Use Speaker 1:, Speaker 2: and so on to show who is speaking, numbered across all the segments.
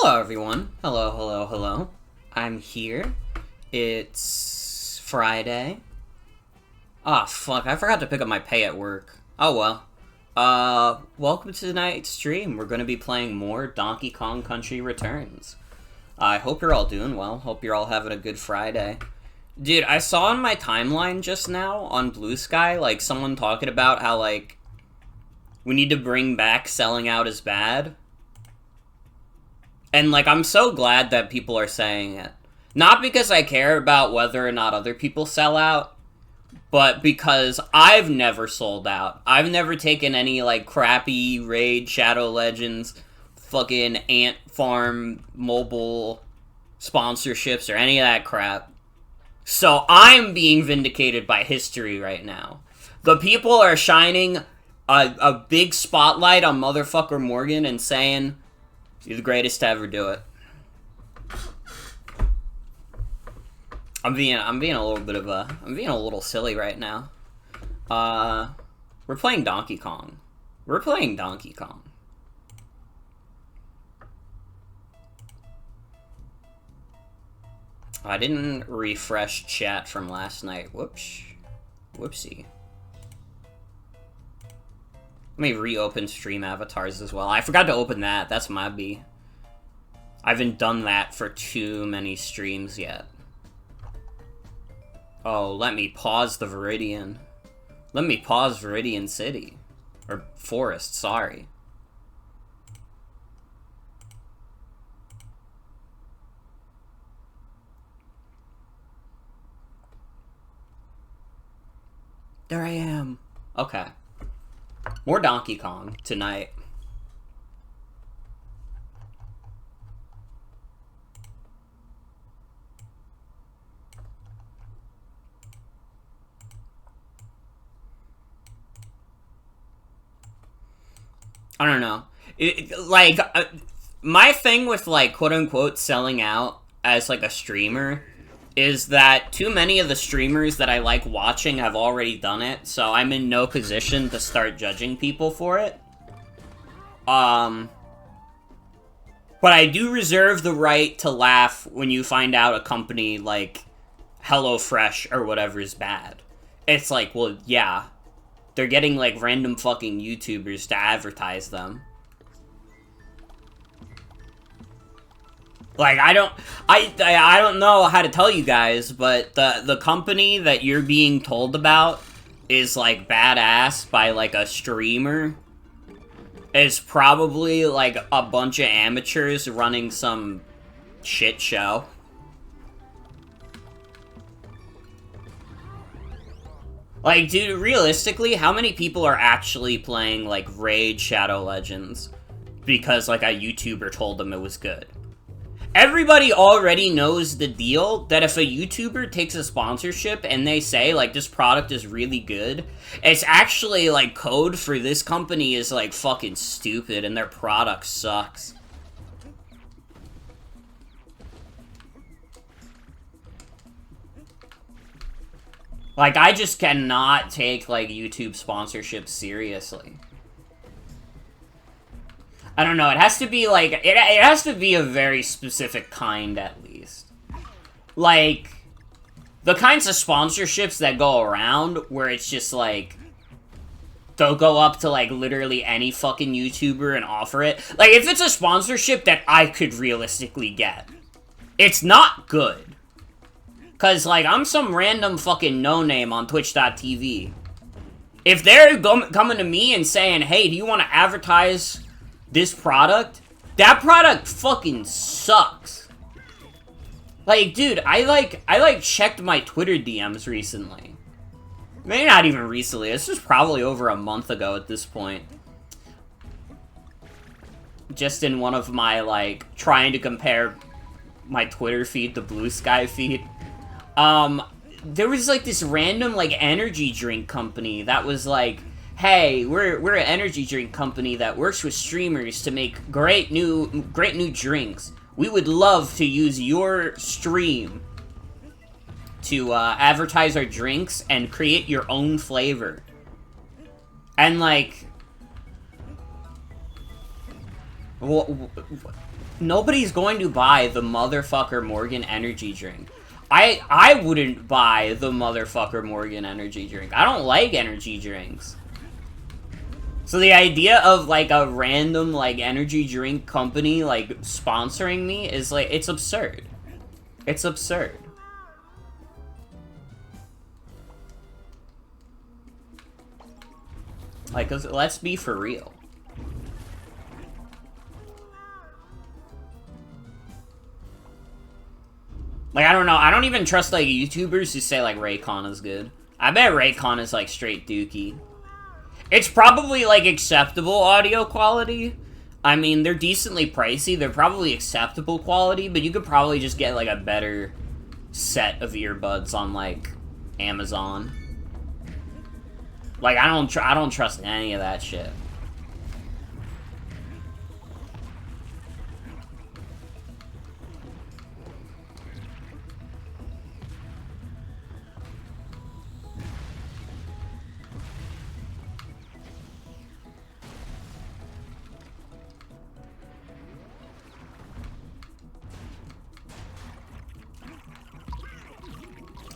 Speaker 1: Hello, everyone. Hello, hello, hello. I'm here. It's Friday. Ah, fuck. I forgot to pick up my pay at work. Oh, well. Welcome to tonight's stream. We're going to be playing more Donkey Kong Country Returns. I hope you're all doing well. Hope you're all having a good Friday. Dude, I saw on my timeline just now on Blue Sky, like, someone talking about how, like, we need to bring back selling out is bad. And, like, I'm so glad that people are saying it. Not because I care about whether or not other people sell out, but because I've never sold out. I've never taken any, like, crappy Raid, Shadow Legends, fucking Ant Farm mobile sponsorships or any of that crap. So I'm being vindicated by history right now. The people are shining a big spotlight on motherfucker Morgan and saying, you're the greatest to ever do it. I'm being a little silly right now. We're playing Donkey Kong. I didn't refresh chat from last night. Whoopsie. Let me reopen stream avatars as well. I forgot to open that. That's my B. I haven't done that for too many streams yet. Oh, let me pause the Viridian. Let me pause Viridian City. Or Forest, sorry. There I am. Okay. More Donkey Kong tonight. I don't know. My thing with, like, quote-unquote selling out as, like, a streamer is that too many of the streamers that I like watching have already done it, so I'm in no position to start judging people for it. But I do reserve the right to laugh when you find out a company like HelloFresh or whatever is bad. It's like, well, yeah. They're getting, like, random fucking YouTubers to advertise them. Like, I don't know how to tell you guys, but the company that you're being told about is, like, badass by, like, a streamer is probably, like, a bunch of amateurs running some shit show. Like, dude, realistically, how many people are actually playing, like, Raid Shadow Legends because, like, a YouTuber told them it was good? Everybody already knows the deal that if a YouTuber takes a sponsorship and they say, like, this product is really good, it's actually, like, code for this company is, like, fucking stupid and their product sucks. Like, I just cannot take, like, YouTube sponsorships seriously. I don't know, it has to be, like, it has to be a very specific kind, at least. Like, the kinds of sponsorships that go around, where it's just, like, they'll go up to, like, literally any fucking YouTuber and offer it. Like, if it's a sponsorship that I could realistically get, it's not good. Cause, like, I'm some random fucking no-name on Twitch.tv. If they're coming to me and saying, hey, do you want to advertise this product? That product fucking sucks. Like, dude, I checked my Twitter DMs recently. Maybe not even recently. This was probably over a month ago at this point. Just in one of my, like, trying to compare my Twitter feed to Blue Sky feed. There was, like, this random, like, energy drink company that was like, hey, we're an energy drink company that works with streamers to make great new drinks. We would love to use your stream to, advertise our drinks and create your own flavor. And, like, Nobody's going to buy the motherfucker Morgan energy drink. I wouldn't buy the motherfucker Morgan energy drink. I don't like energy drinks. So the idea of, like, a random, like, energy drink company, like, sponsoring me is, like, it's absurd. It's absurd. Like, let's be for real. Like, I don't know. I don't even trust, like, YouTubers who say, like, Raycon is good. I bet Raycon is, like, straight dookie. It's probably, like, acceptable audio quality. I mean, they're decently pricey. They're probably acceptable quality, but you could probably just get, like, a better set of earbuds on, like, Amazon. Like, I don't trust any of that shit.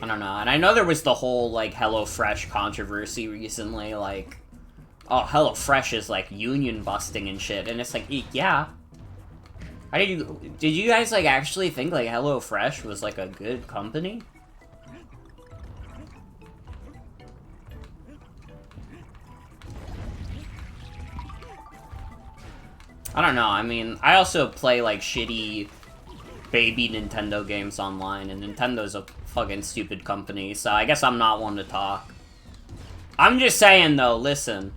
Speaker 1: I don't know. And I know there was the whole, like, HelloFresh controversy recently, like, oh, HelloFresh is, like, union busting and shit, and it's like, yeah. How did you guys, like, actually think, like, HelloFresh was, like, a good company? I don't know. I mean, I also play, like, shitty baby Nintendo games online, and Nintendo's a fucking stupid company, so I guess I'm not one to talk. I'm just saying, though, listen.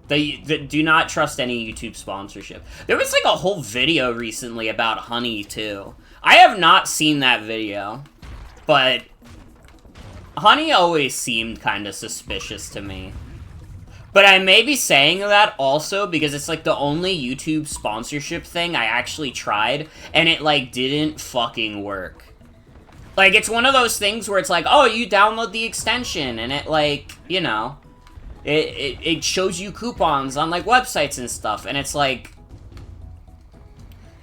Speaker 1: Do not trust any YouTube sponsorship. There was, like, a whole video recently about Honey, too. I have not seen that video, but Honey always seemed kind of suspicious to me. But I may be saying that also because it's, like, the only YouTube sponsorship thing I actually tried, and it, like, didn't fucking work. Like, it's one of those things where it's like, oh, you download the extension, and it, like, you know, it shows you coupons on, like, websites and stuff, and it's like,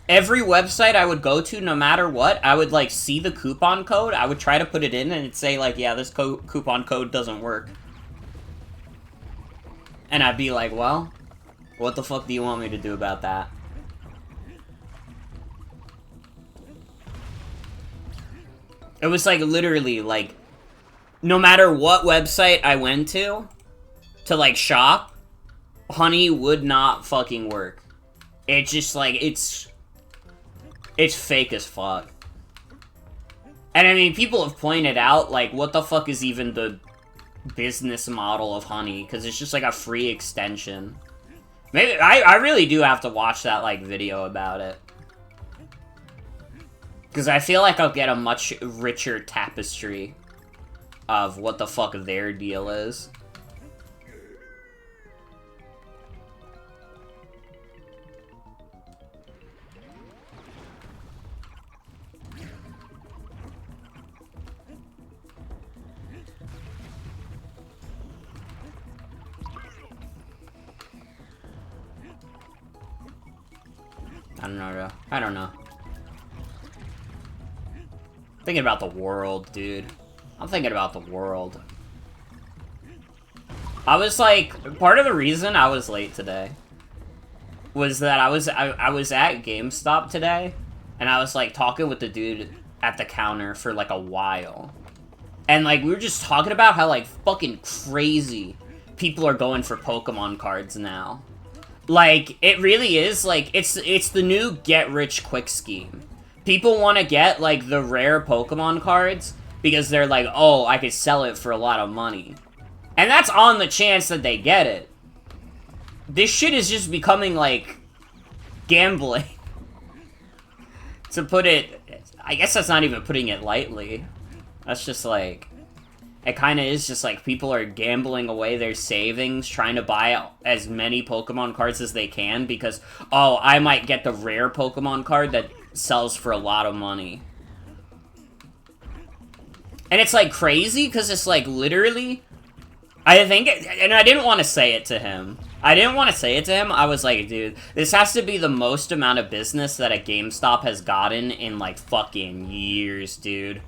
Speaker 1: every website I would go to, no matter what, I would, like, see the coupon code, I would try to put it in, and it'd say, like, yeah, this coupon code doesn't work. And I'd be like, well, what the fuck do you want me to do about that? It was, like, literally, like, no matter what website I went to, like, shop, Honey would not fucking work. It's just, like, it's fake as fuck. And, I mean, people have pointed out, like, what the fuck is even the business model of Honey? Because it's just, like, a free extension. Maybe, I really do have to watch that, like, video about it. Because I feel like I'll get a much richer tapestry of what the fuck their deal is. I don't know. Thinking about the world, dude. I'm thinking about the world. I was like, part of the reason I was late today was that I was at GameStop today, and I was like talking with the dude at the counter for like a while. And like we were just talking about how like fucking crazy people are going for Pokemon cards now. Like, it really is, like, it's the new get-rich-quick scheme. People want to get, like, the rare Pokemon cards because they're like, oh, I could sell it for a lot of money. And that's on the chance that they get it. This shit is just becoming, like, gambling. To put it, I guess that's not even putting it lightly. That's just, like, it kind of is just, like, people are gambling away their savings, trying to buy as many Pokemon cards as they can, because, oh, I might get the rare Pokemon card that sells for a lot of money. And it's, like, crazy, because it's, like, literally, I think, and I didn't want to say it to him. I didn't want to say it to him. I was like, dude, this has to be the most amount of business that a GameStop has gotten in, like, fucking years, dude.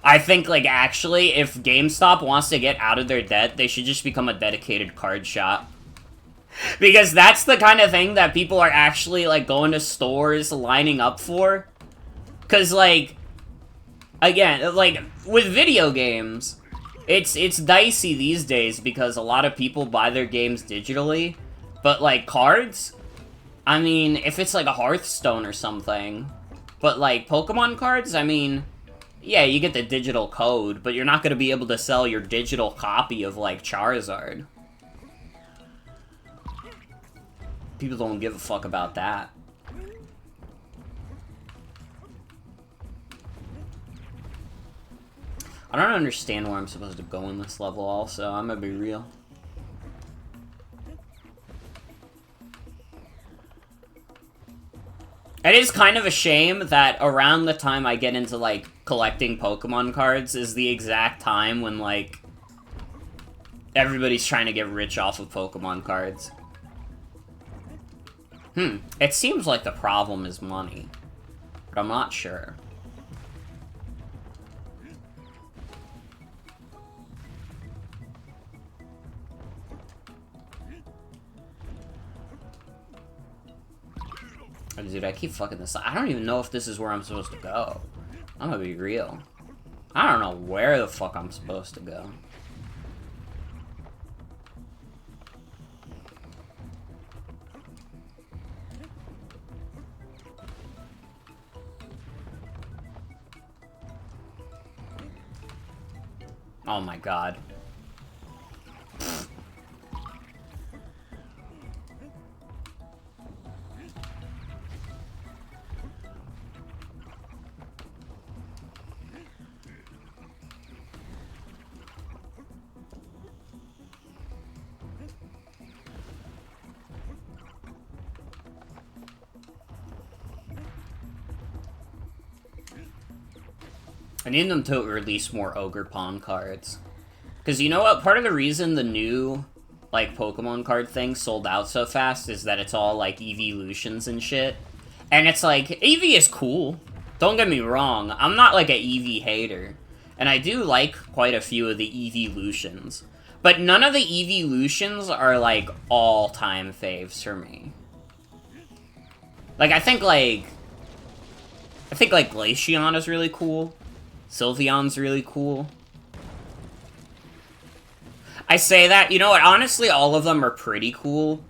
Speaker 1: I think, like, actually, if GameStop wants to get out of their debt, they should just become a dedicated card shop. Because that's the kind of thing that people are actually, like, going to stores lining up for. Because, like, again, like, with video games, it's dicey these days because a lot of people buy their games digitally. But, like, cards? I mean, if it's, like, a Hearthstone or something. But, like, Pokemon cards? I mean... Yeah, you get the digital code, but you're not going to be able to sell your digital copy of, like, Charizard. People don't give a fuck about that. I don't understand where I'm supposed to go in this level, also. I'm gonna be real. It is kind of a shame that around the time I get into, like, collecting Pokemon cards is the exact time when, like, everybody's trying to get rich off of Pokemon cards. It seems like the problem is money, but I'm not sure. Oh, dude, I keep fucking this up. I don't even know if this is where I'm supposed to go. I'm gonna be real. I don't know where the fuck I'm supposed to go. Oh my god. I need them to release more Ogre Pond cards. Because you know what? Part of the reason the new, like, Pokemon card thing sold out so fast is that it's all, like, evolutions and shit. And it's like, Eevee is cool. Don't get me wrong. I'm not, like, a Eevee hater. And I do like quite a few of the evolutions. But none of the evolutions are, like, all-time faves for me. Like, I think, like, Glaceon is really cool. Sylveon's really cool. I say that, you know what, honestly, all of them are pretty cool,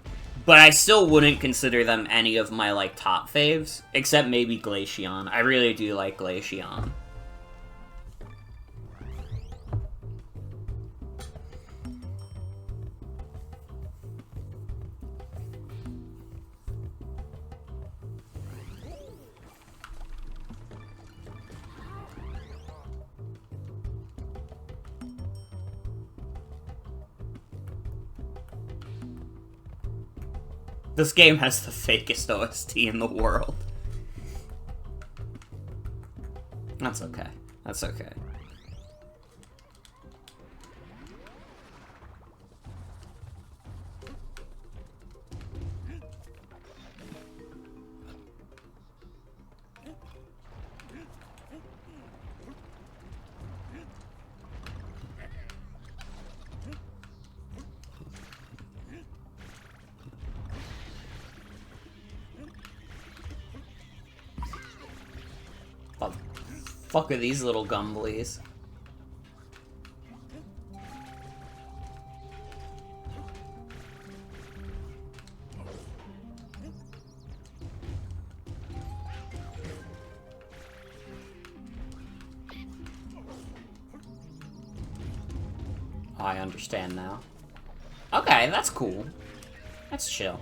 Speaker 1: but I still wouldn't consider them any of my, like, top faves, except maybe Glaceon. I really do like Glaceon. This game has the fakest OST in the world. That's okay. That's okay. What the fuck are these little gumblies? I understand now. Okay, that's cool. That's chill.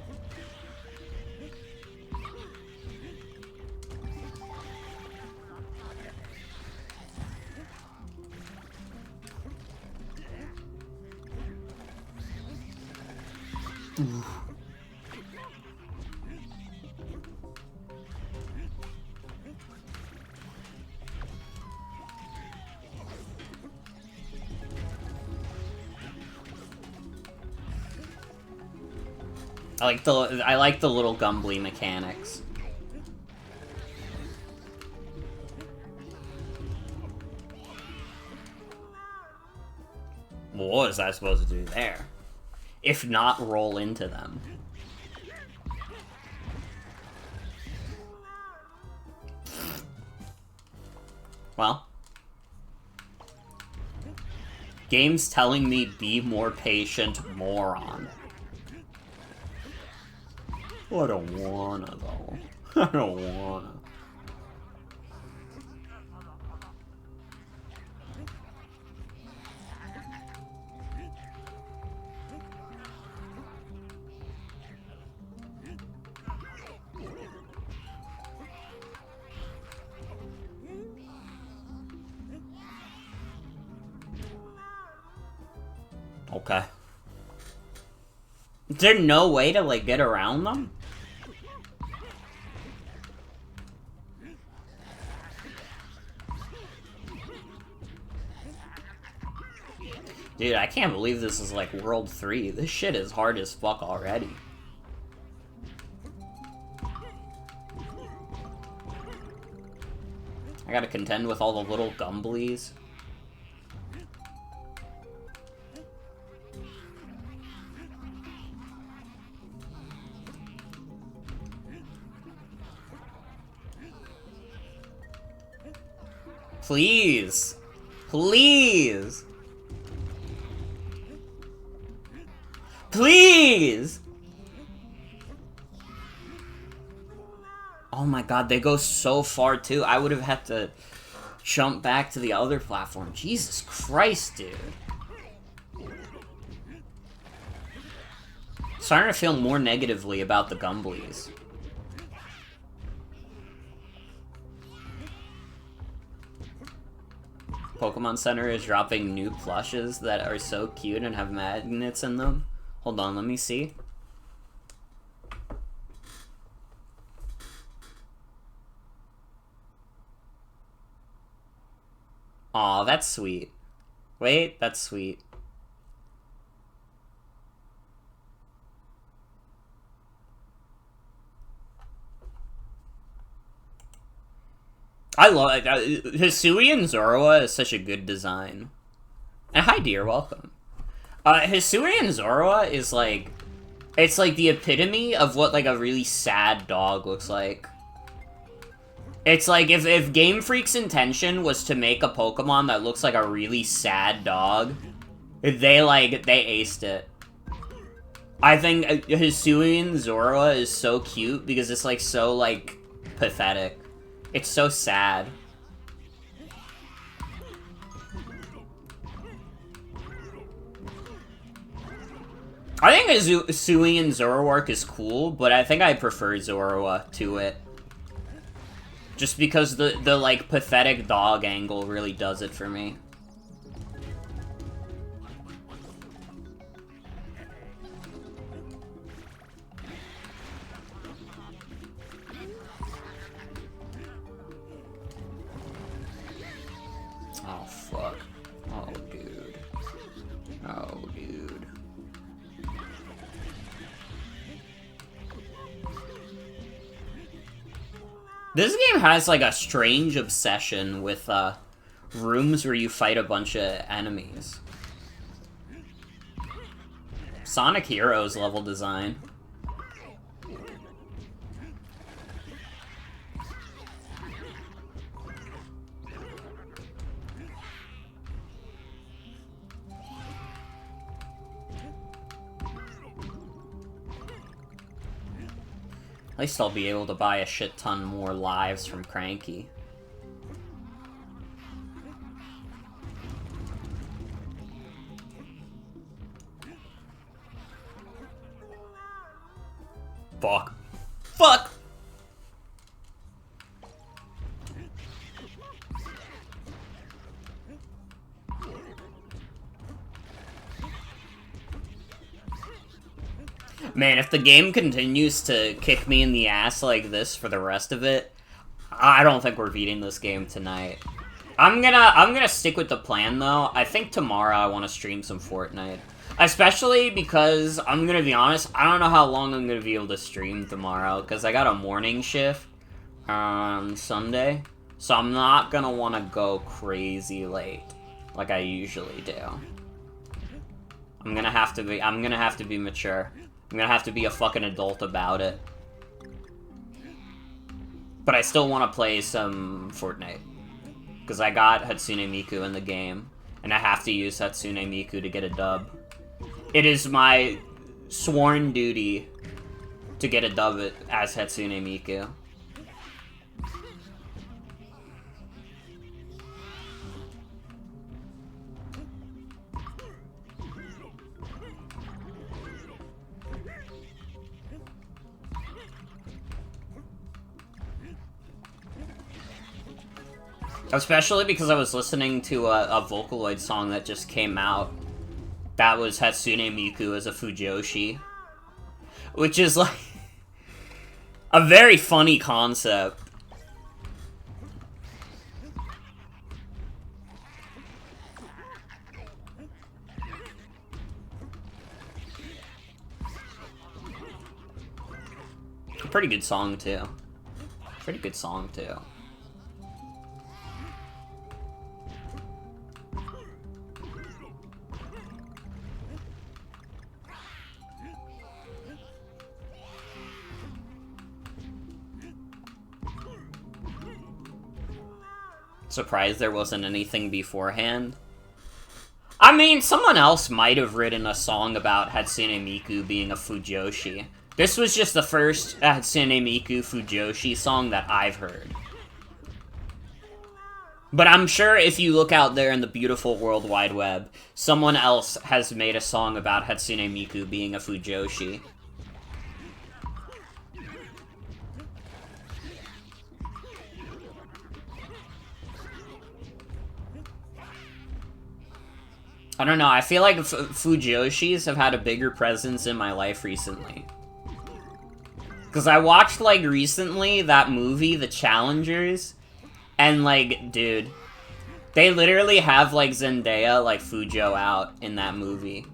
Speaker 1: Ooh. I like the little Gumbly mechanics. Well, what is I supposed to do there? If not roll into them. Well. Game's telling me be more patient, moron. I don't wanna, though. I don't wanna. Okay. Is there no way to, like, get around them? Dude, I can't believe this is, like, World 3. This shit is hard as fuck already. I gotta contend with all the little Gumblies. Please! Please! Please! Oh my god, they go so far too. I would have had to jump back to the other platform. Jesus Christ, dude. Starting to feel more negatively about the Gumblies. Pokemon Center is dropping new plushes that are so cute and have magnets in them. Hold on, let me see. Aw, that's sweet. Wait, that's sweet. I love it. Hisui and Zoroa is such a good design. And hi, dear, welcome. Hisui and Zoroa is like... It's like the epitome of what, like, a really sad dog looks like. It's like, if Game Freak's intention was to make a Pokemon that looks like a really sad dog, they aced it. I think Hisui and Zoroa is so cute because it's, like, so, like, pathetic. It's so sad. I think Hisui and Zoroark is cool, but I think I prefer Zoroa to it. Just because the like, pathetic dog angle really does it for me. Oh, fuck. Oh, dude. Oh, dude. This game has, like, a strange obsession with, rooms where you fight a bunch of enemies. Sonic Heroes level design. At least I'll be able to buy a shit ton more lives from Cranky. Fuck. Fuck! Man, if the game continues to kick me in the ass like this for the rest of it, I don't think we're beating this game tonight. I'm gonna stick with the plan, though. I think tomorrow I want to stream some Fortnite. Especially because, I'm gonna be honest, I don't know how long I'm gonna be able to stream tomorrow, because I got a morning shift on Sunday, so I'm not gonna want to go crazy late, like I usually do. I'm gonna have to be mature. I'm gonna have to be a fucking adult about it. But I still want to play some Fortnite. Because I got Hatsune Miku in the game, and I have to use Hatsune Miku to get a dub. It is my sworn duty to get a dub as Hatsune Miku. Especially because I was listening to a Vocaloid song that just came out. That was Hatsune Miku as a Fujoshi. Which is, like, a very funny concept. A pretty good song, too. Pretty good song, too. Surprised there wasn't anything beforehand. I mean, someone else might have written a song about Hatsune Miku being a Fujoshi. This was just the first Hatsune Miku Fujoshi song that I've heard. But I'm sure if you look out there in the beautiful World Wide Web, someone else has made a song about Hatsune Miku being a Fujoshi. I don't know, I feel like Fujoshis have had a bigger presence in my life recently. Because I watched, like, recently that movie, The Challengers, and, like, dude, they literally have, like, Zendaya, like, Fujo out in that movie.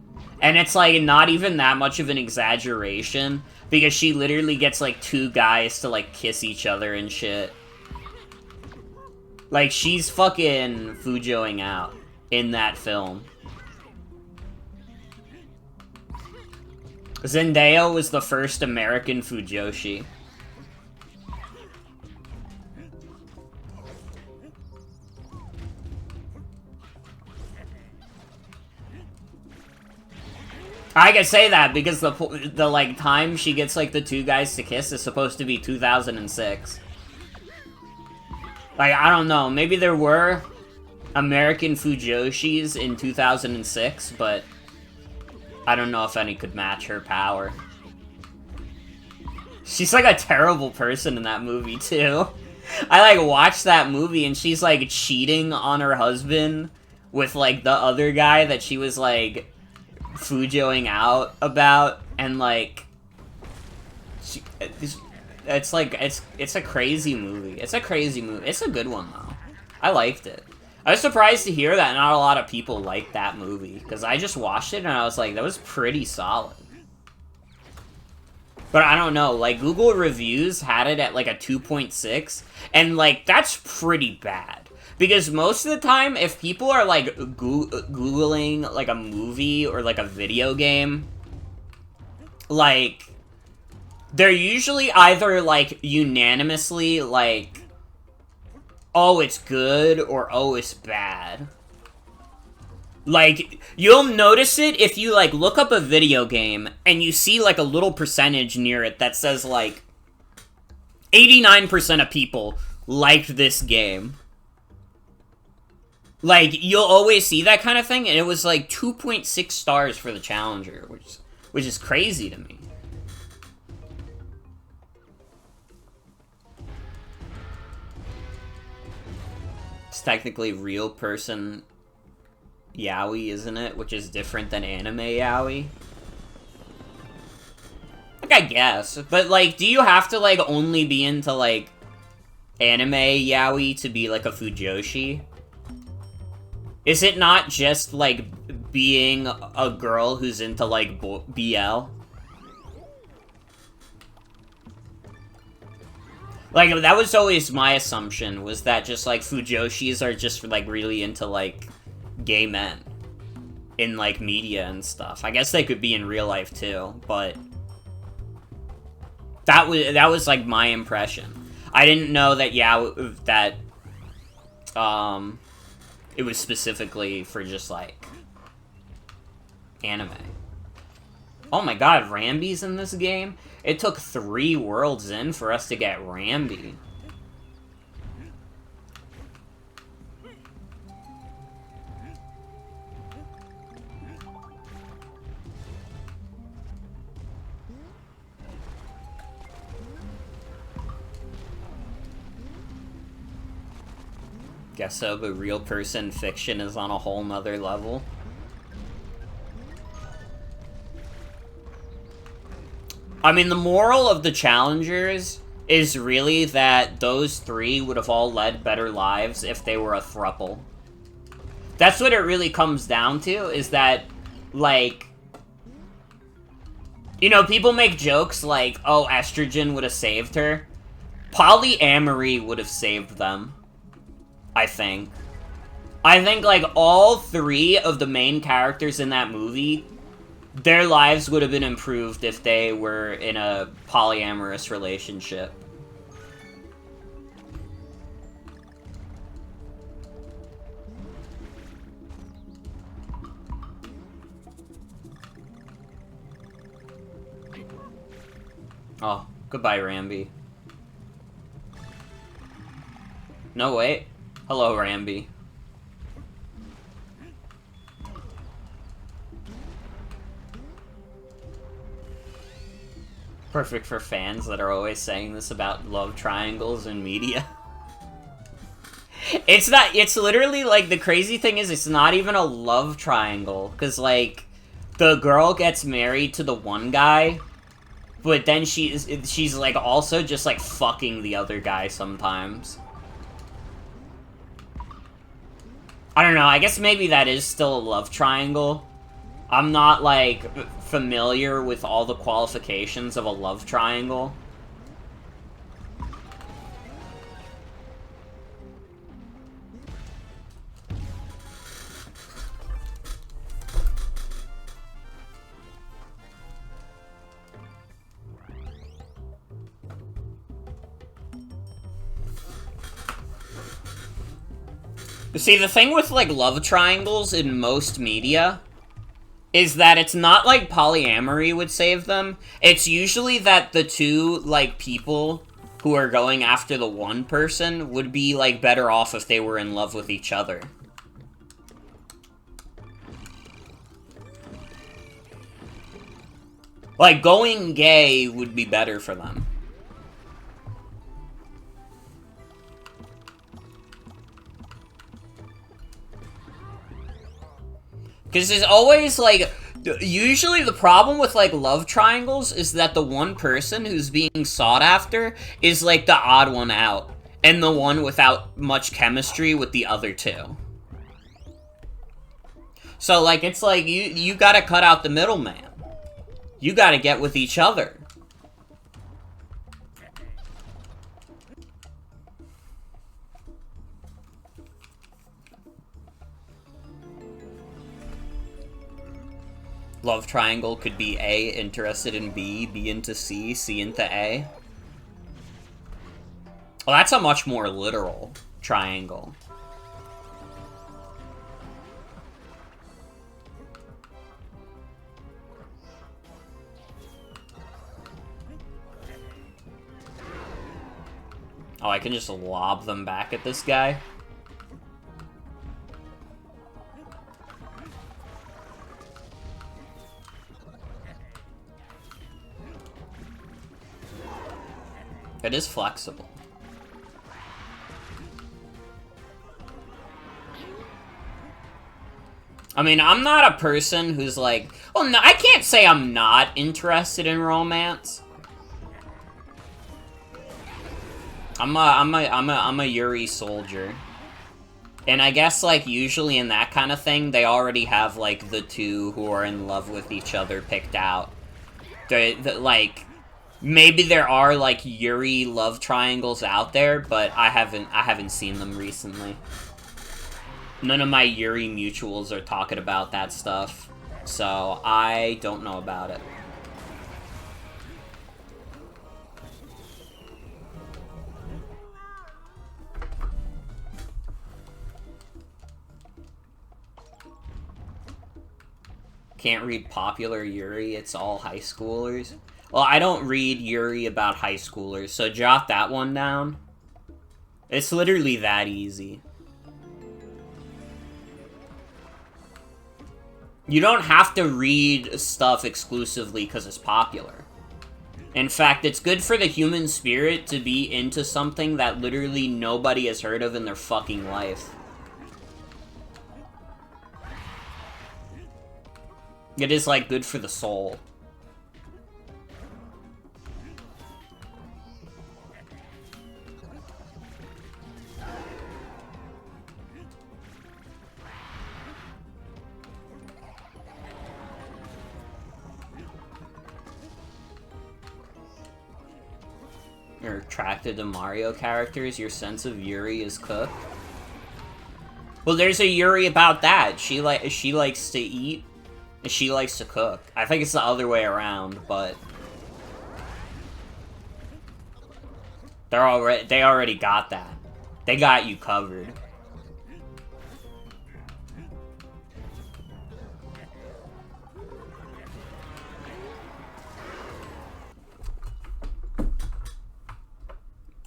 Speaker 1: And it's, like, not even that much of an exaggeration, because she literally gets, like, two guys to, like, kiss each other and shit. Like, she's fucking Fujoing out in that film. Zendaya was the first American Fujoshi. I can say that because the like time she gets like the two guys to kiss is supposed to be 2006. Like, I don't know, maybe there were American Fujoshis in 2006, but I don't know if any could match her power. She's like a terrible person in that movie, too. I, like, watched that movie and she's, like, cheating on her husband with, like, the other guy that she was, like, Fujoing out about, and, like, it's like, it's a crazy movie. It's a crazy movie. It's a good one, though. I liked it. I was surprised to hear that not a lot of people liked that movie, because I just watched it and I was like, that was pretty solid. But I don't know, like, Google reviews had it at, like, a 2.6, and, like, that's pretty bad. Because most of the time, if people are, like, Googling, like, a movie or, like, a video game, like, they're usually either, like, unanimously, like, oh, it's good, or oh, it's bad. Like, you'll notice it if you, like, look up a video game and you see, like, a little percentage near it that says, like, 89% of people liked this game. Like, you'll always see that kind of thing, and it was, like, 2.6 stars for the Challenger, which is crazy to me. It's technically real person yaoi, isn't it? Which is different than anime yaoi. Like, I guess. But, like, do you have to, like, only be into, like, anime yaoi to be, like, a Fujoshi? Is it not just, like, being a girl who's into, like, BL. Like, that was always my assumption, was that just, like, Fujoshis are just, like, really into, like, gay men. In, like, media and stuff. I guess they could be in real life, too, but... That was, like, my impression. I didn't know that, yeah, that, it was specifically for just, like, anime. Oh my god, Rambi's in this game? It took 3 worlds in for us to get Rambi. Guess so, but real person fiction is on a whole nother level. I mean, the moral of the challengers is really that those 3 would have all led better lives if they were a throuple. That's what it really comes down to, is that, like... You know, people make jokes like, oh, estrogen would have saved her. Polyamory would have saved them. I think. I think, like, all 3 of the main characters in that movie, their lives would have been improved if they were in a polyamorous relationship. Oh, goodbye, Rambi. No, wait. Hello, Rambi. Perfect for fans that are always saying this about love triangles in media. It's not, it's literally, like, the crazy thing is, it's not even a love triangle, because, like, the girl gets married to the one guy, but then she's, like, also just, like, fucking the other guy sometimes. I don't know, I guess maybe that is still a love triangle. I'm not, like, familiar with all the qualifications of a love triangle. See, the thing with, like, love triangles in most media is that it's not like polyamory would save them. It's usually that the 2, like, people who are going after the one person would be, like, better off if they were in love with each other. Like, going gay would be better for them. Because there's always, like, usually the problem with, like, love triangles is that the one person who's being sought after is, like, the odd one out. And the one without much chemistry with the other 2. So, like, it's like, you gotta cut out the middleman. You gotta get with each other. Love triangle could be A, interested in B, B into C, C into A. Well, that's a much more literal triangle. Oh, I can just lob them back at this guy? It is flexible. I mean, I'm not a person who's like... Well, no, I can't say I'm not interested in romance. I'm a Yuri soldier. And I guess, like, usually in that kind of thing, they already have, like, the two who are in love with each other picked out. Like, maybe there are, like, Yuri love triangles out there, but I haven't seen them recently. None of my Yuri mutuals are talking about that stuff, so I don't know about it. Can't read popular Yuri, it's all high schoolers. Well, I don't read Yuri about high schoolers, so jot that one down. It's literally that easy. You don't have to read stuff exclusively because it's popular. In fact, it's good for the human spirit to be into something that literally nobody has heard of in their fucking life. It is, like, good for the soul. You're attracted to Mario characters, your sense of Yuri is cooked. Well, there's a Yuri about that. She likes to eat, and she likes to cook. I think it's the other way around, but they already got that. They got you covered.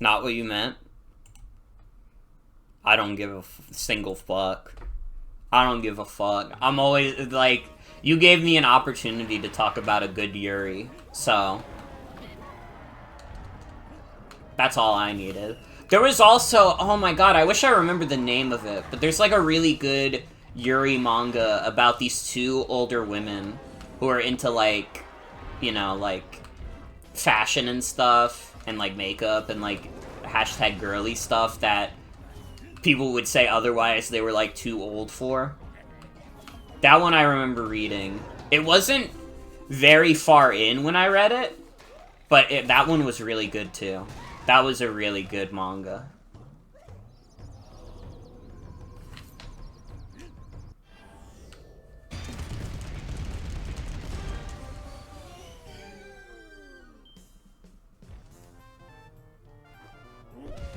Speaker 1: Not what you meant? I don't give a single fuck. I don't give a fuck. I'm always, like, you gave me an opportunity to talk about a good Yuri, so that's all I needed. There was also, oh my god, I wish I remembered the name of it, but there's, like, a really good Yuri manga about these two older women who are into, like, you know, like, fashion and stuff, and, like, makeup, and, like, hashtag girly stuff that people would say otherwise they were, like, too old for. That one I remember reading. It wasn't very far in when I read it, but that one was really good, too. That was a really good manga.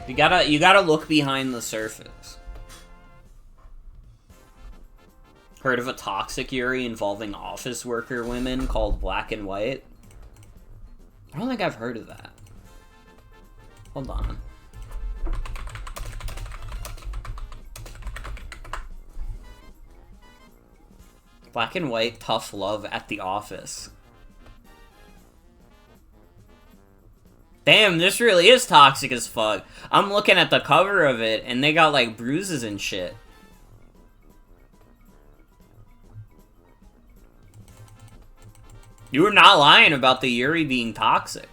Speaker 1: You gotta look behind the surface. Heard of a toxic Yuri involving office worker women called Black and White? I don't think I've heard of that. Hold on. Black and White tough love at the office. Damn, this really is toxic as fuck. I'm looking at the cover of it, and they got, like, bruises and shit. You were not lying about the Yuri being toxic.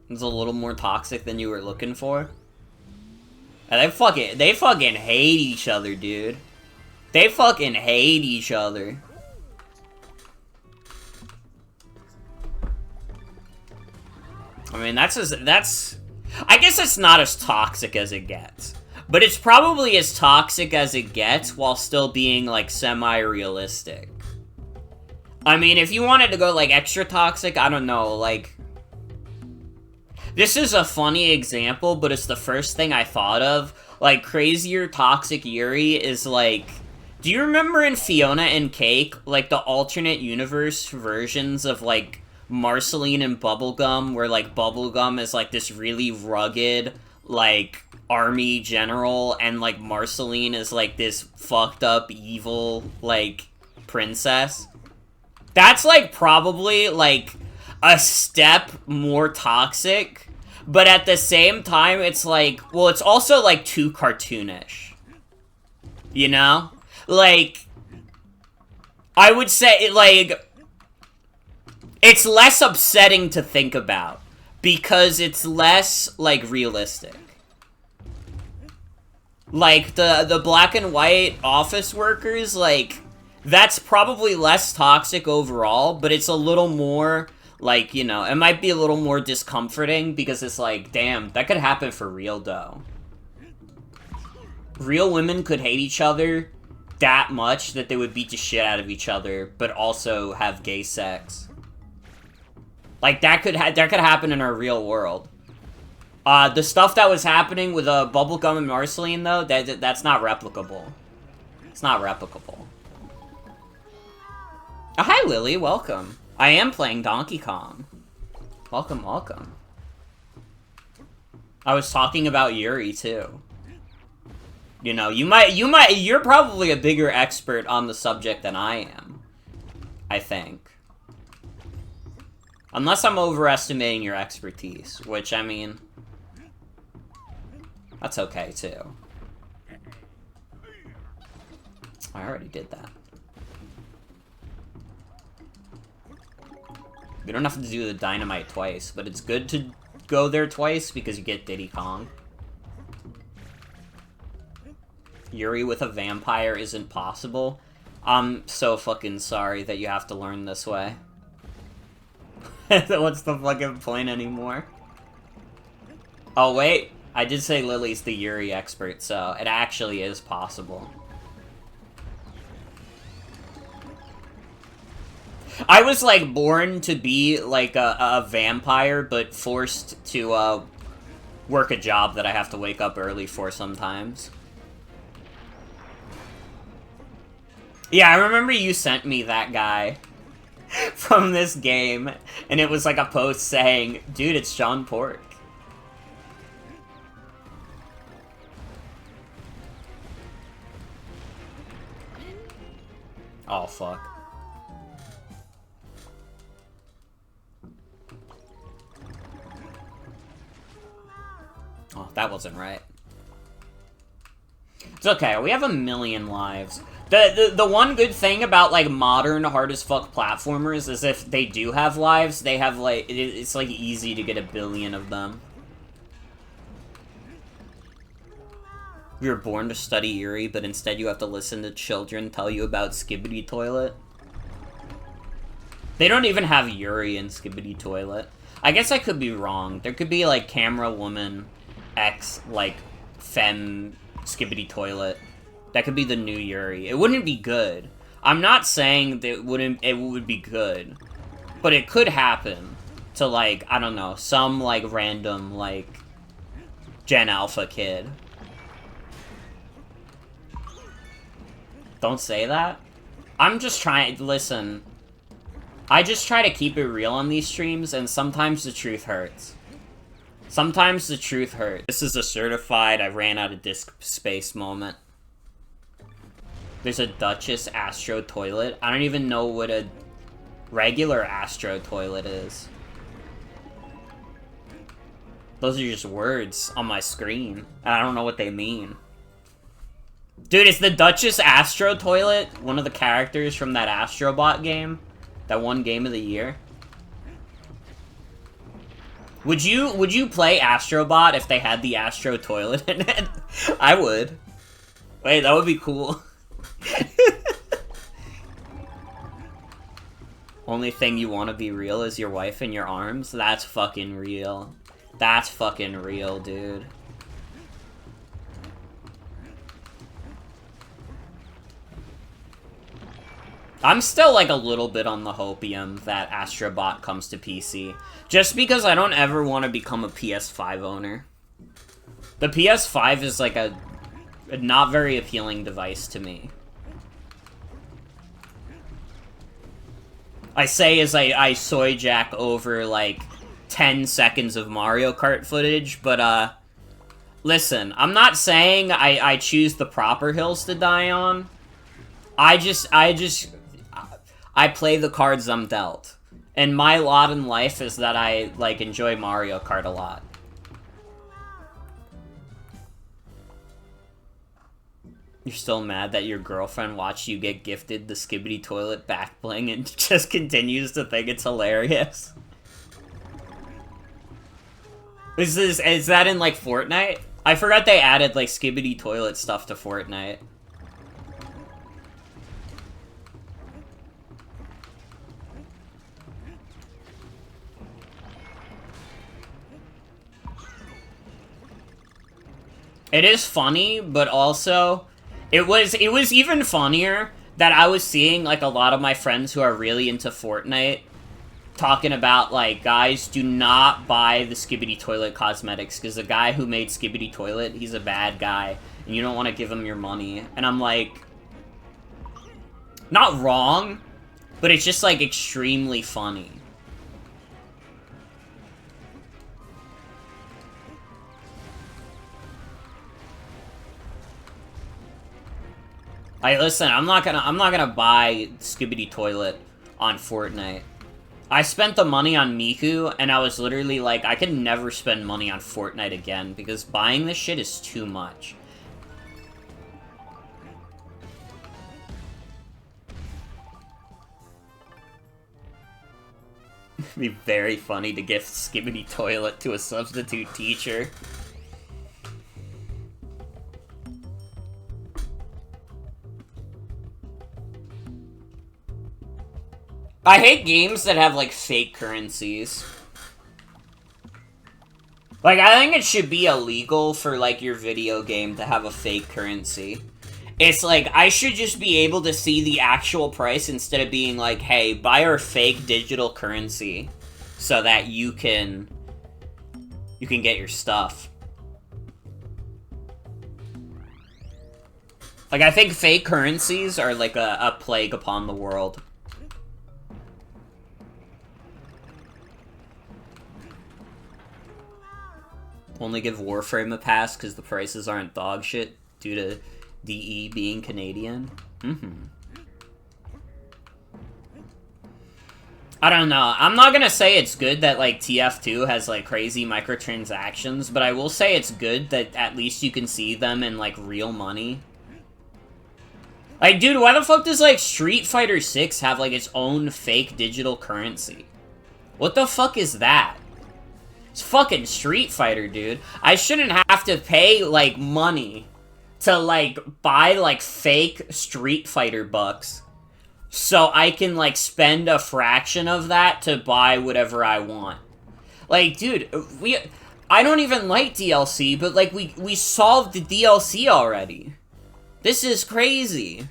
Speaker 1: It's a little more toxic than you were looking for. And they fucking hate each other, dude. They fucking hate each other. I mean, I guess it's not as toxic as it gets. But it's probably as toxic as it gets while still being, like, semi-realistic. I mean, if you wanted to go, like, extra toxic, I don't know, like... This is a funny example, but it's the first thing I thought of. Like, crazier toxic Yuri is, like... Do you remember in Fiona and Cake, like, the alternate universe versions of, like, Marceline and Bubblegum, where, like, Bubblegum is, like, this really rugged, like, army general, and, like, Marceline is, like, this fucked up, evil, like, princess? That's, like, probably, like, a step more toxic, but at the same time, it's like, well, it's also, like, too cartoonish. You know? Like, I would say, like, it's less upsetting to think about because it's less, like, realistic. Like, the black and white office workers, like, that's probably less toxic overall, but it's a little more, like, you know, it might be a little more discomforting because it's like, damn, that could happen for real, though. Real women could hate each other that much that they would beat the shit out of each other, but also have gay sex. Like, that could happen in our real world. The stuff that was happening with Bubblegum and Marceline, though, that's not replicable. It's not replicable. Oh, hi, Lily. Welcome. I am playing Donkey Kong. Welcome, welcome. I was talking about Yuri, too. You know, you're probably a bigger expert on the subject than I am. I think. Unless I'm overestimating your expertise, which, I mean, that's okay, too. I already did that. We don't have to do the dynamite twice, but it's good to go there twice because you get Diddy Kong. Yuri with a vampire isn't possible. I'm so fucking sorry that you have to learn this way. What's the fucking point anymore? Oh, wait. I did say Lily's the Yuri expert, so it actually is possible. I was, like, born to be, like, a vampire, but forced to, work a job that I have to wake up early for sometimes. Yeah, I remember you sent me that guy from this game, and it was like a post saying, dude, it's John Pork. Oh, fuck. Oh, that wasn't right. It's okay, we have 1,000,000 lives. The one good thing about, like, modern hard-as-fuck platformers is if they do have lives, they have, like, it's, like, easy to get 1,000,000,000 of them. We were born to study Yuri, but instead you have to listen to children tell you about Skibidi Toilet. They don't even have Yuri in Skibidi Toilet. I guess I could be wrong. There could be, like, Camera Woman X, like, Femme Skibidi Toilet. That could be the new Yuri. It wouldn't be good. I'm not saying that it would be good. But it could happen to, like, I don't know, some, like, random, like, Gen Alpha kid. Don't say that. I'm just trying, listen. I just try to keep it real on these streams, and sometimes the truth hurts. Sometimes the truth hurts. This is a certified I ran out of disk space moment. There's a Duchess Astro Toilet. I don't even know what a regular Astro Toilet is. Those are just words on my screen, and I don't know what they mean. Dude, is the Duchess Astro Toilet one of the characters from that Astrobot game? That one game of the year? Would you play Astrobot if they had the Astro Toilet in it? I would. Wait, that would be cool. Only thing you want to be real is your wife in your arms? That's fucking real. That's fucking real, dude. I'm still, like, a little bit on the hopium that Astrobot comes to PC. Just because I don't ever want to become a PS5 owner. The PS5 is, like, a not very appealing device to me. I say as I soy jack over, like, 10 seconds of Mario Kart footage, but, listen, I'm not saying I choose the proper hills to die on. I play the cards I'm dealt. And my lot in life is that I, like, enjoy Mario Kart a lot. You're still mad that your girlfriend watched you get gifted the Skibidi Toilet back bling and just continues to think it's hilarious. Is that in, like, Fortnite? I forgot they added, like, Skibidi Toilet stuff to Fortnite. It is funny, but also, it was even funnier that I was seeing, like, a lot of my friends who are really into Fortnite talking about, like, guys, do not buy the Skibidi Toilet cosmetics, because the guy who made Skibidi Toilet, he's a bad guy, and you don't want to give him your money. And I'm like, not wrong, but it's just, like, extremely funny. Like, listen, I'm not gonna buy Skibidi Toilet on Fortnite. I spent the money on Miku, and I was literally like, I can never spend money on Fortnite again, because buying this shit is too much. It'd be very funny to gift Skibidi Toilet to a substitute teacher. I hate games that have, like, fake currencies. Like, I think it should be illegal for, like, your video game to have a fake currency. It's like, I should just be able to see the actual price instead of being like, hey, buy our fake digital currency so that you can get your stuff. Like, I think fake currencies are, like, a plague upon the world. Only give Warframe a pass because the prices aren't dog shit due to DE being Canadian. I don't know. I'm not gonna say it's good that, like, TF2 has, like, crazy microtransactions, but I will say it's good that at least you can see them in, like, real money. Like, dude, why the fuck does, like, Street Fighter 6 have, like, its own fake digital currency? What the fuck is that? It's fucking Street Fighter, dude. I shouldn't have to pay, like, money to, like, buy, like, fake Street Fighter bucks so I can, like, spend a fraction of that to buy whatever I want. Like, dude, I don't even like DLC, but, like, we solved the DLC already. This is crazy.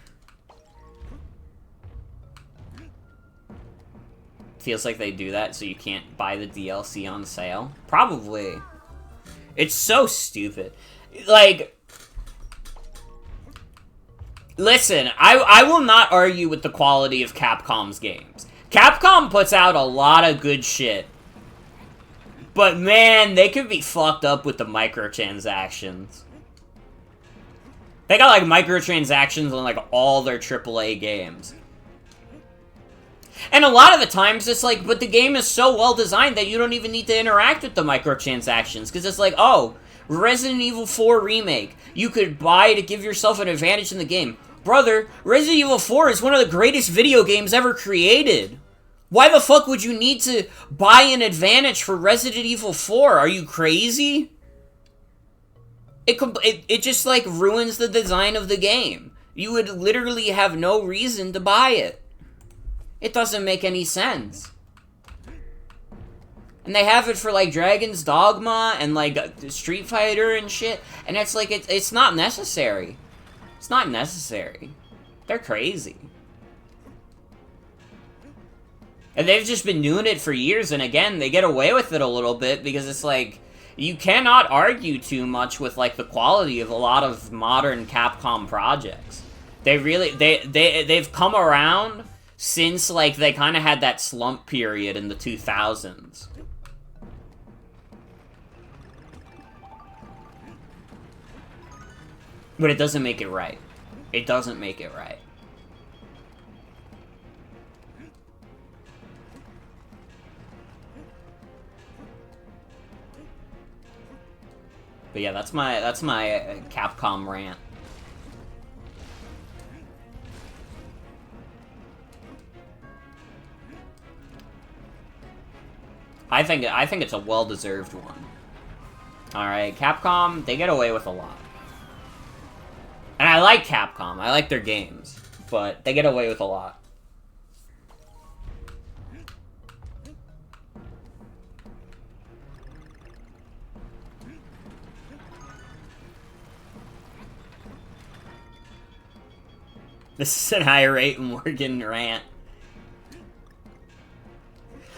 Speaker 1: Feels like they do that so you can't buy the DLC on sale. Probably. It's so stupid. Like, listen, I will not argue with the quality of Capcom's games. Capcom puts out a lot of good shit. But man, they could be fucked up with the microtransactions. They got, like, microtransactions on, like, all their AAA games. And a lot of the times, it's like, but the game is so well designed that you don't even need to interact with the microtransactions. Because it's like, oh, Resident Evil 4 Remake. You could buy to give yourself an advantage in the game. Brother, Resident Evil 4 is one of the greatest video games ever created. Why the fuck would you need to buy an advantage for Resident Evil 4? Are you crazy? It just, like, ruins the design of the game. You would literally have no reason to buy it. It doesn't make any sense. And they have it for, like, Dragon's Dogma and, like, Street Fighter and shit. And it's like, it's not necessary. It's not necessary. They're crazy. And they've just been doing it for years, and again, they get away with it a little bit because it's like, you cannot argue too much with, like, the quality of a lot of modern Capcom projects. They really, they've come around since, like, they kind of had that slump period in the 2000s. But it doesn't make it right. It doesn't make it right. But yeah, that's my Capcom rant. I think it's a well-deserved one. Alright, Capcom, they get away with a lot. And I like Capcom, I like their games, but they get away with a lot. This is an irate Morgan rant.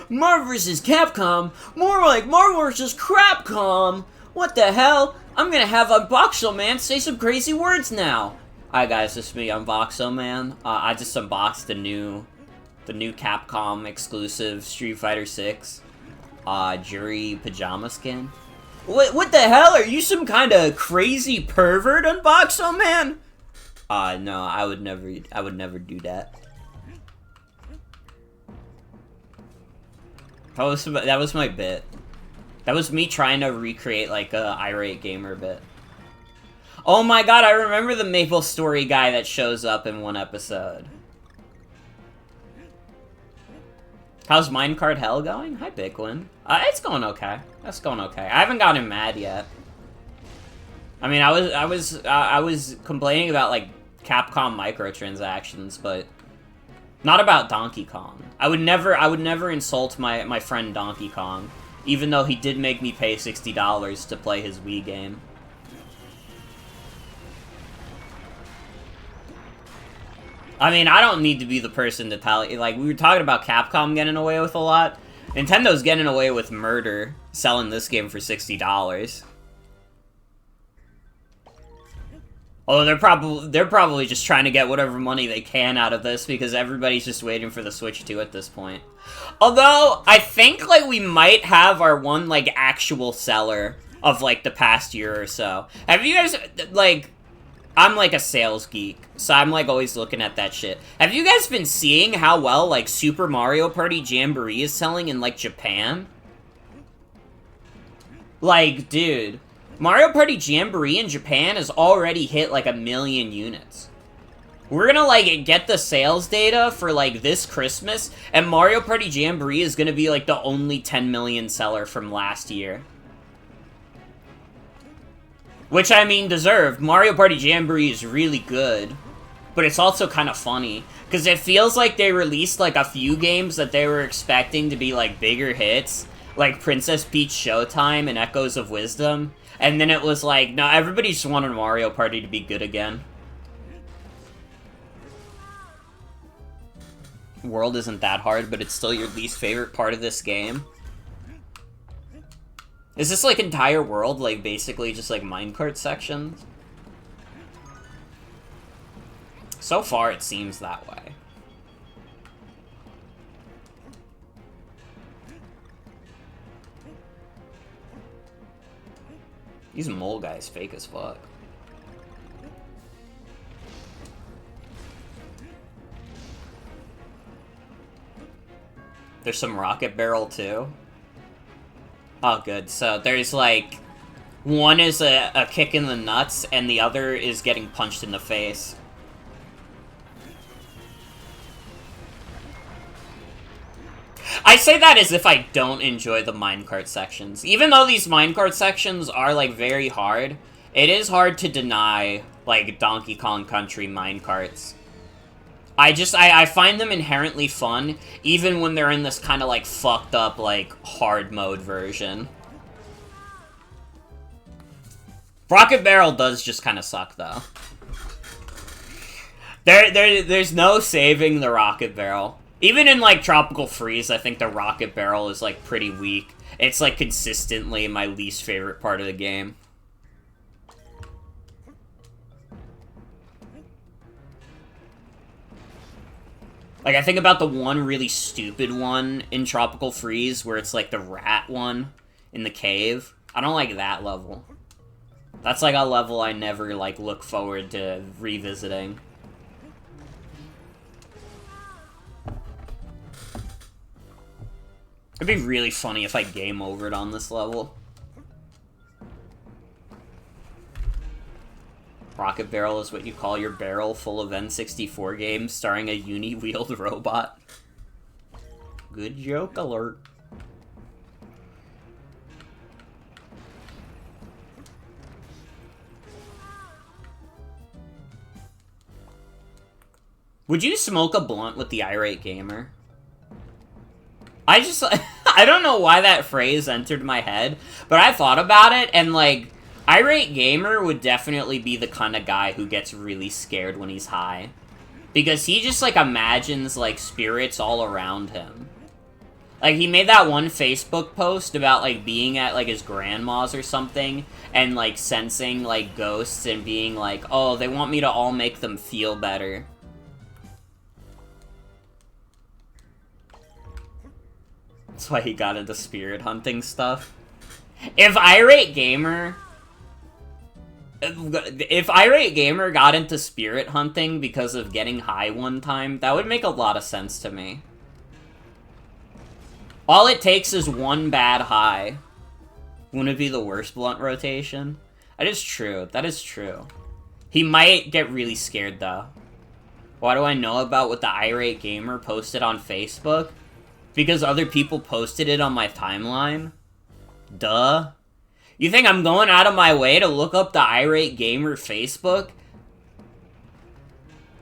Speaker 1: Marvel vs. Capcom? More like Marvel vs. Crapcom! What the hell? I'm gonna have Unboxo Man say some crazy words now! Hi guys, this is me, Unboxo Man. I just unboxed the new Capcom exclusive Street Fighter 6 Jury pajama skin. What the hell? Are you some kind of crazy pervert, Unboxo Man? No, I would never do that. That was my bit. That was me trying to recreate, like, a irate gamer bit. Oh my god, I remember the Maple Story guy that shows up in one episode. How's Minecart Hell going? Hi, Bicklin. It's going okay. That's going okay. I haven't gotten mad yet. I mean, I was complaining about, like, Capcom microtransactions, but not about Donkey Kong. I would never insult my friend Donkey Kong, even though he did make me pay $60 to play his Wii game. I mean, I don't need to be the person to tell you. Like, we were talking about Capcom getting away with a lot. Nintendo's getting away with murder, selling this game for $60. Although they're probably just trying to get whatever money they can out of this because everybody's just waiting for the Switch 2 at this point. Although, I think, like, we might have our one, like, actual seller of, like, the past year or so. Have you guys, like, I'm, like, a sales geek, so I'm, like, always looking at that shit. Have you guys been seeing how well, like, Super Mario Party Jamboree is selling in, like, Japan? Like, dude, Mario Party Jamboree in Japan has already hit, like, 1 million units. We're gonna, like, get the sales data for, like, this Christmas, and Mario Party Jamboree is gonna be, like, the only 10 million seller from last year. Which, I mean, deserved. Mario Party Jamboree is really good, but it's also kind of funny, because it feels like they released, like, a few games that they were expecting to be, like, bigger hits, like Princess Peach Showtime and Echoes of Wisdom, and then it was like, no, everybody just wanted Mario Party to be good again. World isn't that hard, but it's still your least favorite part of this game. Is this, like, entire world, like, basically just, like, minecart sections? So far, it seems that way. These mole guys fake as fuck. There's some rocket barrel, too. Oh, good. So there's, like, one is a kick in the nuts, and the other is getting punched in the face. I say that as if I don't enjoy the minecart sections. Even though these minecart sections are, like, very hard, it is hard to deny, like, Donkey Kong Country minecarts. I find them inherently fun, even when they're in this kind of, like, fucked up, like, hard mode version. Rocket Barrel does just kind of suck, though. There's no saving the Rocket Barrel. Even in, like, Tropical Freeze, I think the Rocket Barrel is, like, pretty weak. It's, like, consistently my least favorite part of the game. Like, I think about the one really stupid one in Tropical Freeze, where it's, like, the rat one in the cave. I don't like that level. That's, like, a level I never, like, look forward to revisiting. It'd be really funny if I game overed on this level. Rocket Barrel is what you call your barrel full of N64 games starring a uni-wheeled robot. Good joke alert. Would you smoke a blunt with the irate gamer? I just, I don't know why that phrase entered my head, but I thought about it, and, like, irate gamer would definitely be the kind of guy who gets really scared when he's high. Because he just, like, imagines, like, spirits all around him. Like, he made that one Facebook post about, like, being at, like, his grandma's or something, and, like, sensing, like, ghosts and being like, oh, they want me to all make them feel better. That's why he got into spirit hunting stuff. If Irate Gamer got into spirit hunting because of getting high one time, that would make a lot of sense to me. All it takes is one bad high. Wouldn't it be the worst blunt rotation? That is true. That is true. He might get really scared, though. Why do I know about what the Irate Gamer posted on Facebook? Because other people posted it on my timeline? Duh. You think I'm going out of my way to look up the Irate Gamer Facebook?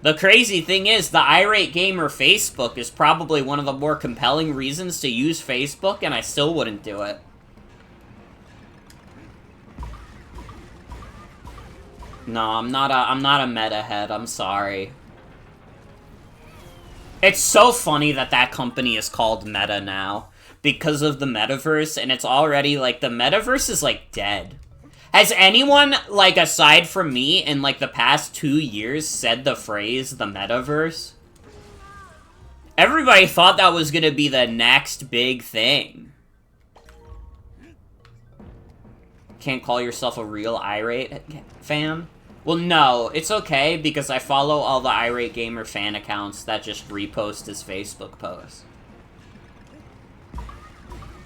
Speaker 1: The crazy thing is, the Irate Gamer Facebook is probably one of the more compelling reasons to use Facebook, and I still wouldn't do it. No, I'm not a meta head, I'm sorry. It's so funny that that company is called Meta now, because of the metaverse, and it's already, like, the metaverse is, like, dead. Has anyone, like, aside from me, in, like, the past 2 years, said the phrase, the metaverse? Everybody thought that was gonna be the next big thing. Can't call yourself a real Irate fan? Well, no, it's okay, because I follow all the Irate Gamer fan accounts that just repost his Facebook posts.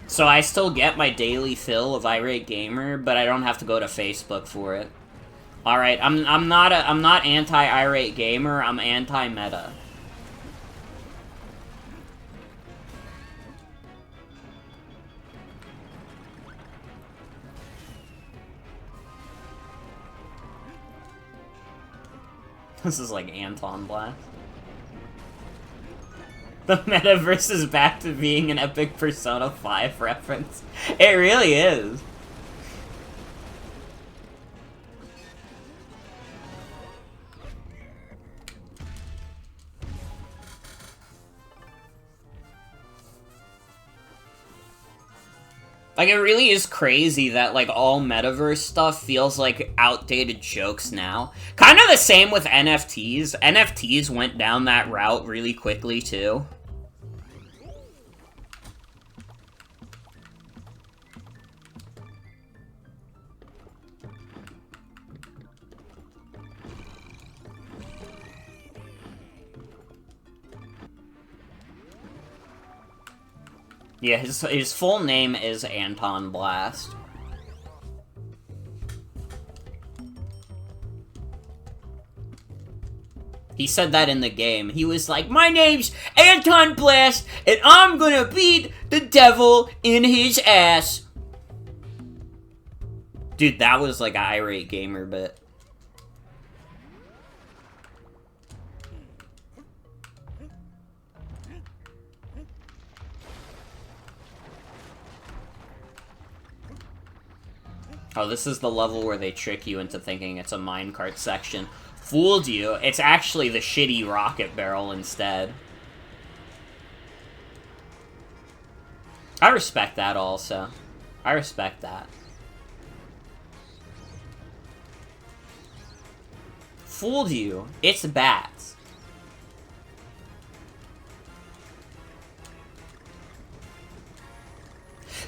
Speaker 1: So I still get my daily fill of Irate Gamer, but I don't have to go to Facebook for it. Alright, I'm not anti-Irate Gamer, I'm anti-meta. This is like Anton Blast. The metaverse is back to being an epic Persona 5 reference. It really is. Like, it really is crazy that, like, all metaverse stuff feels like outdated jokes now. Kind of the same with NFTs. NFTs went down that route really quickly, too. Yeah, his full name is Anton Blast. He said that in the game. He was like, my name's Anton Blast, and I'm gonna beat the devil in his ass. Dude, that was like an Irate Gamer bit. Oh, this is the level where they trick you into thinking it's a minecart section. Fooled you. It's actually the shitty rocket barrel instead. I respect that also. I respect that. Fooled you. It's bats.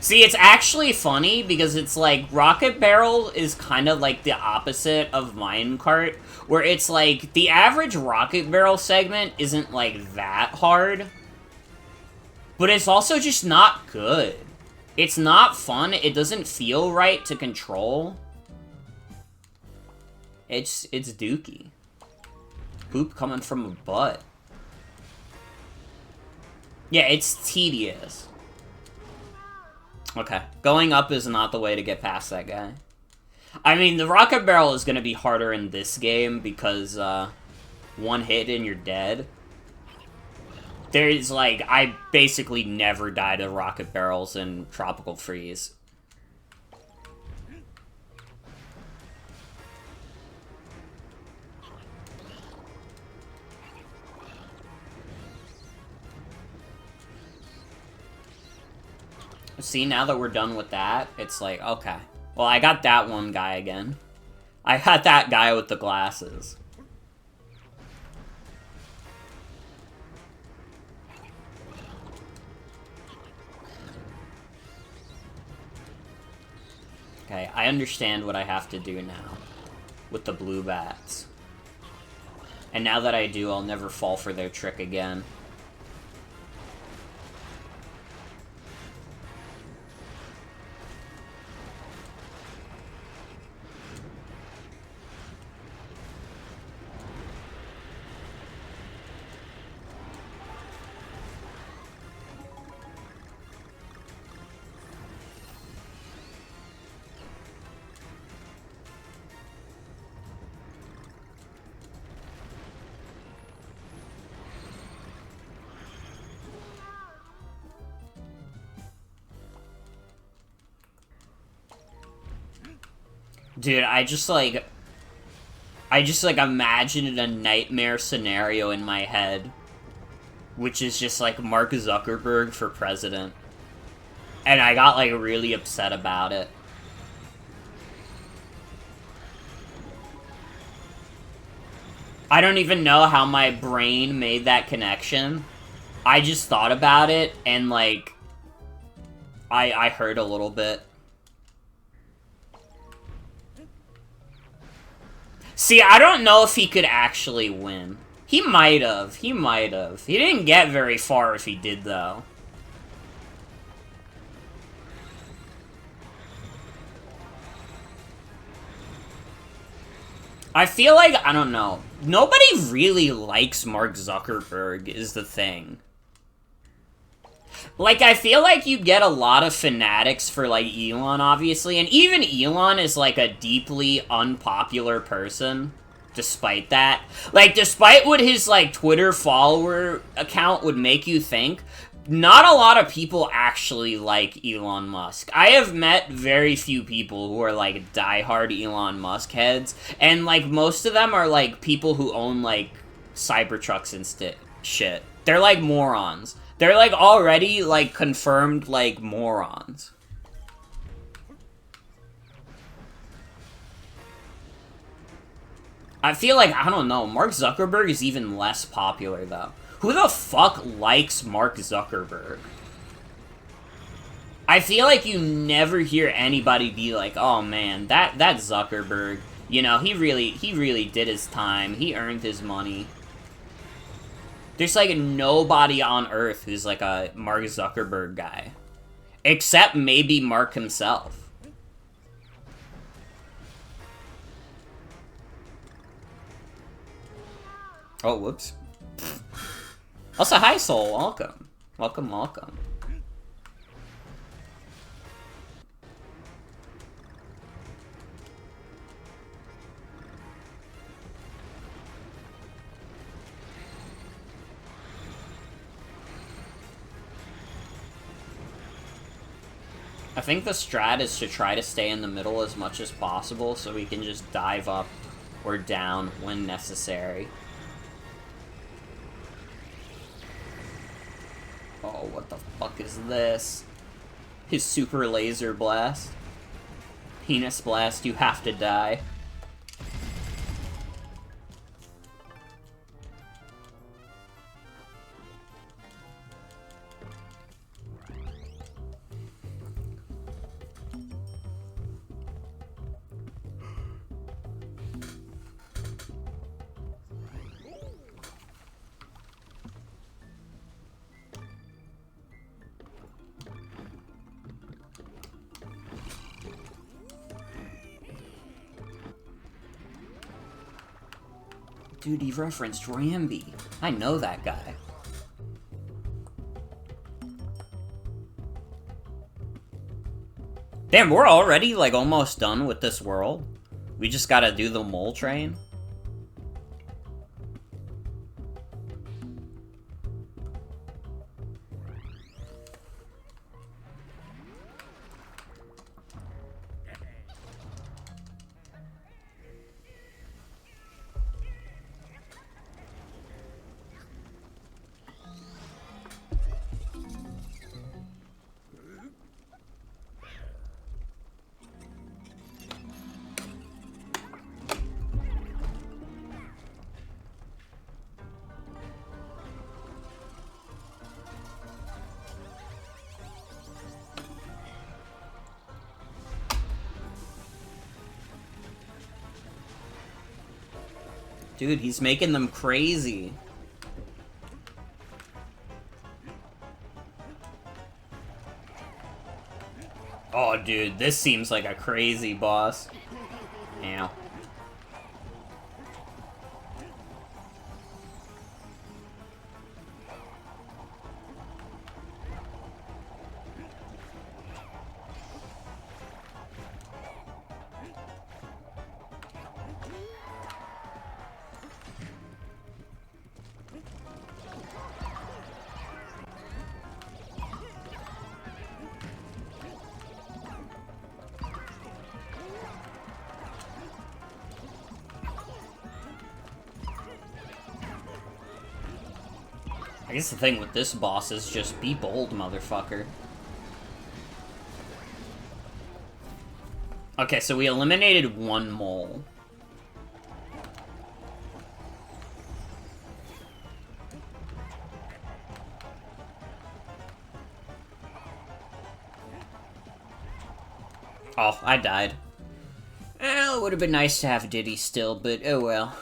Speaker 1: See, it's actually funny because it's like Rocket Barrel is kind of like the opposite of Minecart, where it's like the average Rocket Barrel segment isn't like that hard, but it's also just not good. It's not fun. It doesn't feel right to control. It's dookie. Poop coming from a butt. Yeah, it's tedious. Okay, going up is not the way to get past that guy. I mean, the Rocket Barrel is going to be harder in this game because, one hit and you're dead. There's, like, I basically never die to rocket barrels in Tropical Freeze. See, now that we're done with that, it's like, okay. Well, I got that one guy again. I got that guy with the glasses. Okay, I understand what I have to do now with the blue bats. And now that I do, I'll never fall for their trick again. Dude, I just, like, imagined a nightmare scenario in my head, which is just, like, Mark Zuckerberg for president. And I got, like, really upset about it. I don't even know how my brain made that connection. I just thought about it, and, like, I hurt a little bit. See, I don't know if he could actually win. He might have. He might have. He didn't get very far if he did, though. I feel like, I don't know. Nobody really likes Mark Zuckerberg, is the thing. Like, I feel like you get a lot of fanatics for, like, Elon, obviously, and even Elon is, like, a deeply unpopular person, despite that. Like, despite what his, like, Twitter follower account would make you think, not a lot of people actually like Elon Musk. I have met very few people who are, like, diehard Elon Musk heads, and, like, most of them are, like, people who own, like, Cybertrucks and shit. They're, like, morons. They're, like, already, like, confirmed, like, morons. I feel like, I don't know, Mark Zuckerberg is even less popular, though. Who the fuck likes Mark Zuckerberg? I feel like you never hear anybody be like, oh man, that Zuckerberg, you know, he really did his time. He earned his money. There's, like, nobody on Earth who's, like, a Mark Zuckerberg guy. Except maybe Mark himself. Oh, whoops. Also, hi, Soul. Welcome. Welcome, welcome. I think the strat is to try to stay in the middle as much as possible so we can just dive up or down when necessary. Oh, what the fuck is this? His super laser blast. Penis blast, you have to die. Dude, he referenced Ramby. I know that guy. Damn, we're already, like, almost done with this world. We just gotta do the mole train. Dude, he's making them crazy. Oh, dude, this seems like a crazy boss. Ow. I guess the thing with this boss is just be bold, motherfucker. Okay, so we eliminated one mole. Oh, I died. Well, it would have been nice to have Diddy still, but oh well.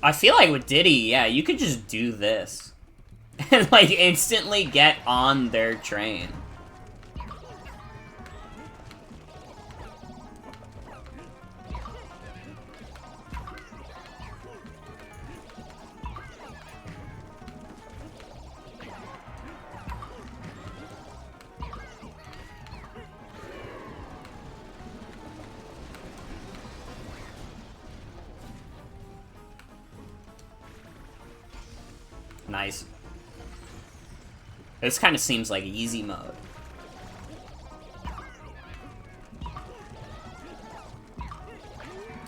Speaker 1: I feel like with Diddy, yeah, you could just do this. And, like, instantly get on their train. Nice. This kind of seems like easy mode.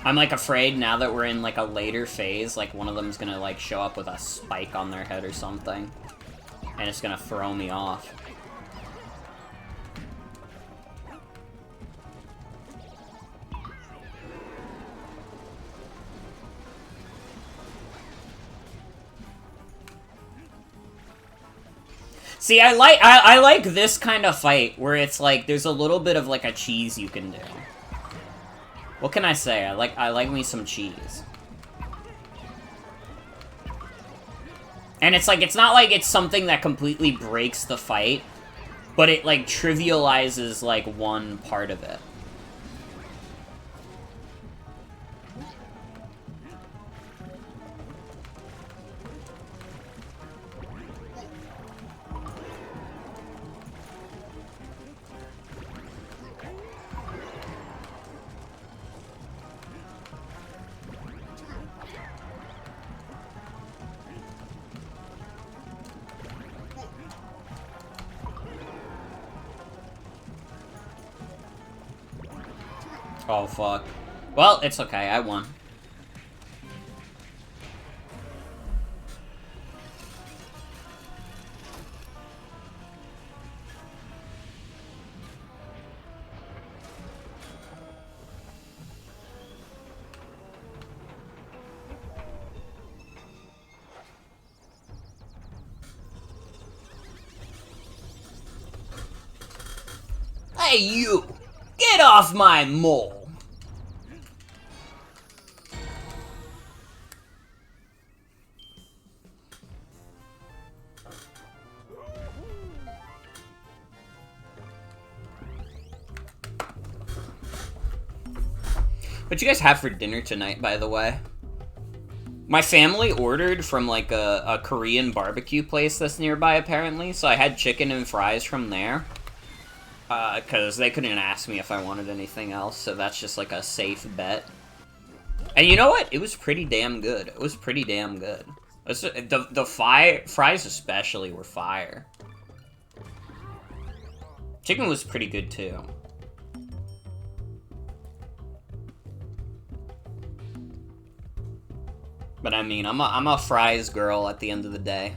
Speaker 1: I'm, like, afraid now that we're in, like, a later phase, like, one of them's gonna, like, show up with a spike on their head or something. And it's gonna throw me off. See, I like this kind of fight, where it's like, there's a little bit of, like, a cheese you can do. What can I say? I like me some cheese. And it's like, it's not like it's something that completely breaks the fight, but it, like, trivializes, like, one part of it. Oh, fuck. Well, it's okay, I won. Hey, you! Get off my mole! What you guys have for dinner tonight, by the way? My family ordered from, like, a Korean barbecue place that's nearby, apparently, so I had chicken and fries from there. Because they couldn't ask me if I wanted anything else, so that's just, like, a safe bet. And you know what? It was pretty damn good. It was pretty damn good. The fries especially were fire. Chicken was pretty good, too. But I mean, I'm a fries girl at the end of the day.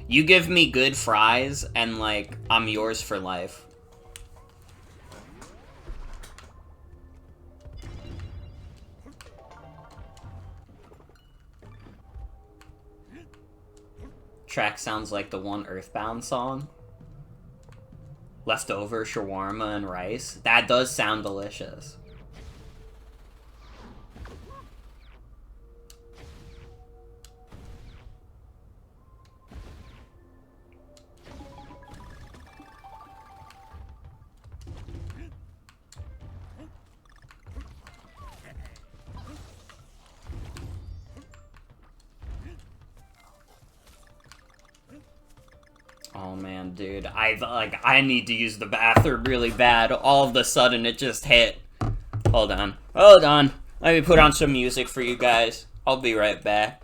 Speaker 1: You give me good fries, and, like, I'm yours for life. Track sounds like the one Earthbound song. leftover shawarma and rice. That does sound delicious. Oh man, dude, I need to use the bathroom really bad. All of a sudden, it just hit. Hold on. Let me put on some music for you guys. I'll be right back.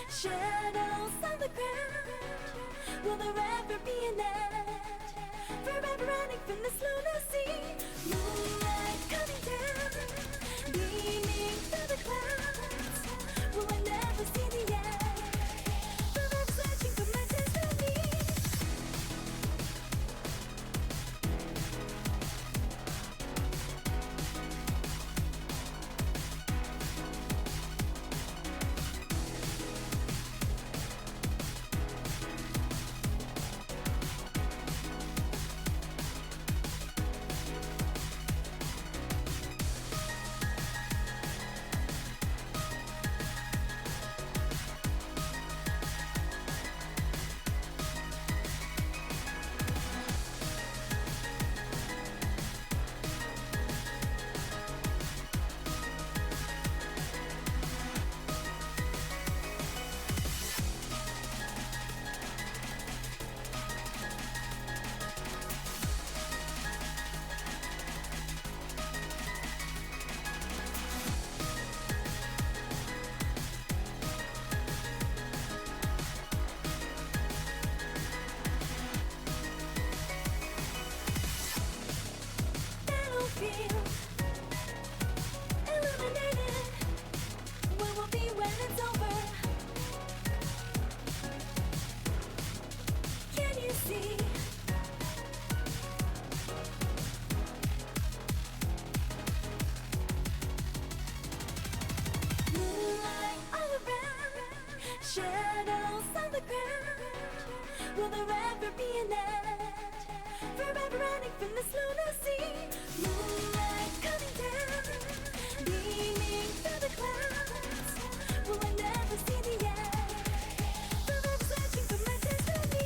Speaker 2: Shadows on the ground. Will there ever be an end? Forever running from this lunacy. Moonlight coming down, beaming through the clouds. Will I never see the end? Forever searching for my destiny. Will there ever be an end? Forever running from this lunacy. Moonlight coming down, beaming through the clouds. Will I never see the end? Forever searching for my destiny.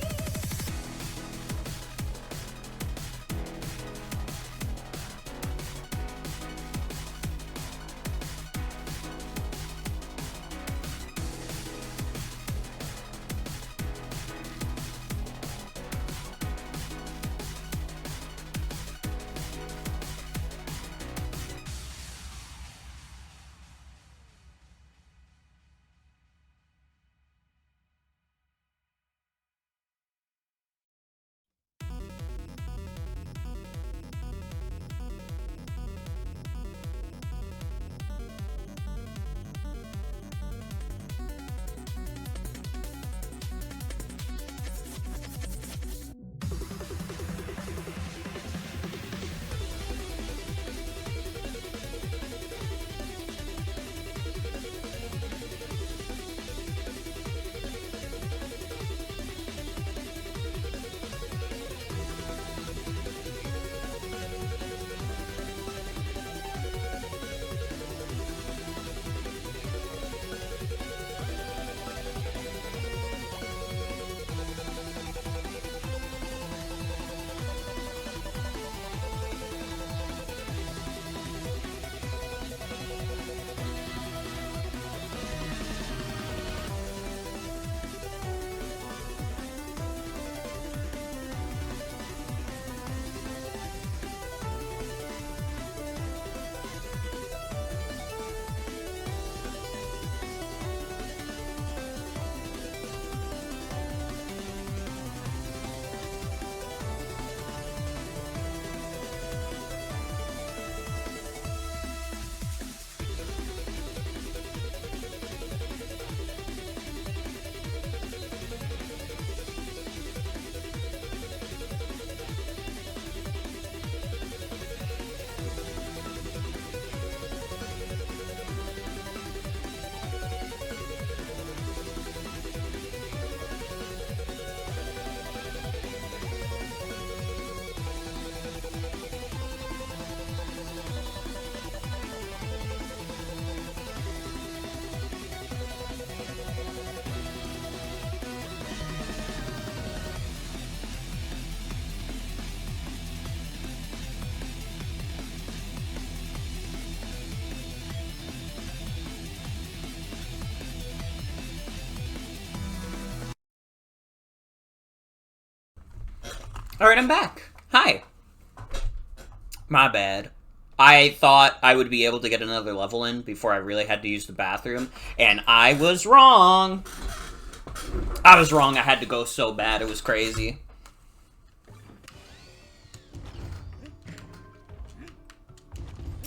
Speaker 1: Alright, I'm back. Hi. My bad. I thought I would be able to get another level in before I really had to use the bathroom, and I was wrong. I was wrong. I had to go so bad. It was crazy.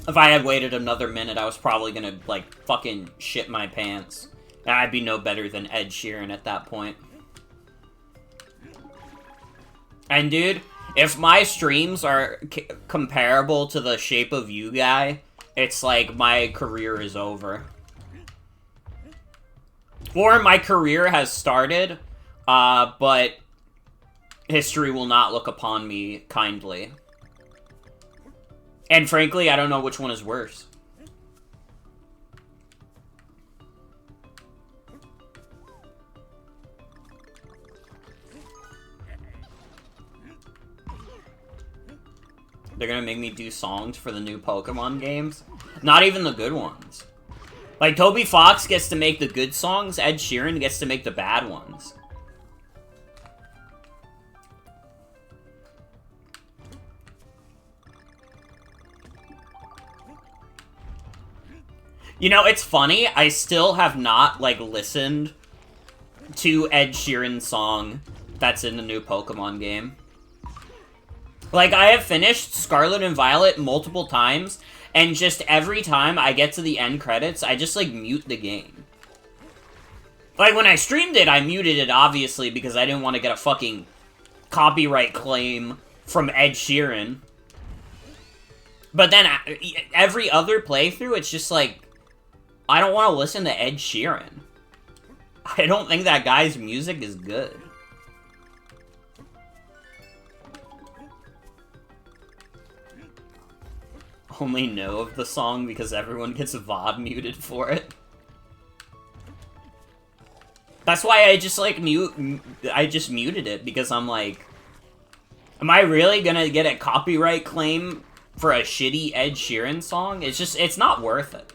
Speaker 1: If I had waited another minute, I was probably gonna, like, fucking shit my pants. And I'd be no better than Ed Sheeran at that point. And dude, if my streams are comparable to the Shape of You guy, it's like my career is over. Or my career has started, but history will not look upon me kindly. And frankly, I don't know which one is worse. They're gonna make me do songs for the new Pokemon games? Not even the good ones. Like, Toby Fox gets to make the good songs, Ed Sheeran gets to make the bad ones. You know, it's funny, I still have not, like, listened to Ed Sheeran's song that's in the new Pokemon game. Like, I have finished Scarlet and Violet multiple times, and just every time I get to the end credits, I just, like, mute the game. Like, when I streamed it, I muted it, obviously, because I didn't want to get a fucking copyright claim from Ed Sheeran. But then, every other playthrough, it's just like, I don't want to listen to Ed Sheeran. I don't think that guy's music is good. only know of the song because everyone gets VOD muted for it. That's why I just, like, I just muted it, because I'm like, am I really gonna get a copyright claim for a shitty Ed Sheeran song? It's not worth it.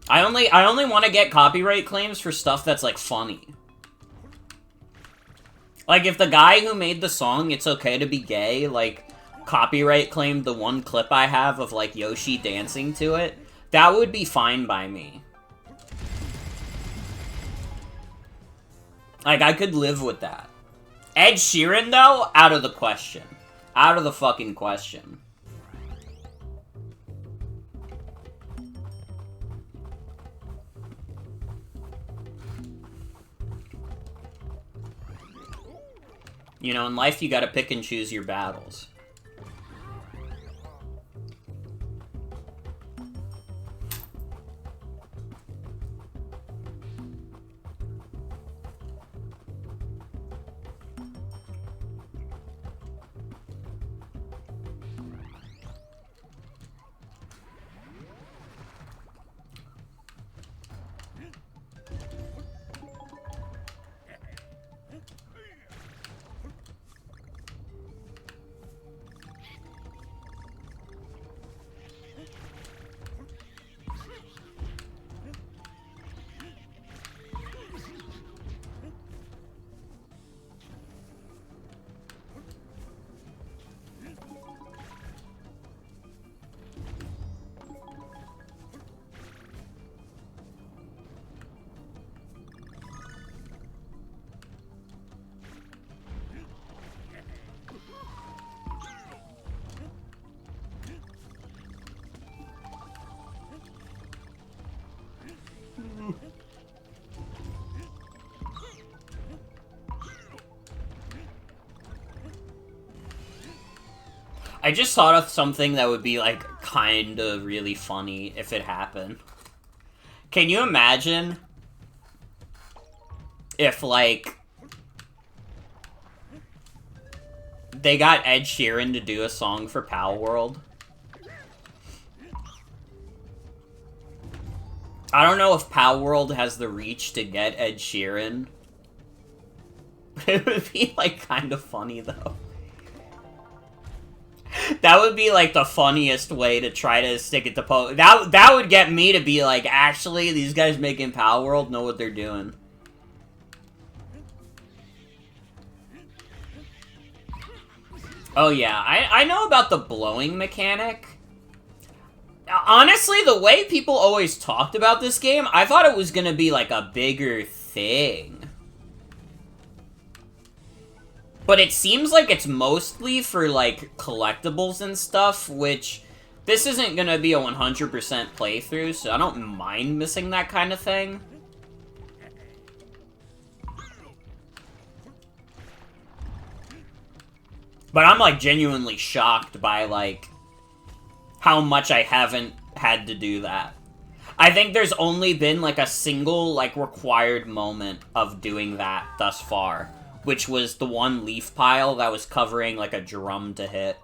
Speaker 1: I only want to get copyright claims for stuff that's, like, funny. Like, if the guy who made the song It's Okay to Be Gay, like, copyright claimed the one clip I have of, like, Yoshi dancing to it, that would be fine by me. Like, I could live with that. Ed Sheeran, though, out of the question. Out of the fucking question. You know, in life, you gotta pick and choose your battles. I just thought of something that would be, like, kinda really funny if it happened. Can you imagine if, like, they got Ed Sheeran to do a song for Pal World? I don't know if Pal World has the reach to get Ed Sheeran. It would be, like, kind of funny, though. That would be, like, the funniest way to try to stick it to that would get me to be like, actually, these guys making Pal World know what they're doing. Oh, yeah. I know about the blowing mechanic. Honestly, the way people always talked about this game, I thought it was gonna be, like, a bigger thing. But it seems like it's mostly for, like, collectibles and stuff, which this isn't gonna be a 100% playthrough, so I don't mind missing that kind of thing. But I'm, like, genuinely shocked by, like, how much I haven't had to do that. I think there's only been, like, a single, like, required moment of doing that thus far, which was the one leaf pile that was covering, like, a drum to hit.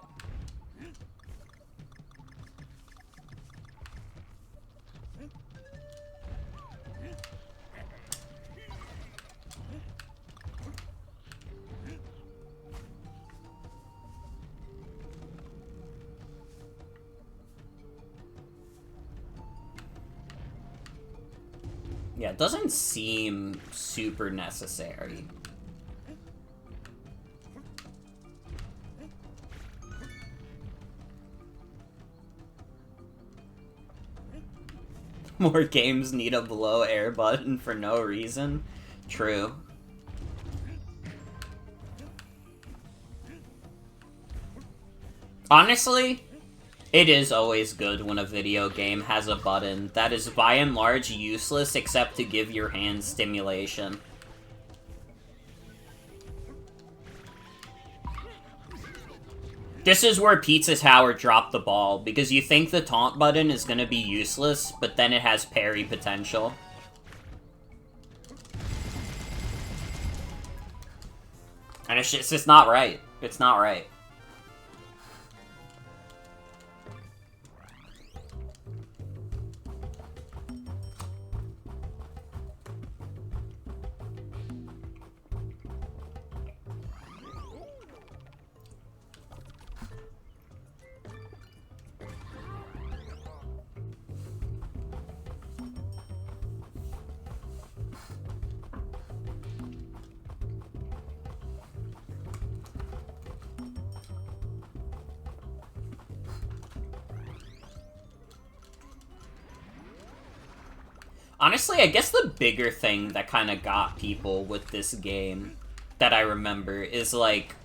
Speaker 1: Yeah, it doesn't seem super necessary. More games need a below air button for no reason. True. Honestly, it is always good when a video game has a button that is by and large useless except to give your hands stimulation. This is where Pizza Tower dropped the ball, because you think the taunt button is gonna be useless, but then it has parry potential. And it's just not right. It's not right. Honestly, I guess the bigger thing that kind of got people with this game that I remember is, like,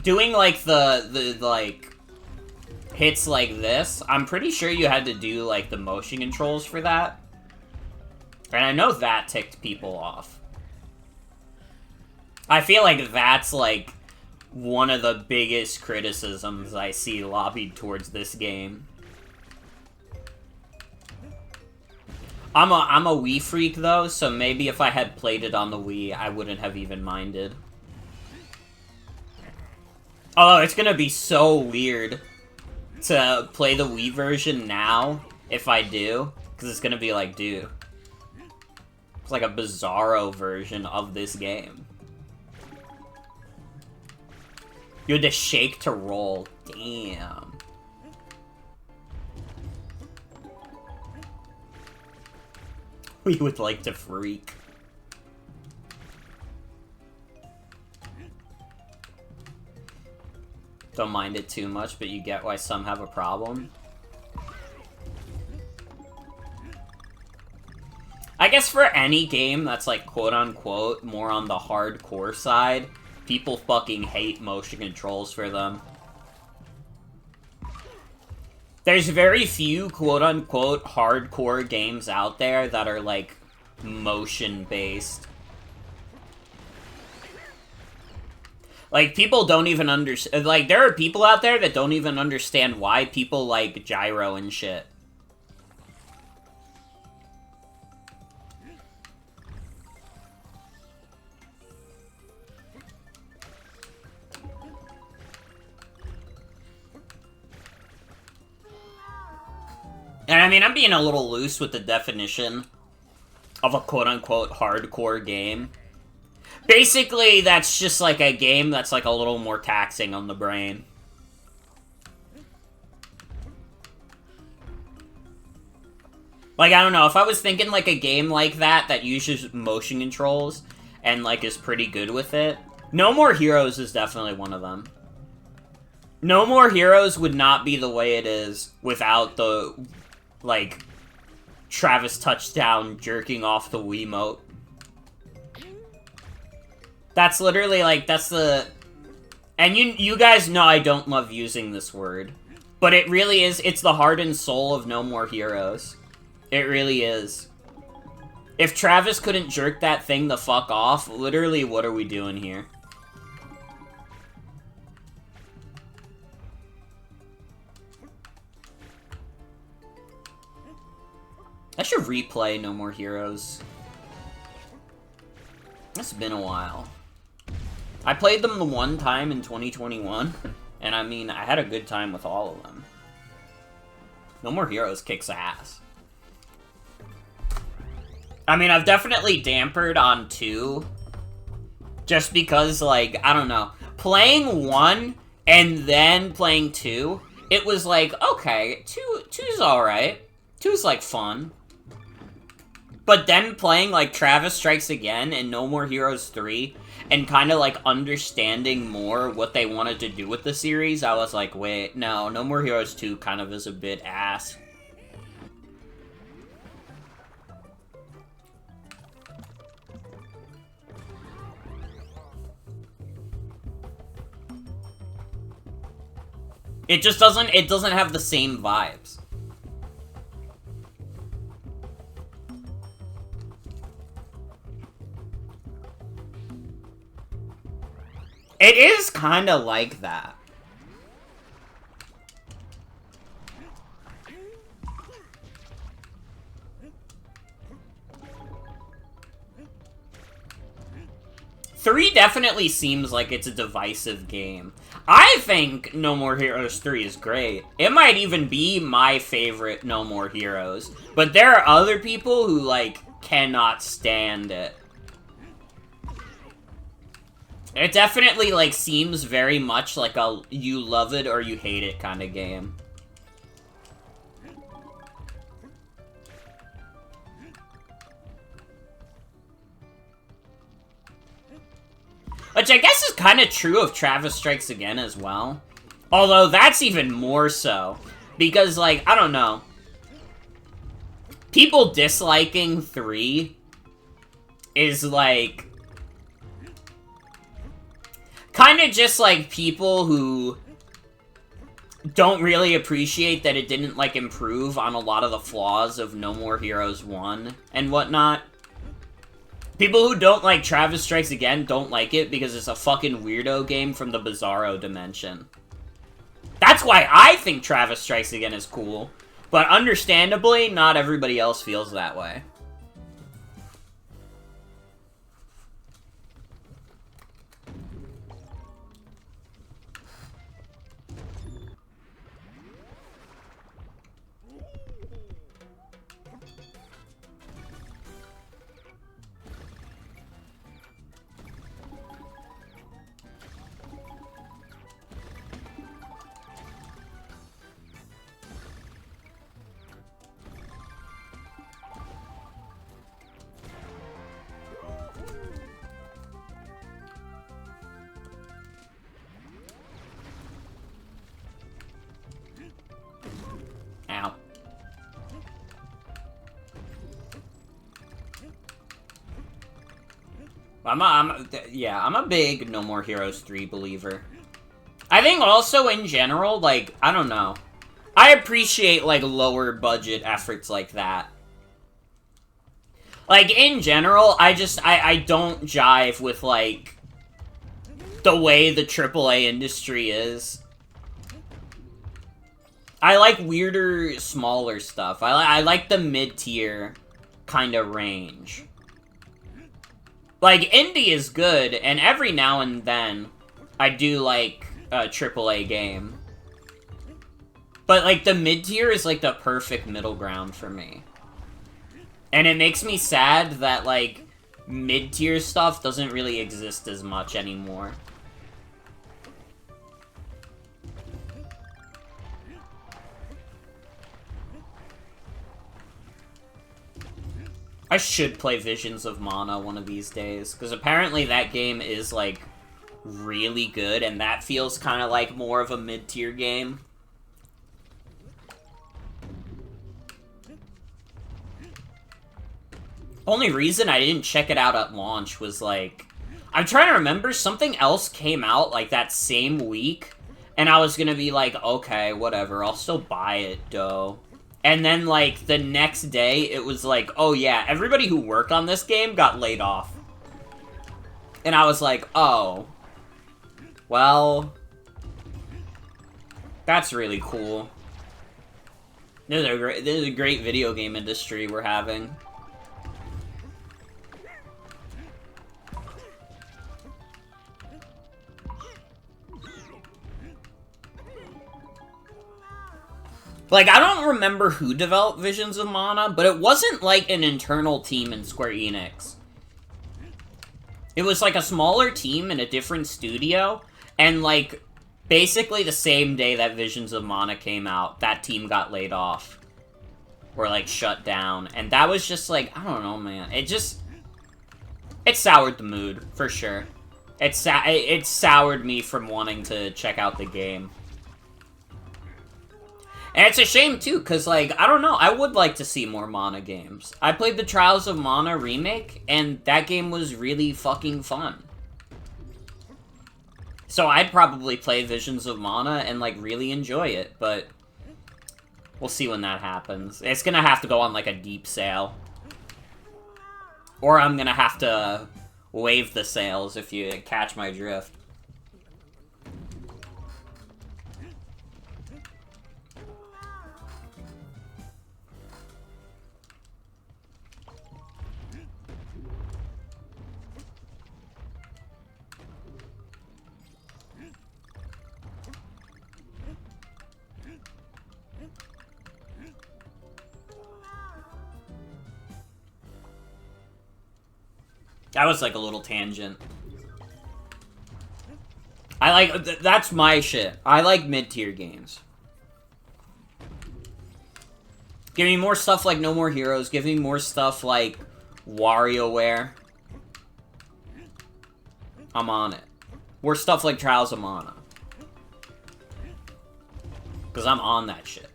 Speaker 1: doing, like, the like, hits like this. I'm pretty sure you had to do, like, the motion controls for that. And I know that ticked people off. I feel like that's, like, one of the biggest criticisms I see lobbied towards this game. I'm a Wii freak, though, so maybe if I had played it on the Wii, I wouldn't have even minded. Although, it's gonna be so weird to play the Wii version now, if I do, because it's gonna be like, dude, it's like a bizarro version of this game. You had to shake to roll. Damn. We would like to freak. Don't mind it too much, but you get why some have a problem. I guess for any game that's, like, quote-unquote more on the hardcore side, people fucking hate motion controls for them. There's very few quote-unquote hardcore games out there that are, like, motion-based. Like, people don't even understand... Like, there are people out there that don't even understand why people like gyro and shit. And I mean, I'm being a little loose with the definition of a quote-unquote hardcore game. Basically, that's just like a game that's like a little more taxing on the brain. Like, I don't know, if I was thinking like a game like that that uses motion controls and like is pretty good with it, No More Heroes is definitely one of them. No More Heroes would not be the way it is without the, like, Travis Touchdown jerking off the Wiimote. That's literally, like, that's the... And you guys know I don't love using this word. But it really is, it's the heart and soul of No More Heroes. It really is. If Travis couldn't jerk that thing the fuck off, literally, what are we doing here? I should replay No More Heroes. It's been a while. I played them the one time in 2021, and I mean, I had a good time with all of them. No More Heroes kicks ass. I mean, I've definitely dampered on 2, just because, like, I don't know. Playing 1 and then playing 2, it was like, okay, 2's alright. 2's, like, fun. But then playing, like, Travis Strikes Again and No More Heroes 3, and kind of, like, understanding more what they wanted to do with the series, I was like, wait, no, No More Heroes 2 kind of is a bit ass. It just doesn't have the same vibes. It is kind of like that. Three definitely seems like it's a divisive game. I think No More Heroes 3 is great. It might even be my favorite No More Heroes. But there are other people who, like, cannot stand it. It definitely, like, seems very much like a you love it or you hate it kind of game. Which I guess is kind of true of Travis Strikes Again as well. Although that's even more so. Because, like, I don't know. people disliking 3 is, like, kind of just, like, people who don't really appreciate that it didn't, like, improve on a lot of the flaws of No More Heroes 1 and whatnot. People who don't like Travis Strikes Again don't like it because it's a fucking weirdo game from the Bizarro dimension. That's why I think Travis Strikes Again is cool, but understandably, not everybody else feels that way. Ow. I'm a big No More Heroes 3 believer. I think also in general, like, I don't know. I appreciate, like, lower budget efforts like that. Like, in general, I don't jive with, like, the way the AAA industry is. I like weirder, smaller stuff. I like the mid-tier kind of range. Like, indie is good, and every now and then, I do like a AAA game. But, like, the mid-tier is, like, the perfect middle ground for me. And it makes me sad that, like, mid-tier stuff doesn't really exist as much anymore. I should play Visions of Mana one of these days, because apparently that game is, like, really good, and that feels kind of like more of a mid-tier game. Only reason I didn't check it out at launch was, like, I'm trying to remember, something else came out, like, that same week, and I was gonna be like, okay, whatever, I'll still buy it, though. And then, like, the next day, it was like, oh yeah, everybody who worked on this game got laid off. And I was like, oh. Well, that's really cool. This is a great video game industry we're having. Like, I don't remember who developed Visions of Mana, but it wasn't, like, an internal team in Square Enix. It was, like, a smaller team in a different studio, and, like, basically the same day that Visions of Mana came out, that team got laid off. Or, like, shut down. And that was just, like, I don't know, man. It soured the mood, for sure. It soured me from wanting to check out the game. And it's a shame, too, because, like, I don't know, I would like to see more Mana games. I played the Trials of Mana remake, and that game was really fucking fun. So I'd probably play Visions of Mana and, like, really enjoy it, but we'll see when that happens. It's gonna have to go on, like, a deep sale. Or I'm gonna have to waive the sales, if you catch my drift. That was like a little tangent. I like, that's my shit. I like mid-tier games. Give me more stuff like No More Heroes. Give me more stuff like WarioWare. I'm on it. More stuff like Trials of Mana. Because I'm on that shit.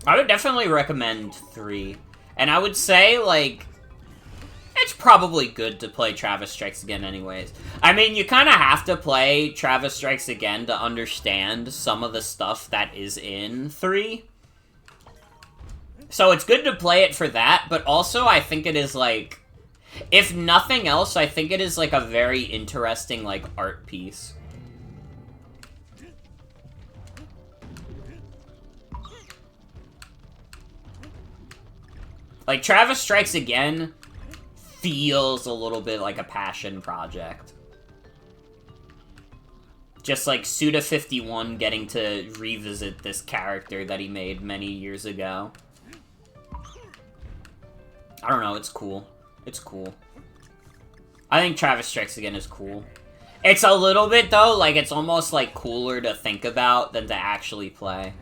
Speaker 1: I would definitely recommend 3. And I would say, like, it's probably good to play Travis Strikes Again anyways. I mean, you kind of have to play Travis Strikes Again to understand some of the stuff that is in 3. So it's good to play it for that, but also I think it is, like, if nothing else, I think it is, like, a very interesting, like, art piece. Like, Travis Strikes Again feels a little bit like a passion project. Just like Suda51 getting to revisit this character that he made many years ago. I don't know, it's cool. It's cool. I think Travis Strikes Again is cool. It's a little bit, though, like, it's almost, like, cooler to think about than to actually play.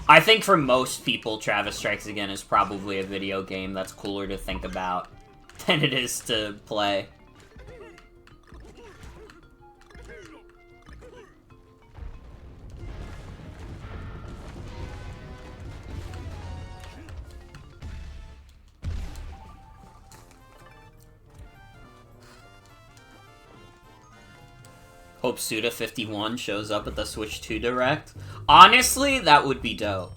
Speaker 1: I think for most people, Travis Strikes Again is probably a video game that's cooler to think about than it is to play. Hope Suda51 shows up at the Switch 2 Direct. Honestly, that would be dope.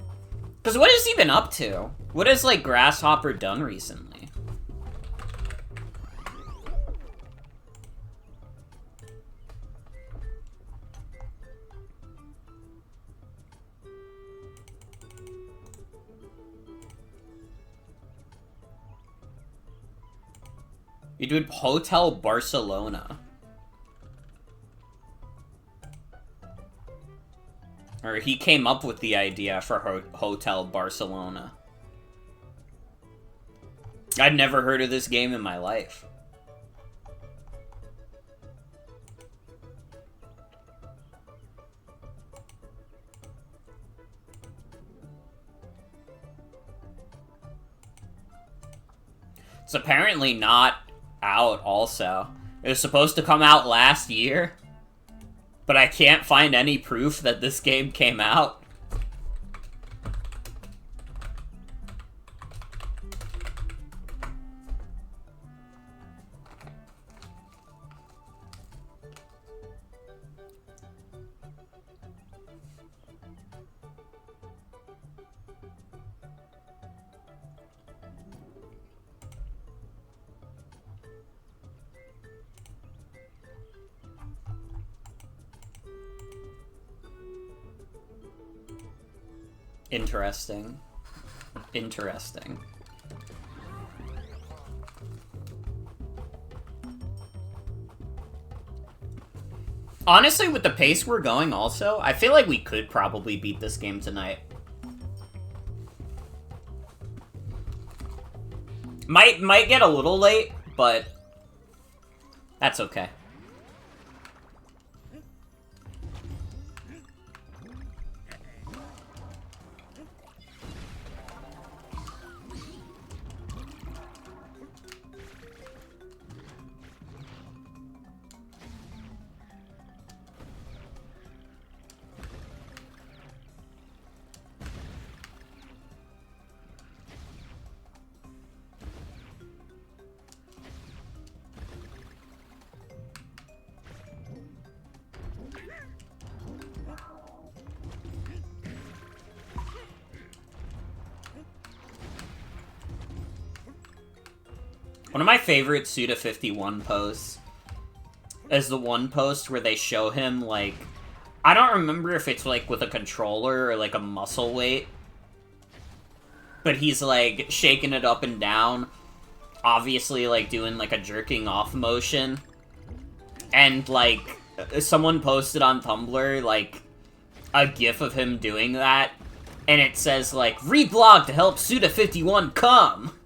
Speaker 1: Because what has he been up to? What has, like, Grasshopper done recently? You did Hotel Barcelona. Or he came up with the idea for Hotel Barcelona. I'd never heard of this game in my life. It's apparently not out also. It was supposed to come out last year. But I can't find any proof that this game came out. Interesting. Interesting. Honestly, with the pace we're going also, I feel like we could probably beat this game tonight. Might get a little late, but that's okay. One of my favorite Suda51 posts is the one post where they show him, like, I don't remember if it's, like, with a controller or, like, a muscle weight, but he's, like, shaking it up and down, obviously, like, doing, like, a jerking off motion, and, like, someone posted on Tumblr, like, a gif of him doing that, and it says, like, reblog to help Suda51 come!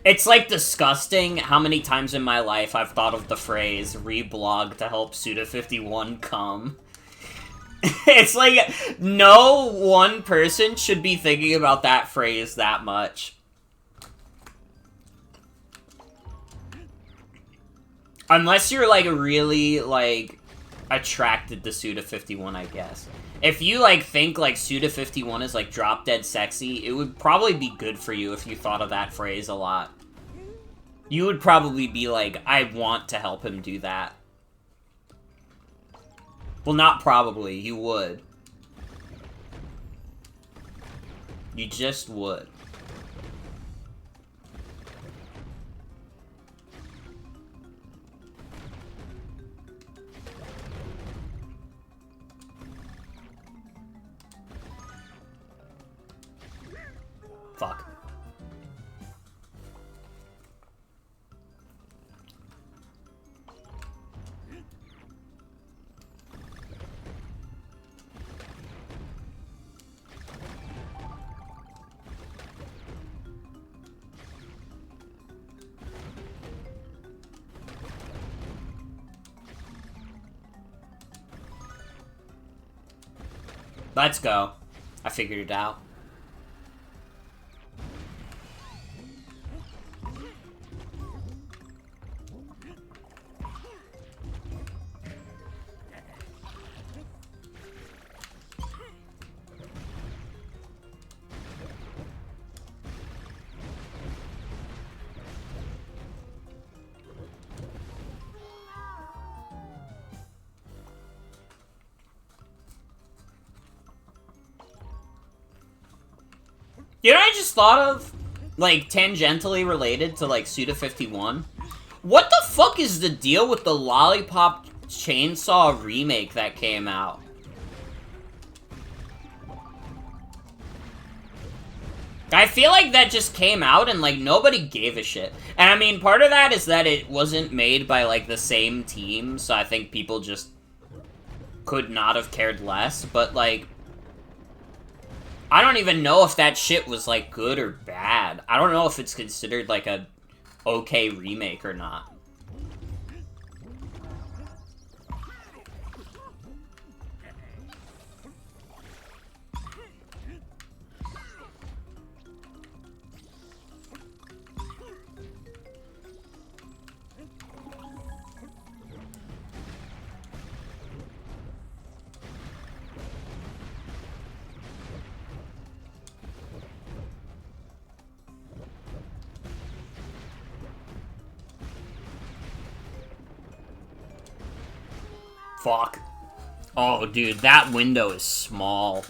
Speaker 1: It's, like, disgusting how many times in my life I've thought of the phrase, reblog to help Suda51 come. It's like, no one person should be thinking about that phrase that much. Unless you're, like, really, like, attracted to Suda51, I guess. If you, like, think, like, Suda51 is, like, drop dead sexy, it would probably be good for you if you thought of that phrase a lot. You would probably be like, I want to help him do that. Well, not probably, you would. You just would. Fuck. Let's go. I figured it out. You know what I just thought of? Like, tangentially related to, like, Suda51? What the fuck is the deal with the Lollipop Chainsaw remake that came out? I feel like that just came out and, like, nobody gave a shit. And, I mean, part of that is that it wasn't made by, like, the same team, so I think people just could not have cared less, but, like, I don't even know if that shit was, like, good or bad. I don't know if it's considered, like, a okay remake or not. Fuck. Oh, dude, that window is small.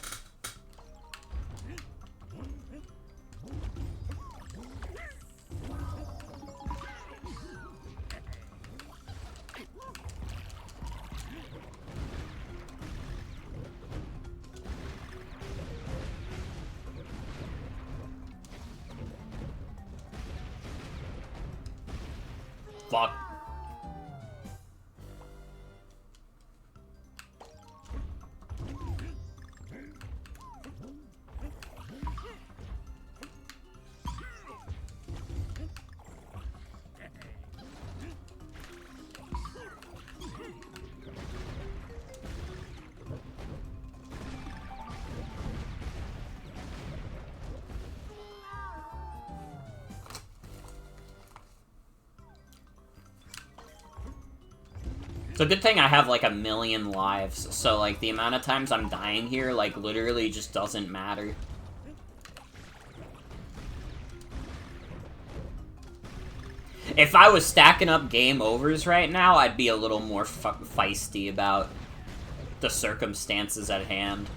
Speaker 1: Fuck. It's a good thing I have, like, 1,000,000 lives, so, like, the amount of times I'm dying here, like, literally just doesn't matter. If I was stacking up game overs right now, I'd be a little more feisty about the circumstances at hand.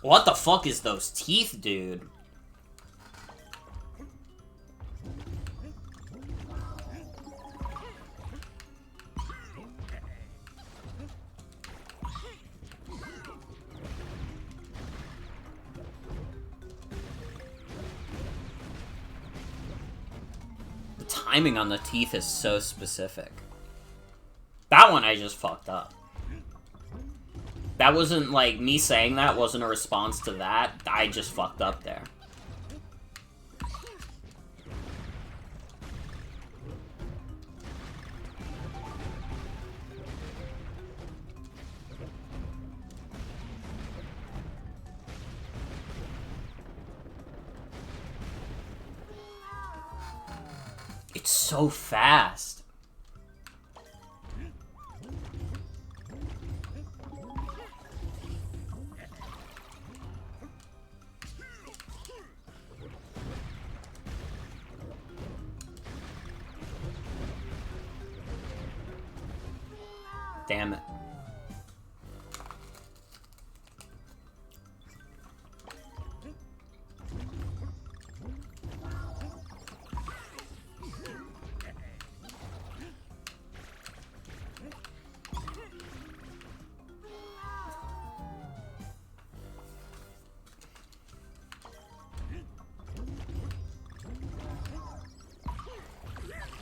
Speaker 1: What the fuck is those teeth, dude? The timing on the teeth is so specific. That one I just fucked up. That wasn't, like, me saying that wasn't a response to that. I just fucked up there. It's so fast. Damn it.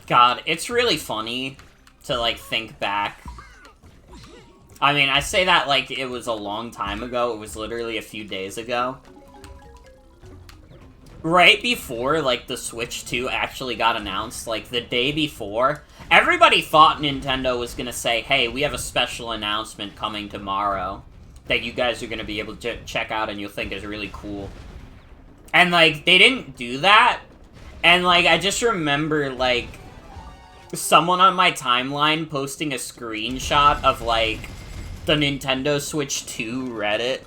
Speaker 1: God, it's really funny to, like, think back. I mean, I say that like it was a long time ago. It was literally a few days ago. Right before, like, the Switch 2 actually got announced, like, the day before, everybody thought Nintendo was gonna say, hey, we have a special announcement coming tomorrow that you guys are gonna be able to check out and you'll think is really cool. And, like, they didn't do that. And, like, I just remember, like, someone on my timeline posting a screenshot of, like, the Nintendo Switch 2 Reddit,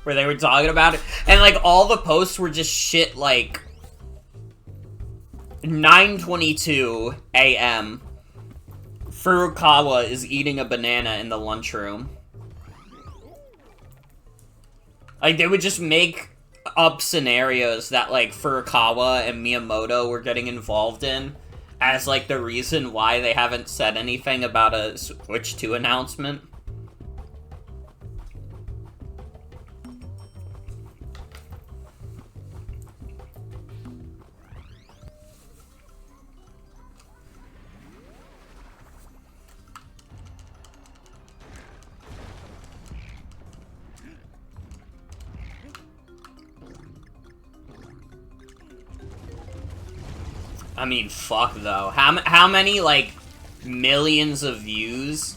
Speaker 1: where they were talking about it, and, like, all the posts were just shit like, 9:22 a.m. Furukawa is eating a banana in the lunchroom. Like, they would just make up scenarios that, like, Furukawa and Miyamoto were getting involved in as, like, the reason why they haven't said anything about a Switch 2 announcement. I mean, fuck, though. How many, like, millions of views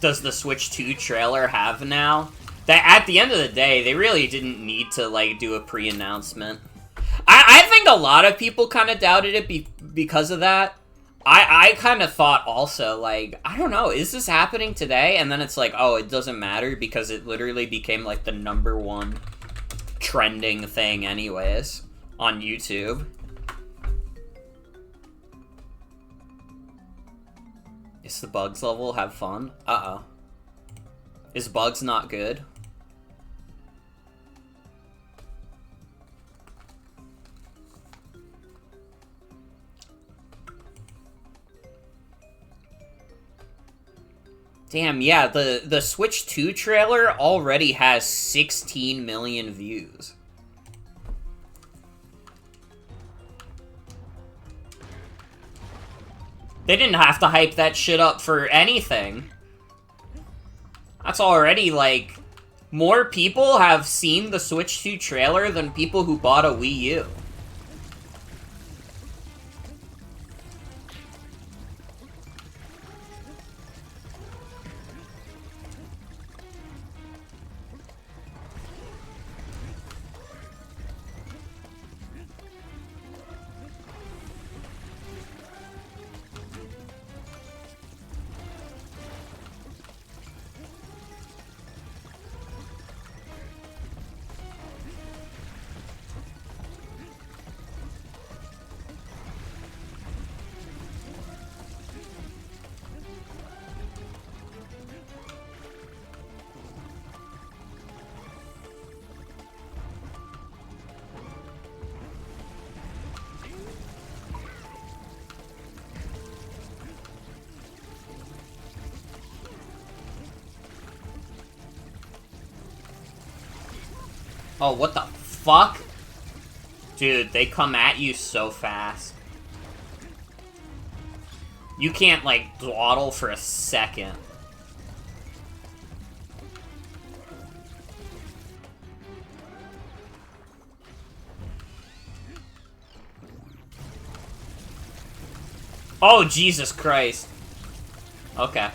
Speaker 1: does the Switch 2 trailer have now? That, at the end of the day, they really didn't need to, like, do a pre-announcement. I think a lot of people kind of doubted it because of that. I kind of thought also, like, I don't know, is this happening today? And then it's like, oh, it doesn't matter because it literally became, like, the #1 trending thing anyways on YouTube. Is the bugs level? Have fun? Uh-oh. Is bugs not good? Damn, yeah, the Switch 2 trailer already has 16 million views. They didn't have to hype that shit up for anything. That's already, like, more people have seen the Switch 2 trailer than people who bought a Wii U. Oh, what the fuck? Dude, they come at you so fast. You can't, like, dawdle for a second. Oh, Jesus Christ. Okay.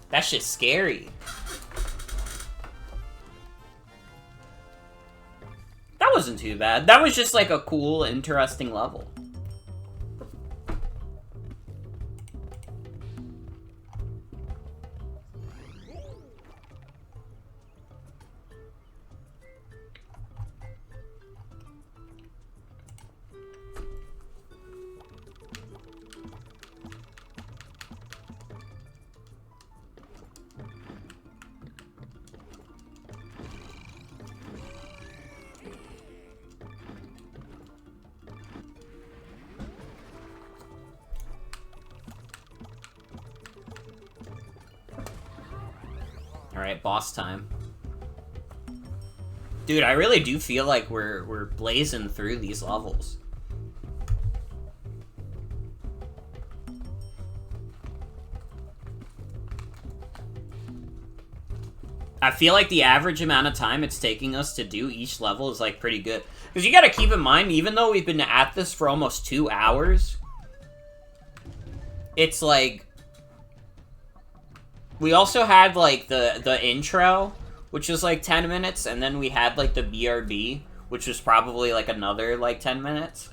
Speaker 1: That shit's scary. That wasn't too bad. That was just like a cool, interesting level. Alright, boss time. Dude, I really do feel like we're blazing through these levels. I feel like the average amount of time it's taking us to do each level is, like, pretty good. Because you gotta keep in mind, even though we've been at this for almost 2 hours, it's, like... We also had, like, the intro, which was, like, 10 minutes, and then we had, like, the BRB, which was probably, like, another, like, 10 minutes.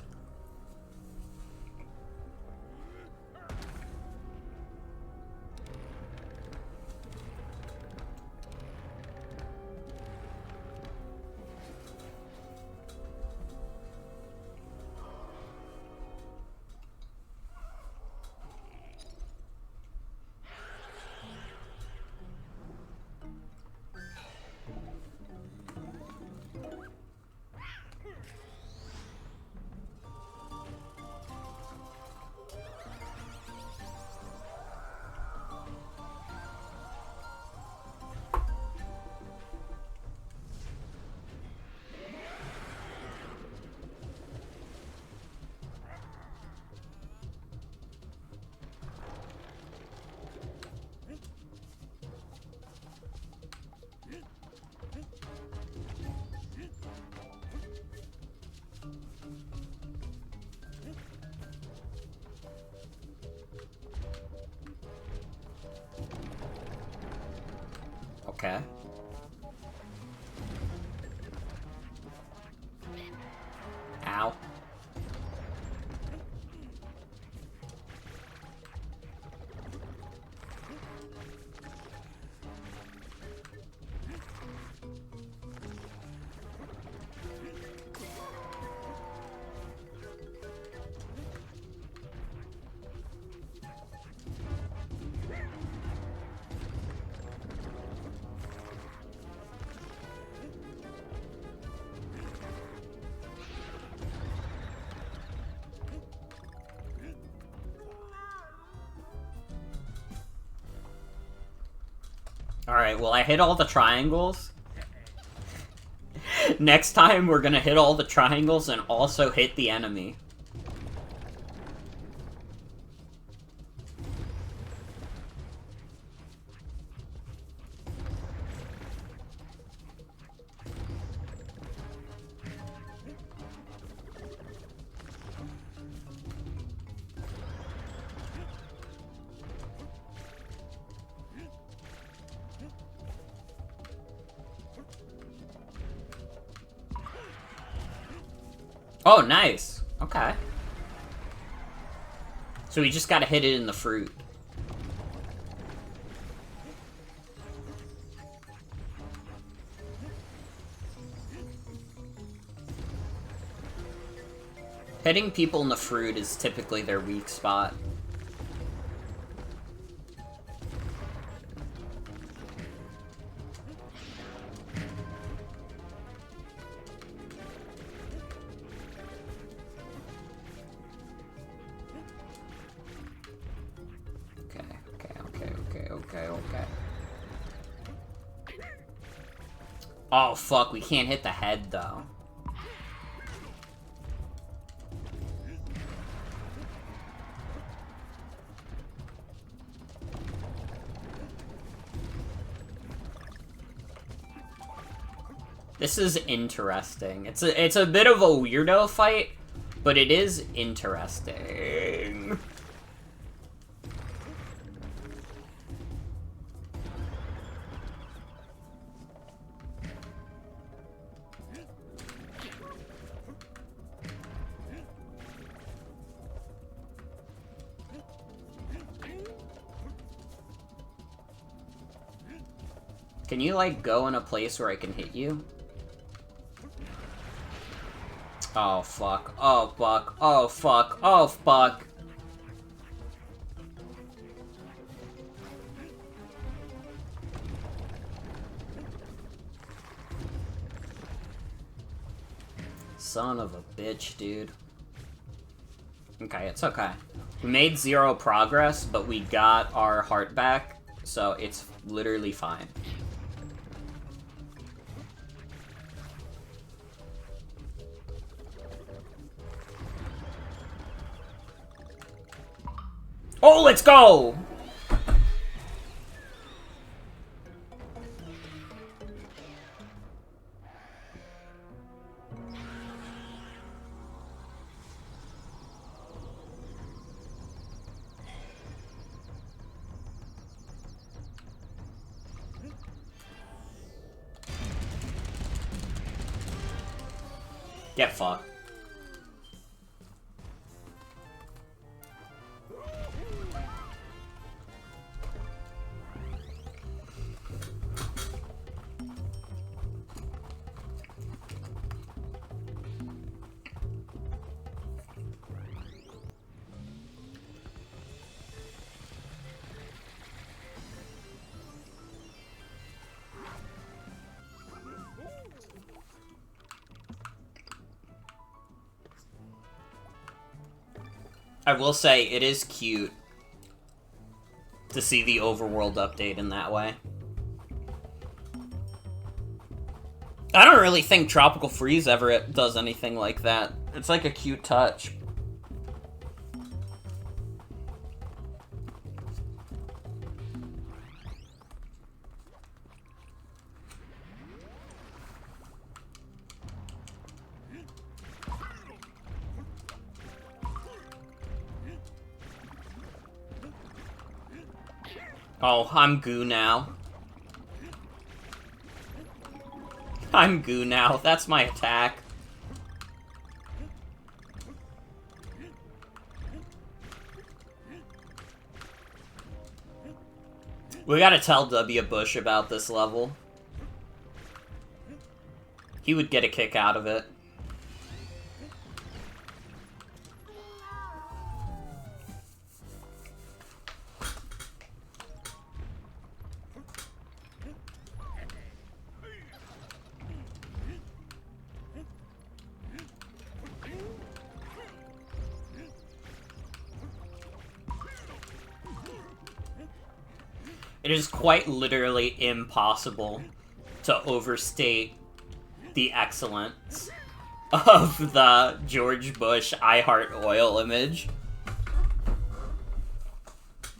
Speaker 1: Okay. Ow. Alright, well, I hit all the triangles. Next time, we're gonna hit all the triangles and also hit the enemy. Oh, nice. Okay. So we just gotta hit it in the fruit. Hitting people in the fruit is typically their weak spot. Okay. Oh, fuck, we can't hit the head, though. This is interesting. It's a bit of a weirdo fight, but it is interesting. Can you, like, go in a place where I can hit you? Oh, fuck. Oh, fuck. Oh, fuck. Oh, fuck. Son of a bitch, dude. Okay, it's okay. We made 0 progress, but we got our heart back, so it's literally fine. Oh, let's go! Get fucked. I will say, it is cute to see the overworld update in that way. I don't really think Tropical Freeze ever does anything like that. It's like a cute touch. Oh, I'm goo now. I'm goo now. That's my attack. We gotta tell W. Bush about this level. He would get a kick out of it. It is quite literally impossible to overstate the excellence of the George Bush I Heart Oil image.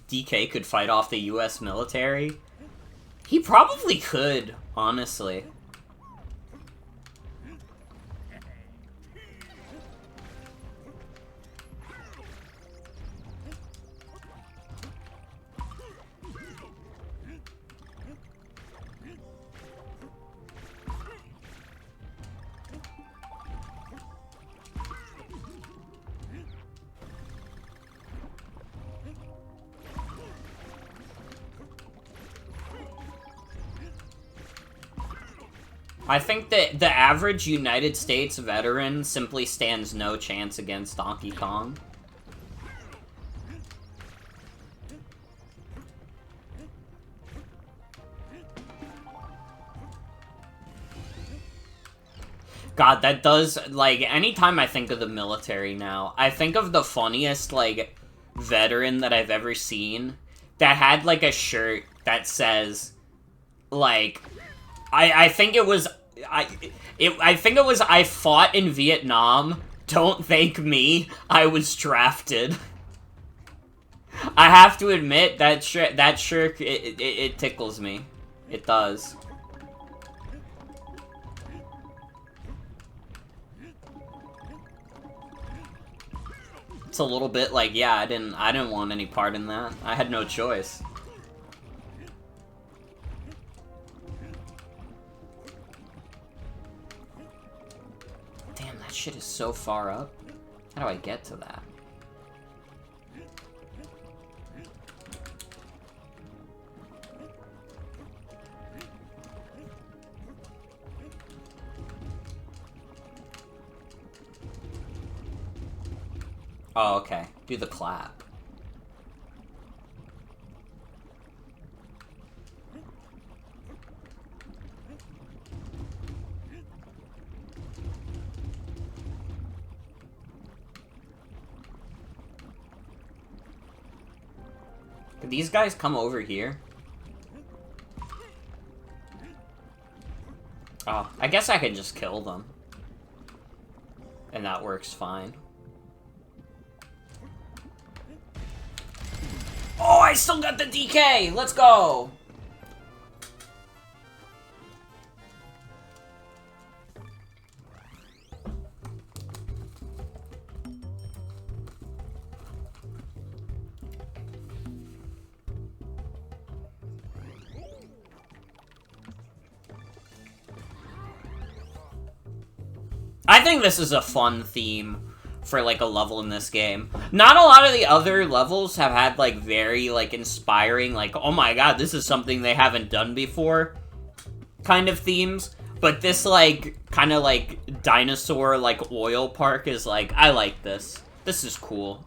Speaker 1: DK could fight off the US military. He probably could, honestly. I think that the average United States veteran simply stands no chance against Donkey Kong. God, that does, like, anytime I think of the military now, I think of the funniest, like, veteran that I've ever seen that had, like, a shirt that says, like, I think it was, I think it was, I fought in Vietnam, don't thank me, I was drafted. I have to admit, that shirt, it tickles me. It does. It's a little bit like, yeah, I didn't want any part in that. I had no choice. Damn, that shit is so far up. How do I get to that? Oh, okay. Do the clap. Could these guys come over here? Oh, I guess I could just kill them. And that works fine. I still got the DK! Let's go! I think this is a fun theme for, like, a level in this game. Not a lot of the other levels have had, like, very, like, inspiring, like, oh my god, this is something they haven't done before kind of themes. But this, like, kind of, like, dinosaur, like, oil park is, like, I like this. This is cool.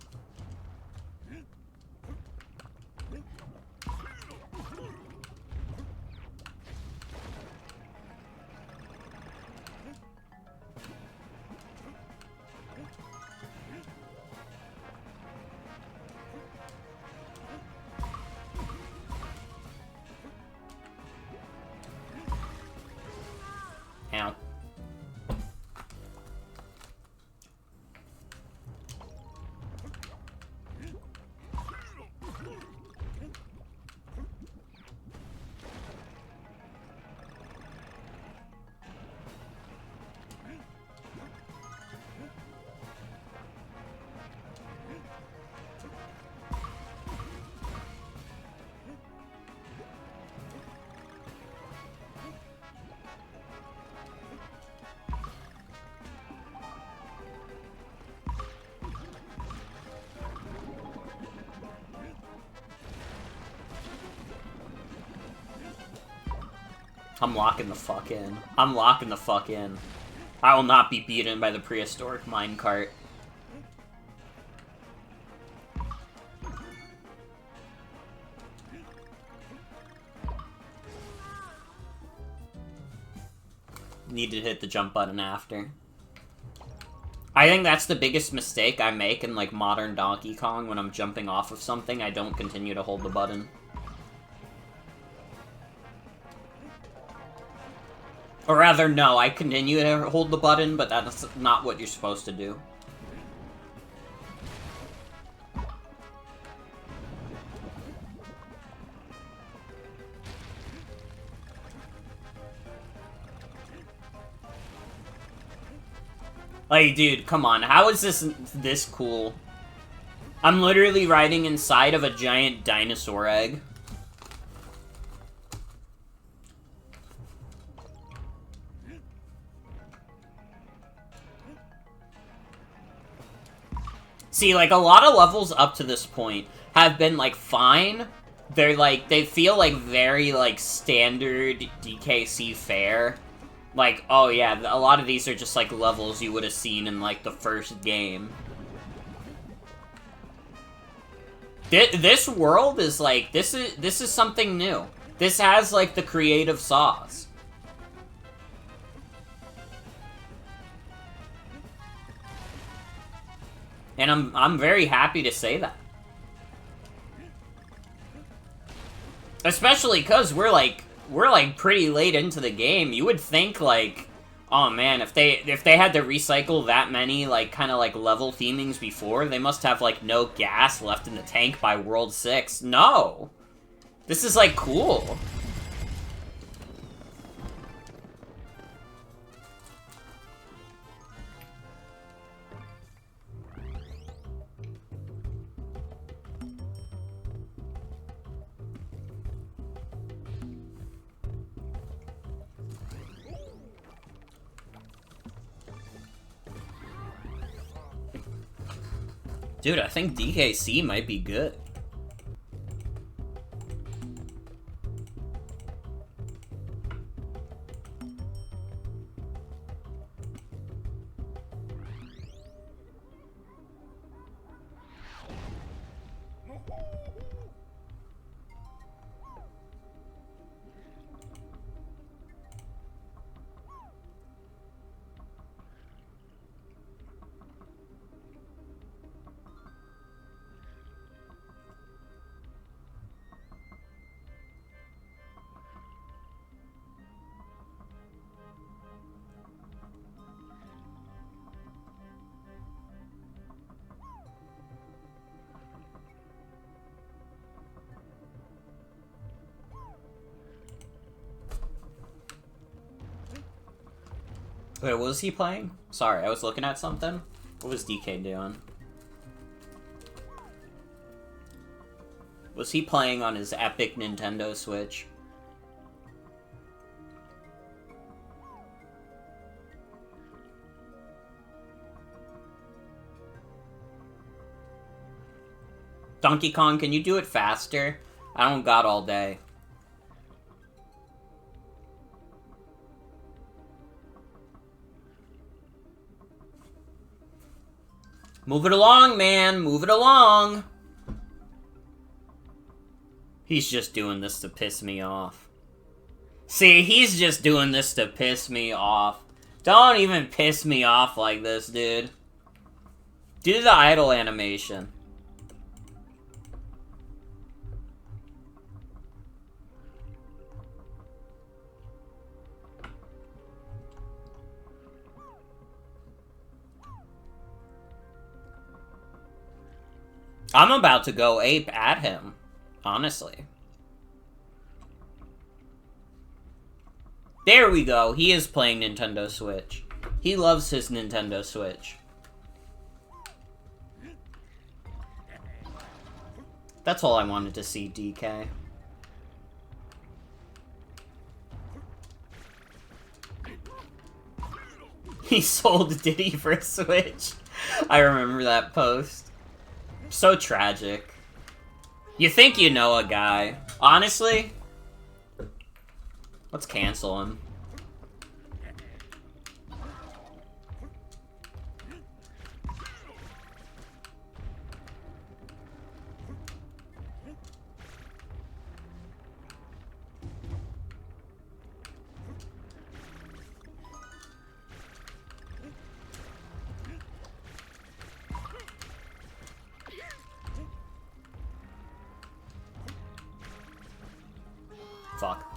Speaker 1: Ow. I'm locking the fuck in. I'm locking the fuck in. I will not be beaten by the prehistoric minecart. Need to hit the jump button after. I think that's the biggest mistake I make in, like, modern Donkey Kong. When I'm jumping off of something, I don't continue to hold the button. Or rather, no, I continue to hold the button, but that's not what you're supposed to do. Like, dude, come on, how is this cool? I'm literally riding inside of a giant dinosaur egg. See, like, a lot of levels up to this point have been, like, fine. They're, like, they feel, like, very, like, standard DKC fare. Like, oh yeah, a lot of these are just, like, levels you would have seen in, like, the first game. This world is, like, this is something new. This has, like, the creative sauce. And I'm very happy to say that. Especially because we're like pretty late into the game. You would think, like, oh man, if they had to recycle that many, like, kind of like level themings before, they must have, like, no gas left in the tank by World 6. No! This is, like, cool. Dude, I think DKC might be good. Wait, what was he playing? Sorry, I was looking at something. What was DK doing? Was he playing on his epic Nintendo Switch? Donkey Kong, can you do it faster? I don't got all day. Move it along, man. Move it along. He's just doing this to piss me off. See, he's just doing this to piss me off. Don't even piss me off like this, dude. Do the idle animation. I'm about to go ape at him, honestly. There we go. He is playing Nintendo Switch. He loves his Nintendo Switch. That's all I wanted to see, DK. He sold Diddy for Switch. I remember that post. So tragic. You think you know a guy. Honestly, let's cancel him. Fuck.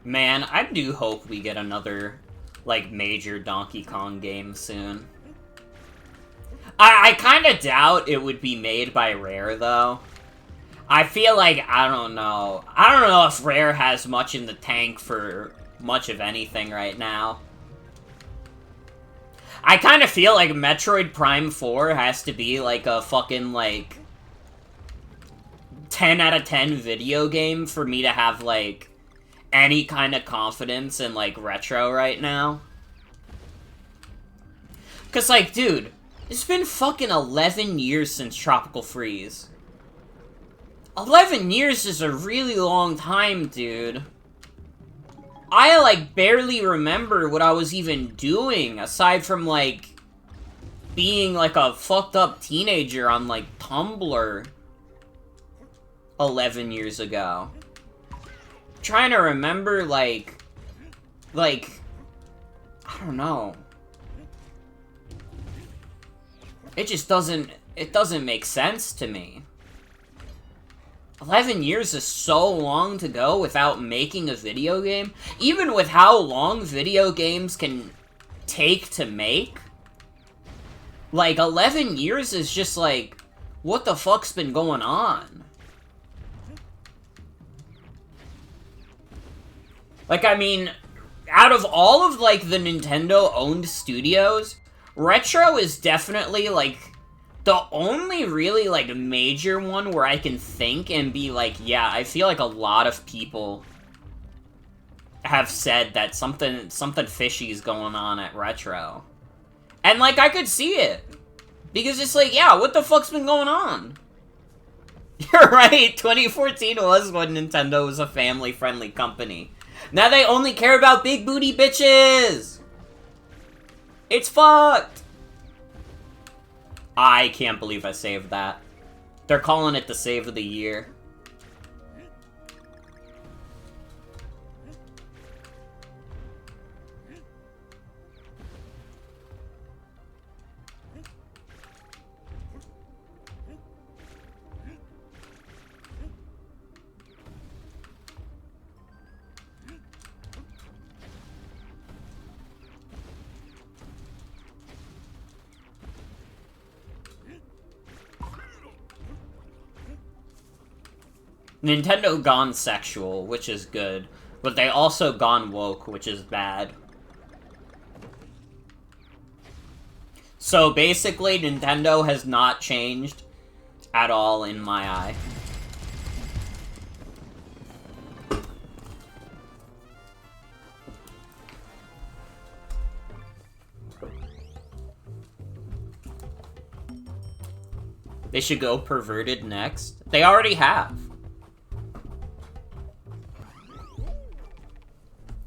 Speaker 1: Man, I do hope we get another, like, major Donkey Kong game soon. I kind of doubt it would be made by Rare, though. I feel like, I don't know. I don't know if Rare has much in the tank for much of anything right now. I kind of feel like Metroid Prime 4 has to be, like, a fucking, like, 10 out of 10 video game for me to have, like, any kind of confidence in, like, retro right now. Cause, like, dude, it's been fucking 11 years since Tropical Freeze. 11 years is a really long time, dude. I, like, barely remember what I was even doing, aside from, like, being, like, a fucked up teenager on, like, Tumblr 11 years ago. Trying to remember, like, I don't know. It just doesn't make sense to me. 11 years is so long to go without making a video game. Even with how long video games can take to make. Like, 11 years is just like, what the fuck's been going on? Like, I mean, out of all of, like, the Nintendo-owned studios, Retro is definitely, like, the only really, like, major one where I can think and be like, yeah, I feel like a lot of people have said that something fishy is going on at Retro. And, like, I could see it. Because it's like, yeah, what the fuck's been going on? You're right, 2014 was when Nintendo was a family-friendly company. Now they only care about big booty bitches! It's fucked! I can't believe I saved that. They're calling it the save of the year. Nintendo gone sexual, which is good, but they also gone woke, which is bad. So basically, Nintendo has not changed at all in my eye. They should go perverted next. They already have.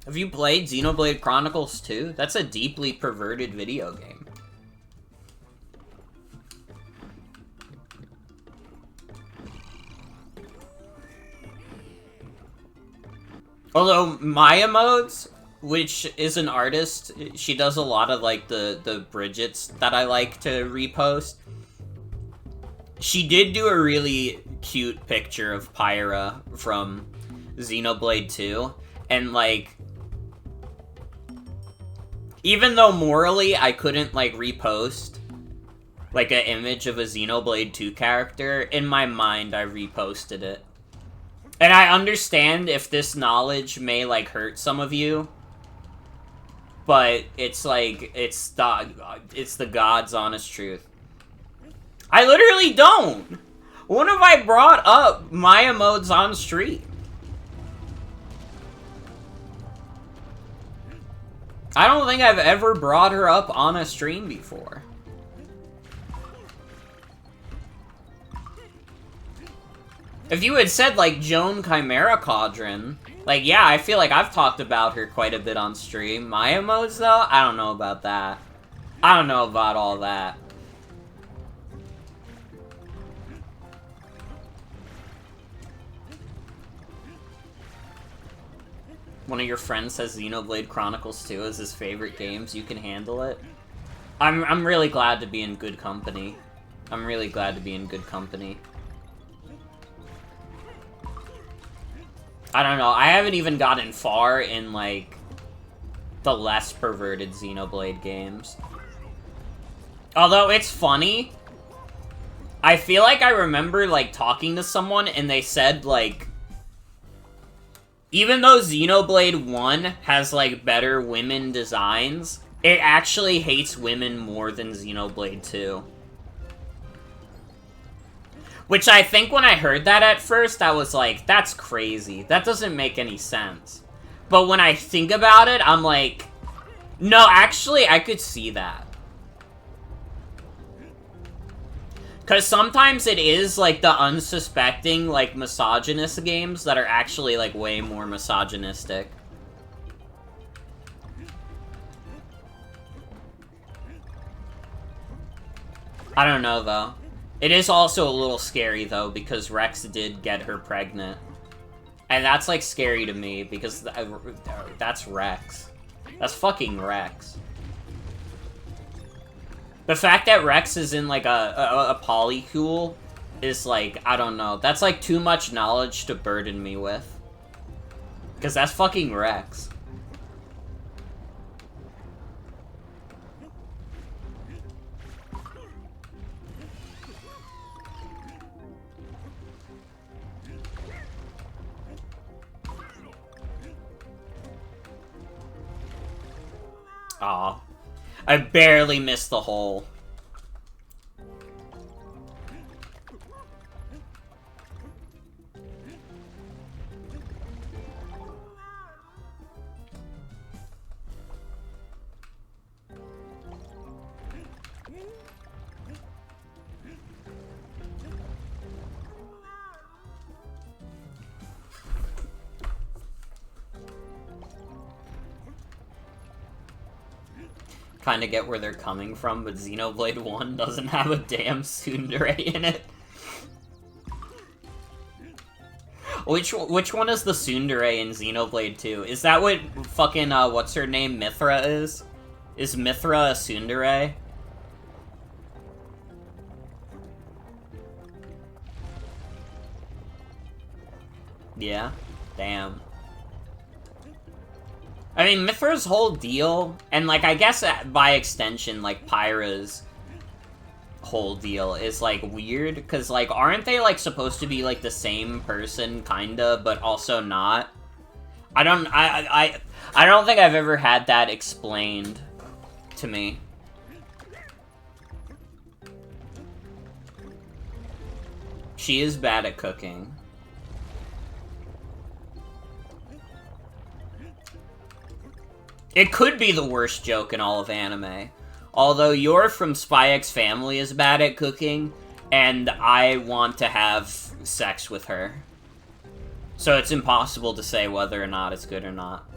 Speaker 1: Have you played Xenoblade Chronicles 2? That's a deeply perverted video game. Although Maya Modes, which is an artist, she does a lot of like the Bridgets that I like to repost. She did do a really cute picture of Pyra from Xenoblade 2, and like, even though morally I couldn't like repost like an image of a Xenoblade 2 character, in my mind I reposted it. And I understand if this knowledge may like hurt some of you, but it's like, it's the God's honest truth. I literally don't! When have I brought up Maya Modes on stream? I don't think I've ever brought her up on a stream before. If you had said, like, Joan Chimera Cauldron, like, yeah, I feel like I've talked about her quite a bit on stream. Maya Modes, though? I don't know about that. I don't know about all that. One of your friends says Xenoblade Chronicles 2 is his favorite games. You can handle it. I'm really glad to be in good company. I'm really glad to be in good company. I don't know. I haven't even gotten far in, like, the less perverted Xenoblade games. Although, it's funny. I feel like I remember, like, talking to someone and they said, like, even though Xenoblade 1 has, like, better women designs, it actually hates women more than Xenoblade 2. Which I think when I heard that at first, I was like, that's crazy. That doesn't make any sense. But when I think about it, I'm like, no, actually, I could see that. Because sometimes it is, like, the unsuspecting, like, misogynist games that are actually, like, way more misogynistic. I don't know, though. It is also a little scary, though, because Rex did get her pregnant. And that's, like, scary to me, because that's Rex. That's fucking Rex. The fact that Rex is in, like, a polycule is, like, I don't know. That's, like, too much knowledge to burden me with. Because that's fucking Rex. Aw. I barely missed the hole. kind of get where they're coming from, but Xenoblade 1 doesn't have a damn tsundere in it. Which one is the tsundere in Xenoblade 2? Is that what fucking, what's her name, Mithra is? Is Mithra a tsundere? Yeah? Damn. I mean, Mithra's whole deal, and, like, I guess by extension, like, Pyra's whole deal is, like, weird, because, like, aren't they, like, supposed to be, like, the same person, kinda, but also not? I don't think I've ever had that explained to me. She is bad at cooking. It could be the worst joke in all of anime. Although you're from Spy X Family is bad at cooking, and I want to have sex with her. So it's impossible to say whether or not it's good or not.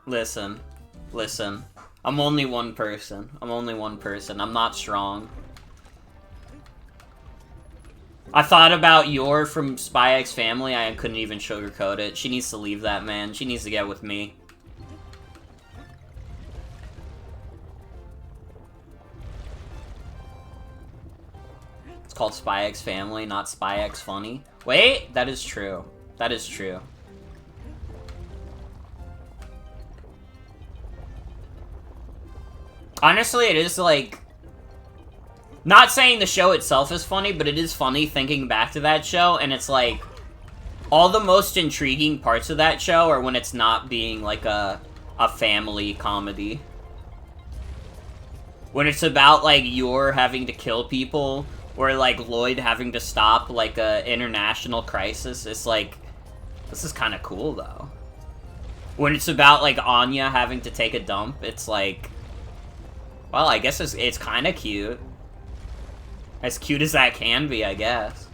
Speaker 1: Listen. I'm only one person. I'm not strong. I thought about Yor from Spy X Family. I couldn't even sugarcoat it. She needs to leave that man. She needs to get with me. It's called Spy X Family, not Spy X Funny. Wait, that is true. That is true. Honestly, it is, like... Not saying the show itself is funny, but it is funny thinking back to that show, and it's like... All the most intriguing parts of that show are when it's not being, like, a family comedy. When it's about, like, Yor having to kill people, or, like, Lloyd having to stop, like, a international crisis, it's like... This is kind of cool, though. When it's about, like, Anya having to take a dump, it's like... Well, I guess it's kind of cute. As cute as that can be, I guess.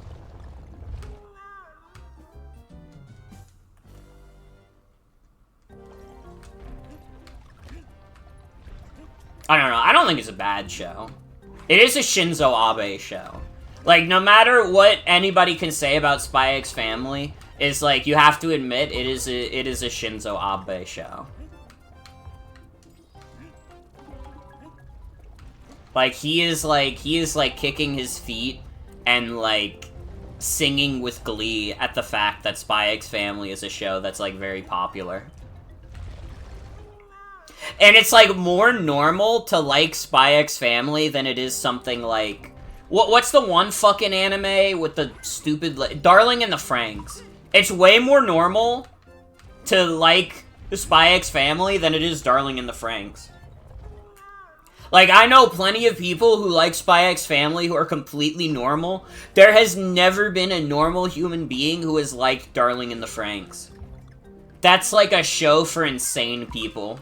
Speaker 1: I don't know. I don't think it's a bad show. It is a Shinzo Abe show. Like, no matter what anybody can say about Spy X Family, is like, you have to admit it is a Shinzo Abe show. Like, he is kicking his feet and, like, singing with glee at the fact that Spy X Family is a show that's, like, very popular. And it's, like, more normal to like Spy X Family than it is something like... What's the one fucking anime with the stupid... Darling in the Franxx. It's way more normal to like the Spy X Family than it is Darling in the Franxx. Like, I know plenty of people who like Spy X Family who are completely normal. There has never been a normal human being who has liked Darling in the Franxx. That's like a show for insane people.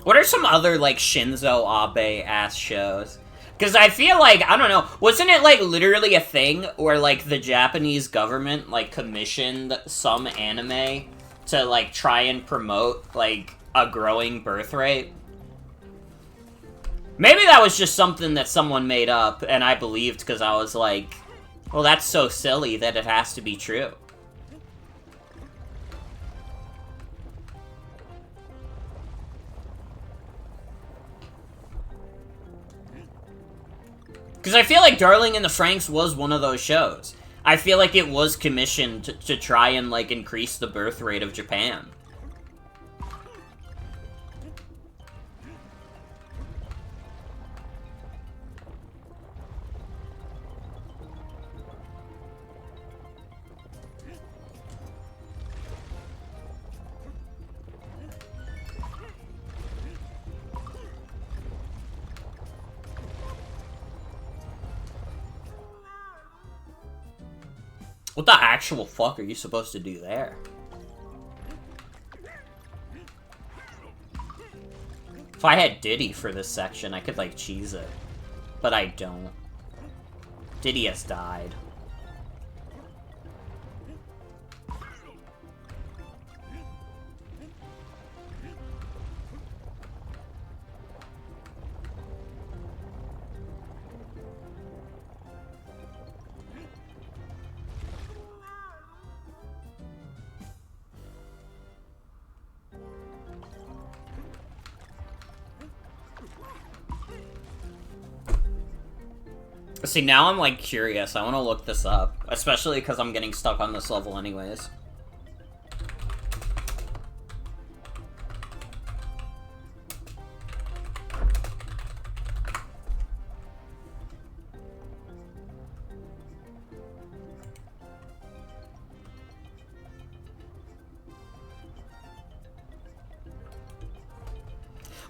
Speaker 1: What are some other, like, Shinzo Abe-ass shows? Because I feel like, I don't know, wasn't it, like, literally a thing where, like, the Japanese government, like, commissioned some anime to, like, try and promote, like, a growing birth rate? Maybe that was just something that someone made up, and I believed because I was like, well, that's so silly that it has to be true. Because I feel like Darling in the Franxx was one of those shows. I feel like it was commissioned to try and, like, increase the birth rate of Japan. What the actual fuck are you supposed to do there? If I had Diddy for this section, I could, like, cheese it. But I don't. Diddy has died. See, now I'm, like, curious. I want to look this up. Especially because I'm getting stuck on this level anyways.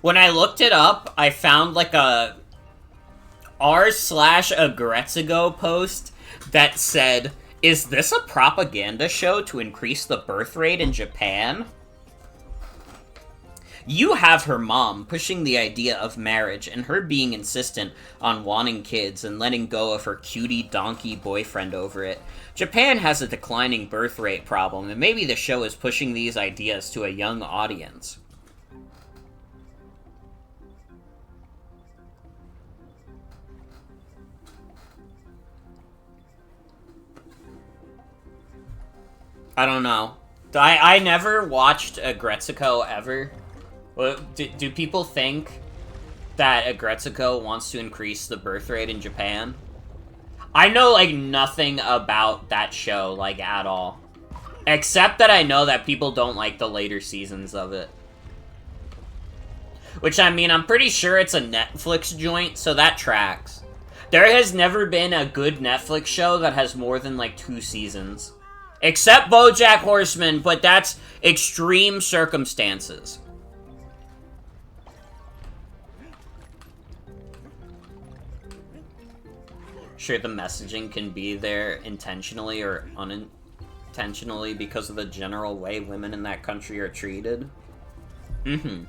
Speaker 1: When I looked it up, I found, like, a r/Agretzigo post that said, "Is this a propaganda show to increase the birth rate in Japan? You have her mom pushing the idea of marriage and her being insistent on wanting kids and letting go of her cutie donkey boyfriend over it. Japan has a declining birth rate problem, and maybe the show is pushing these ideas to a young audience." I don't know. I never watched Agretzigo ever. Do people think that Agretzigo wants to increase the birth rate in Japan? I know, like, nothing about that show, like, at all. Except that I know that people don't like the later seasons of it. Which, I mean, I'm pretty sure it's a Netflix joint, so that tracks. There has never been a good Netflix show that has more than, like, 2 seasons. Except BoJack Horseman, but that's extreme circumstances. Sure, the messaging can be there intentionally or unintentionally because of the general way women in that country are treated. Mm-hmm.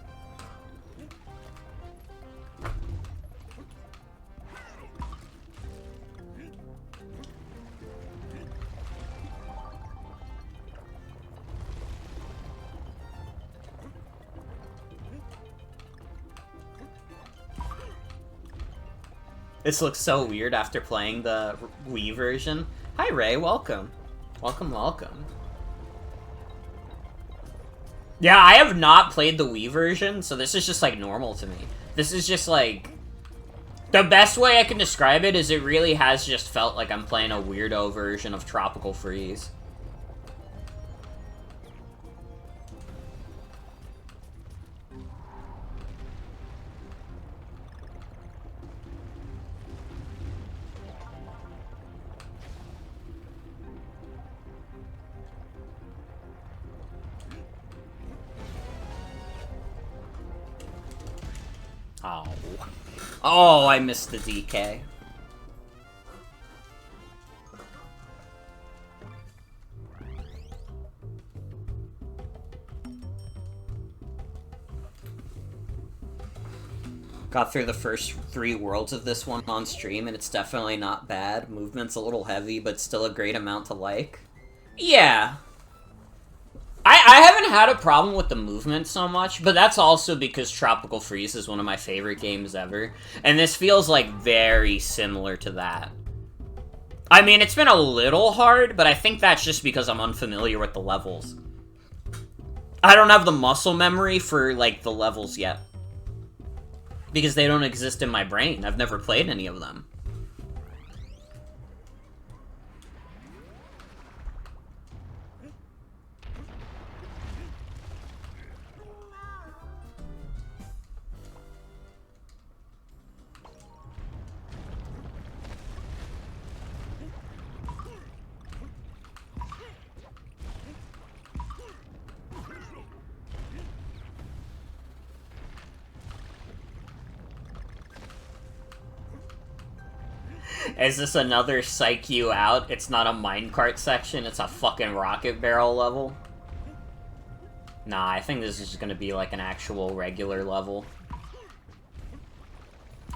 Speaker 1: This looks so weird after playing the Wii version. Hi, Ray. Welcome. Welcome, welcome. Yeah, I have not played the Wii version, so this is just, like, normal to me. This is just, like... The best way I can describe it is it really has just felt like I'm playing a weirdo version of Tropical Freeze. Oh. Oh, I missed the DK. Got through the first 3 worlds of this one on stream, and it's definitely not bad. Movement's a little heavy, but still a great amount to like. Yeah. I haven't had a problem with the movement so much, but that's also because Tropical Freeze is one of my favorite games ever, and this feels, like, very similar to that. I mean, it's been a little hard, but I think that's just because I'm unfamiliar with the levels. I don't have the muscle memory for, like, the levels yet. Because they don't exist in my brain. I've never played any of them. Is this another psych you out? It's not a minecart section, it's a fucking rocket barrel level? Nah, I think this is gonna be like an actual regular level.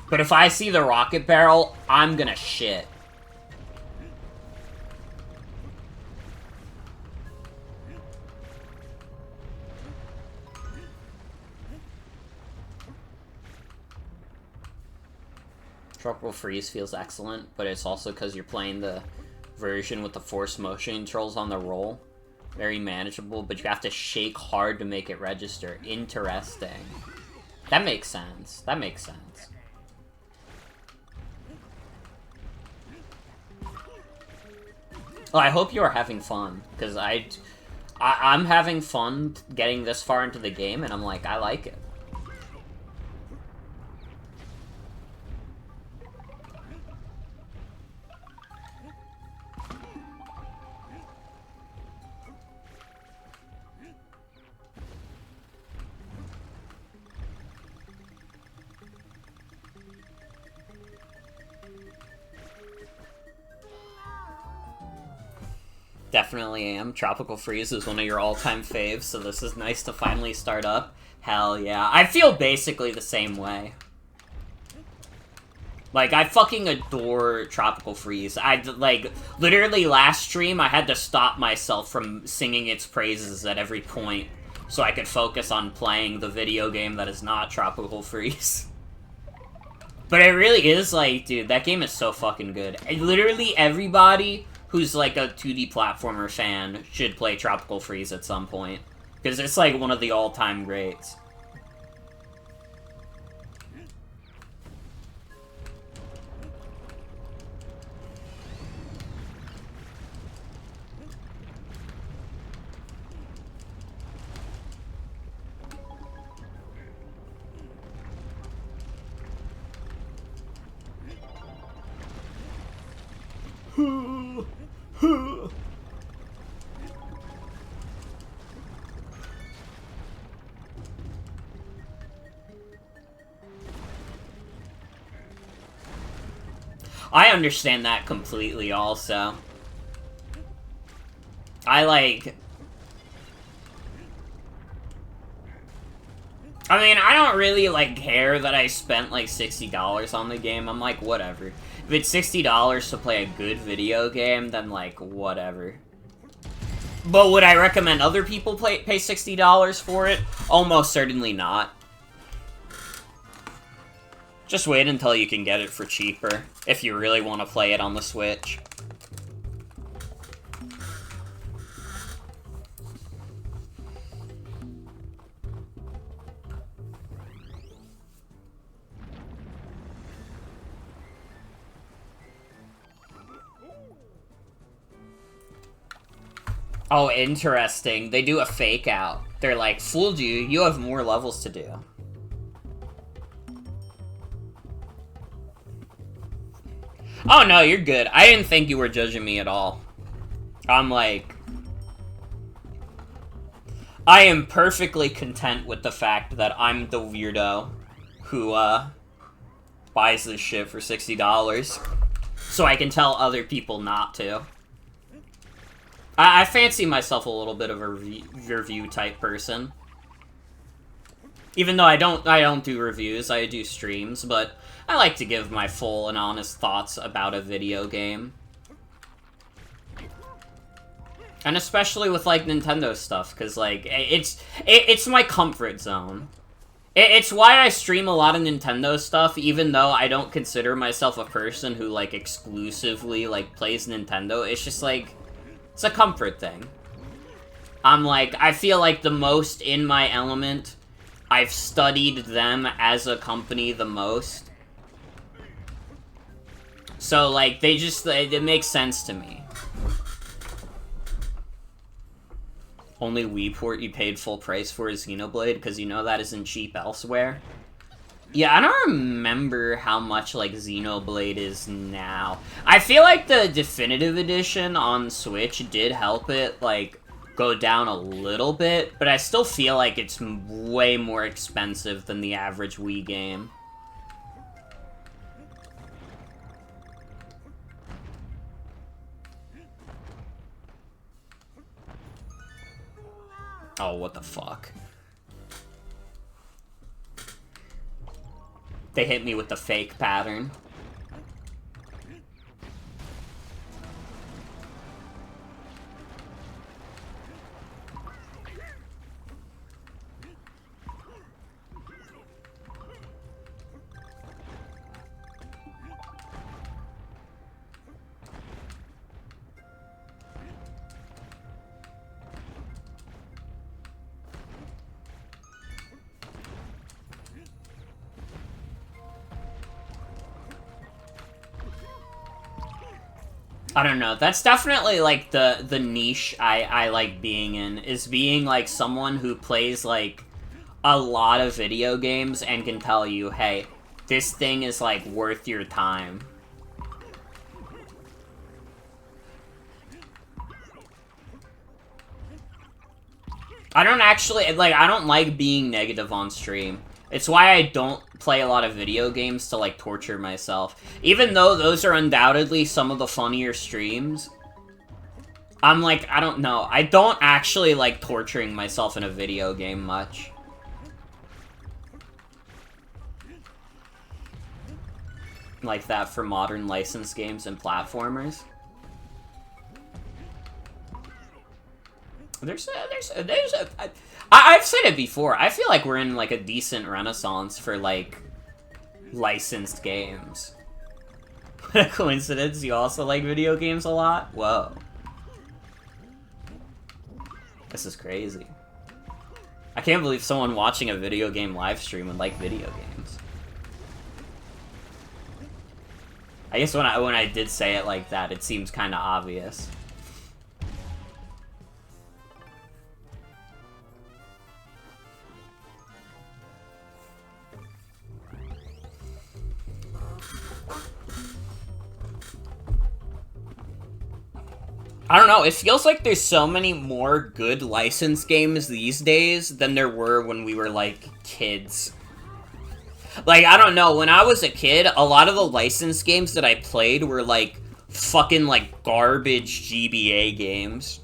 Speaker 1: But if I see the rocket barrel, I'm gonna shit. Tropical Freeze feels excellent, but it's also because you're playing the version with the force motion controls on the roll. Very manageable, but you have to shake hard to make it register. Interesting. That makes sense. That makes sense. Well, I hope you are having fun, because I'm having fun getting this far into the game, and I'm like, I like it. Definitely am. Tropical Freeze is one of your all-time faves, so this is nice to finally start up. Hell yeah. I feel basically the same way. Like, I fucking adore Tropical Freeze. Like, literally last stream, I had to stop myself from singing its praises at every point so I could focus on playing the video game that is not Tropical Freeze. But it really is, like, dude, that game is so fucking good. And literally everybody who's, like, a 2D platformer fan should play Tropical Freeze at some point. Because it's, like, one of the all-time greats. I understand that completely, also. I mean, I don't really, like, care that I spent, like, $60 on the game. I'm like, whatever. If it's $60 to play a good video game, then, like, whatever. But would I recommend other people pay $60 for it? Almost certainly not. Just wait until you can get it for cheaper, if you really want to play it on the Switch. Oh, interesting. They do a fake out. They're like, fooled you, you have more levels to do. Oh, no, you're good. I didn't think you were judging me at all. I'm like... I am perfectly content with the fact that I'm the weirdo who, buys this shit for $60. So I can tell other people not to. I fancy myself a little bit of a review type person. Even though I don't do reviews, I do streams, but I like to give my full and honest thoughts about a video game. And especially with, like, Nintendo stuff, because, like, it's my comfort zone. It's why I stream a lot of Nintendo stuff, even though I don't consider myself a person who, like, exclusively, like, plays Nintendo. It's just, like, it's a comfort thing. I'm, like, I feel like the most in my element. I've studied them as a company the most. So, like, it makes sense to me. Only Wii port you paid full price for is Xenoblade, because you know that isn't cheap elsewhere. Yeah, I don't remember how much, like, Xenoblade is now. I feel like the Definitive Edition on Switch did help it, like, go down a little bit, but I still feel like it's way more expensive than the average Wii game. Oh, what the fuck? They hit me with the fake pattern. I don't know. That's definitely, like, the niche I like being in, is being, like, someone who plays, like, a lot of video games and can tell you, hey, this thing is, like, worth your time. I don't actually, like, I don't like being negative on stream. It's why I don't play a lot of video games to, like, torture myself. Even though those are undoubtedly some of the funnier streams, I'm like, I don't know. I don't actually like torturing myself in a video game much. Like that for modern licensed games and platformers. I've said it before. I feel like we're in, like, a decent renaissance for, like, licensed games. What a coincidence, you also like video games a lot? Whoa. This is crazy. I can't believe someone watching a video game live stream would like video games. I guess when I did say it like that, it seems kind of obvious. I don't know, it feels like there's so many more good licensed games these days than there were when we were, like, kids. Like, I don't know, when I was a kid, a lot of the licensed games that I played were, like, fucking, like, garbage GBA games.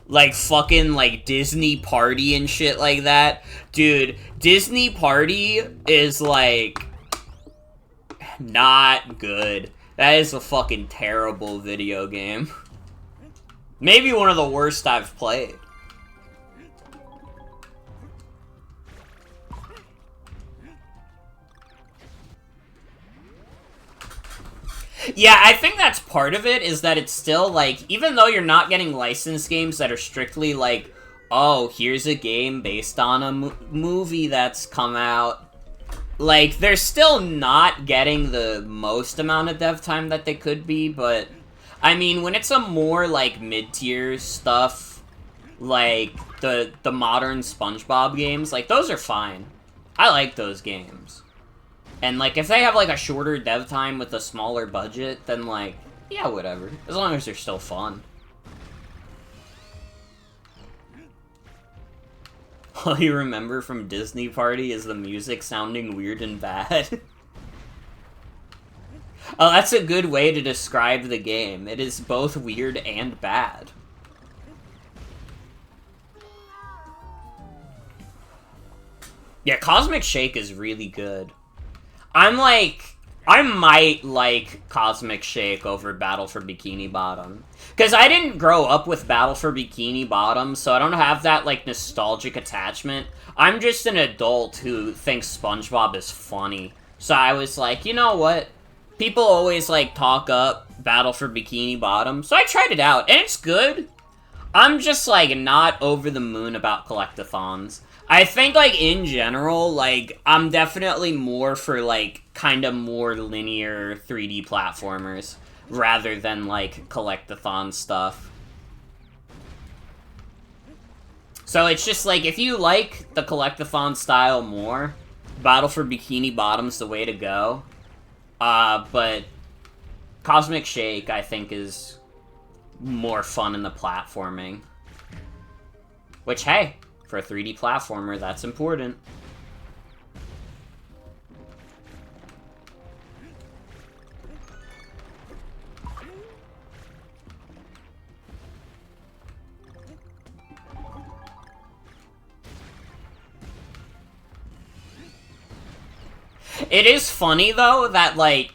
Speaker 1: Like, fucking, like, Disney Party and shit like that. Dude, Disney Party is, like, not good. That is a fucking terrible video game. Maybe one of the worst I've played. Yeah, I think that's part of it, is that it's still, like, even though you're not getting licensed games that are strictly, like, oh, here's a game based on a movie that's come out, like, they're still not getting the most amount of dev time that they could be, but I mean, when it's a more, like, mid-tier stuff, like, the modern SpongeBob games, like, those are fine. I like those games. And, like, if they have, like, a shorter dev time with a smaller budget, then, like, yeah, whatever. As long as they're still fun. All you remember from Disney Party is the music sounding weird and bad. Oh, that's a good way to describe the game. It is both weird and bad. Yeah, Cosmic Shake is really good. I might like Cosmic Shake over Battle for Bikini Bottom. Because I didn't grow up with Battle for Bikini Bottom, so I don't have that, like, nostalgic attachment. I'm just an adult who thinks SpongeBob is funny. So I was like, you know what? People always, like, talk up Battle for Bikini Bottom, so I tried it out, and it's good. I'm just, like, not over the moon about collectathons. I think, like, in general, like, I'm definitely more for, like, kind of more linear 3D platformers, rather than, like, collectathon stuff. So it's just, like, if you like the collectathon style more, Battle for Bikini Bottom's the way to go. But Cosmic Shake, I think, is more fun in the platforming. Which, hey, for a 3D platformer, that's important. It is funny, though, that, like,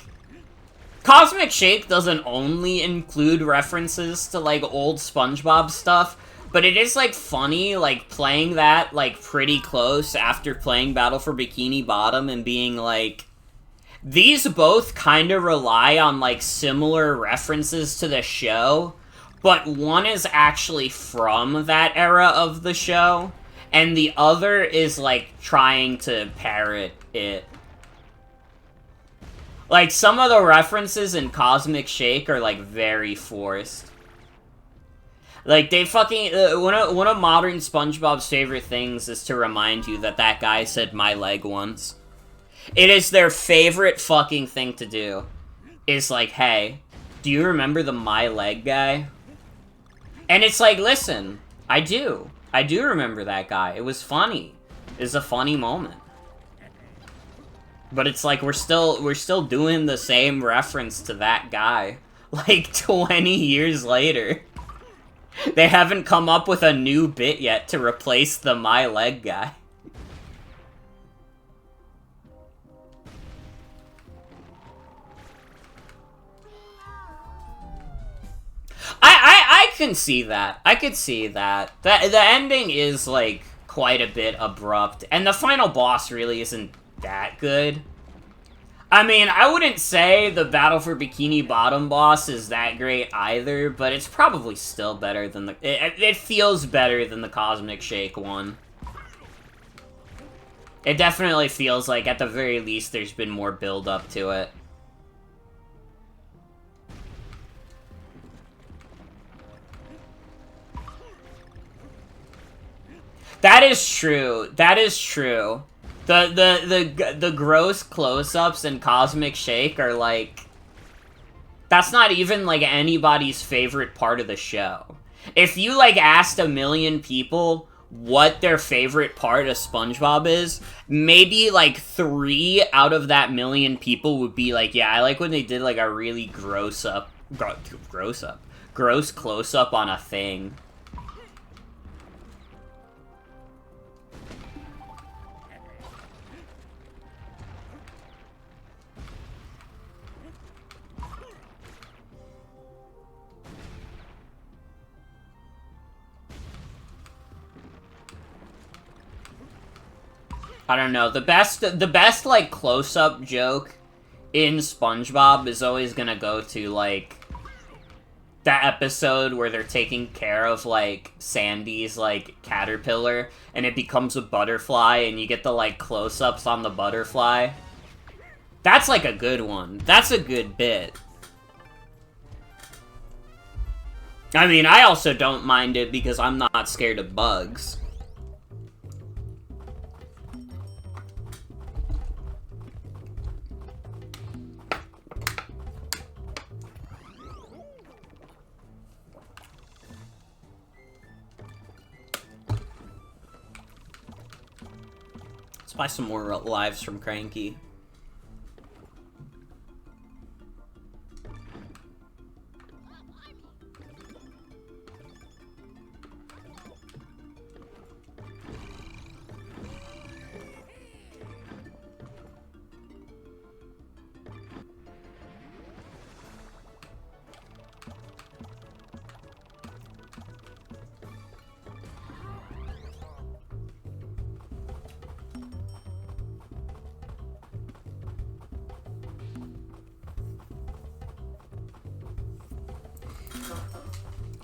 Speaker 1: Cosmic Shake doesn't only include references to, like, old SpongeBob stuff, but it is, like, funny, like, playing that, like, pretty close after playing Battle for Bikini Bottom and being, like, these both kind of rely on, like, similar references to the show, but one is actually from that era of the show, and the other is, like, trying to parrot it. Like, some of the references in Cosmic Shake are, like, very forced. Like, they fucking... one of modern SpongeBob's favorite things is to remind you that that guy said my leg once. It is their favorite fucking thing to do. Is like, hey, do you remember the my leg guy? And it's like, listen, I do. I do remember that guy. It was funny. It was a funny moment. But it's like, we're still doing the same reference to that guy. Like, 20 years later. They haven't come up with a new bit yet to replace the my leg guy. I can see that. I could see that. The ending is, like, quite a bit abrupt. And the final boss really isn't that good. I mean, I wouldn't say the Battle for Bikini Bottom boss is that great either, but it's probably still better than the... It feels better than the Cosmic Shake one. It definitely feels like, at the very least, there's been more build-up to it. That is true. That is true. The gross close-ups in Cosmic Shake are, like... That's not even, like, anybody's favorite part of the show. If you, like, asked 1 million people what their favorite part of SpongeBob is, maybe, like, 3 out of that 1 million people would be like, yeah, I like when they did, like, a really gross close-up on a thing. I don't know, the best, like, close-up joke in SpongeBob is always gonna go to, like, that episode where they're taking care of, like, Sandy's, like, caterpillar, and it becomes a butterfly, and you get the, like, close-ups on the butterfly. That's, like, a good one. That's a good bit. I mean, I also don't mind it because I'm not scared of bugs. Let's buy some more lives from Cranky.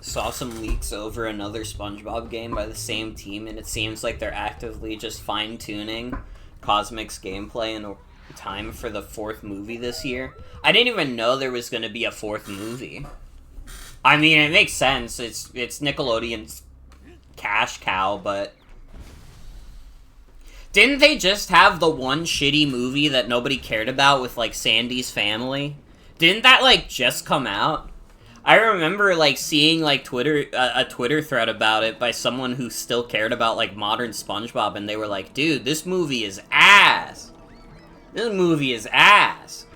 Speaker 1: Saw some leaks over another SpongeBob game by the same team, and it seems like they're actively just fine-tuning Cosmic's gameplay in time for the 4th movie this year. I didn't even know there was going to be a 4th movie. I mean, it makes sense. It's Nickelodeon's cash cow, but... Didn't they just have the one shitty movie that nobody cared about with, like, Sandy's Family? Didn't that, like, just come out? I remember, like, seeing, like, a Twitter thread about it by someone who still cared about, like, modern SpongeBob, and they were like, dude, this movie is ass! This movie is ass!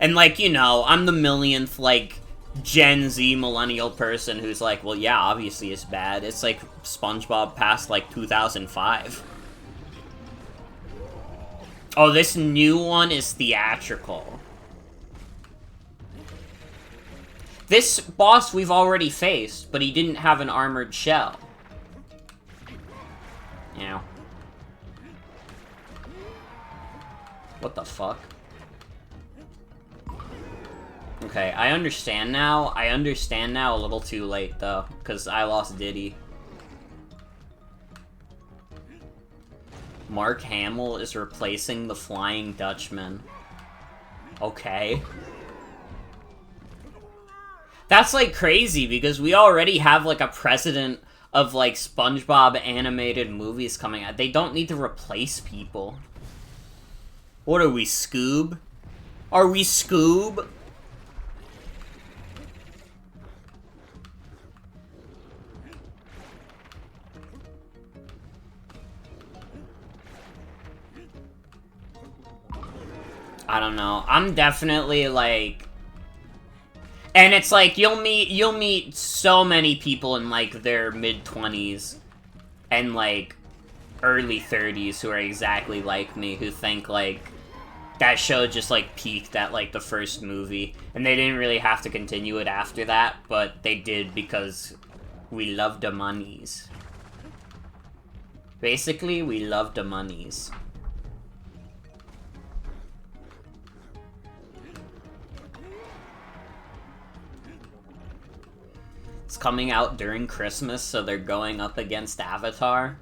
Speaker 1: And, like, you know, I'm the millionth, like, Gen Z millennial person who's like, well, yeah, obviously it's bad. It's like SpongeBob past like 2005. Oh, this new one is theatrical. This boss we've already faced, but he didn't have an armored shell. Yeah. What the fuck? Okay, I understand now. I understand now a little too late, though, because I lost Diddy. Mark Hamill is replacing the Flying Dutchman. Okay. That's, like, crazy, because we already have, like, a precedent of, like, SpongeBob animated movies coming out. They don't need to replace people. What are we, Scoob? Are we Scoob? I don't know. I'm definitely, like... And it's like, you'll meet so many people in, like, their mid-20s and, like, early 30s who are exactly like me, who think, like, that show just, like, peaked at, like, the first movie. And they didn't really have to continue it after that, but they did because we love the monies. Basically, we love the monies. It's coming out during Christmas, so they're going up against Avatar.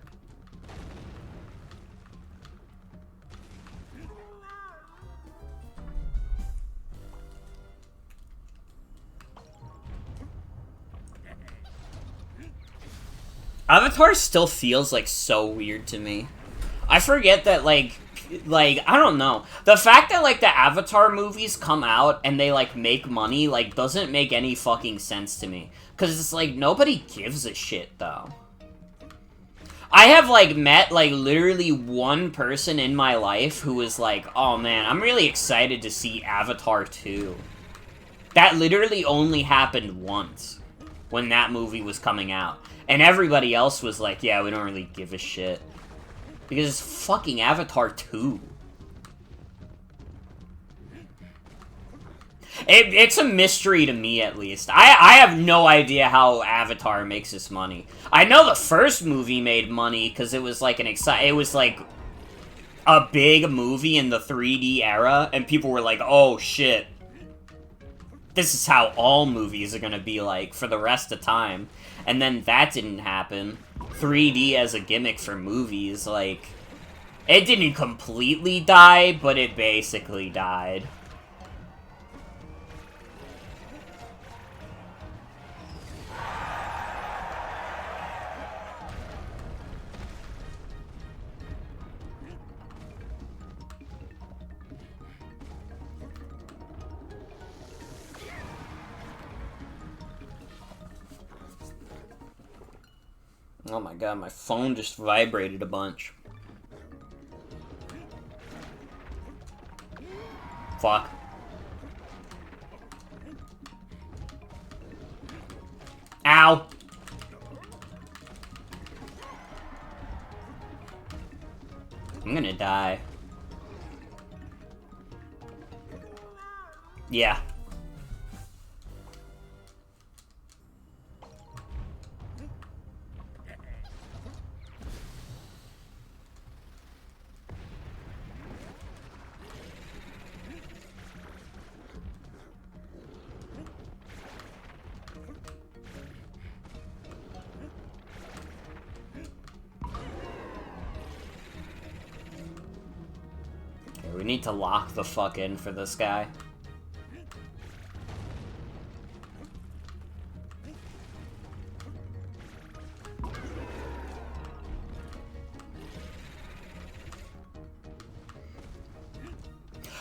Speaker 1: Avatar still feels, like, so weird to me. I forget that, like, I don't know. The fact that, like, the Avatar movies come out and they, like, make money, like, doesn't make any fucking sense to me. Because it's like, nobody gives a shit, though. I have, like, met, like, literally one person in my life who was like, oh man, I'm really excited to see Avatar 2. That literally only happened once, when that movie was coming out. And everybody else was like, yeah, we don't really give a shit. Because it's fucking Avatar 2. It's a mystery to me, at least. I have no idea how Avatar makes this money. I know the first movie made money because it was like it was like a big movie in the 3D era, and people were like, "Oh shit, this is how all movies are gonna be like for the rest of time." And then that didn't happen. 3D as a gimmick for movies, like, it didn't completely die, but it basically died. Oh my god, my phone just vibrated a bunch. Fuck. Ow! I'm gonna die. Yeah. We need to lock the fuck in for this guy.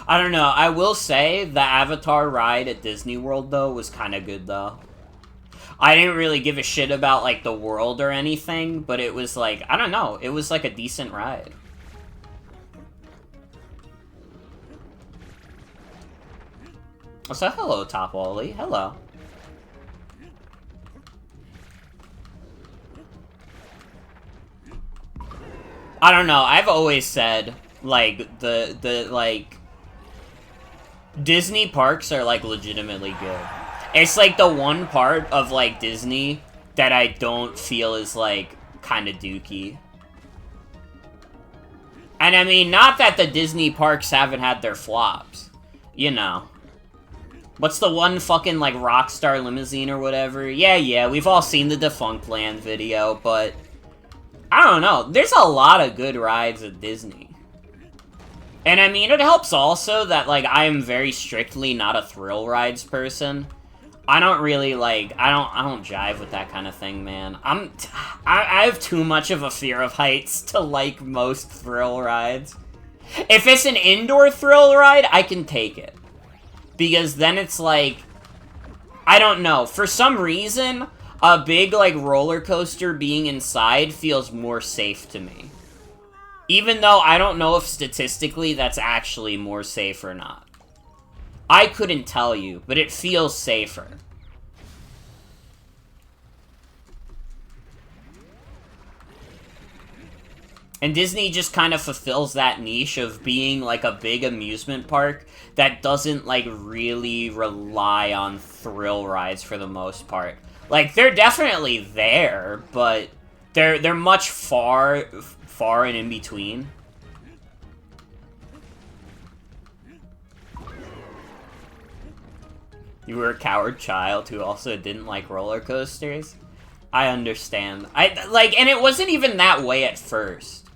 Speaker 1: I don't know, I will say the Avatar ride at Disney World, though, was kind of good, though. I didn't really give a shit about, like, the world or anything, but it was, like, I don't know, it was, like, a decent ride. So, hello, Top Wally. Hello. I don't know, I've always said, like, like, Disney parks are, like, legitimately good. It's, like, the one part of, like, Disney that I don't feel is, like, kind of dookie. And I mean, not that the Disney parks haven't had their flops. You know. What's the one fucking, like, Rockstar limousine or whatever? Yeah, we've all seen the Defunctland video, but... I don't know. There's a lot of good rides at Disney. And I mean, it helps also that, like, I am very strictly not a thrill rides person. I don't really, like, I don't jive with that kind of thing, man. I have too much of a fear of heights to like most thrill rides. If it's an indoor thrill ride, I can take it. Because then it's like, I don't know, for some reason, a big, like, roller coaster being inside feels more safe to me. Even though I don't know if statistically that's actually more safe or not. I couldn't tell you, but it feels safer. And Disney just kind of fulfills that niche of being, like, a big amusement park that doesn't, like, really rely on thrill rides for the most part. Like, they're definitely there, but they're much far and in between. You were a coward child who also didn't like roller coasters? I understand. And it wasn't even that way at first.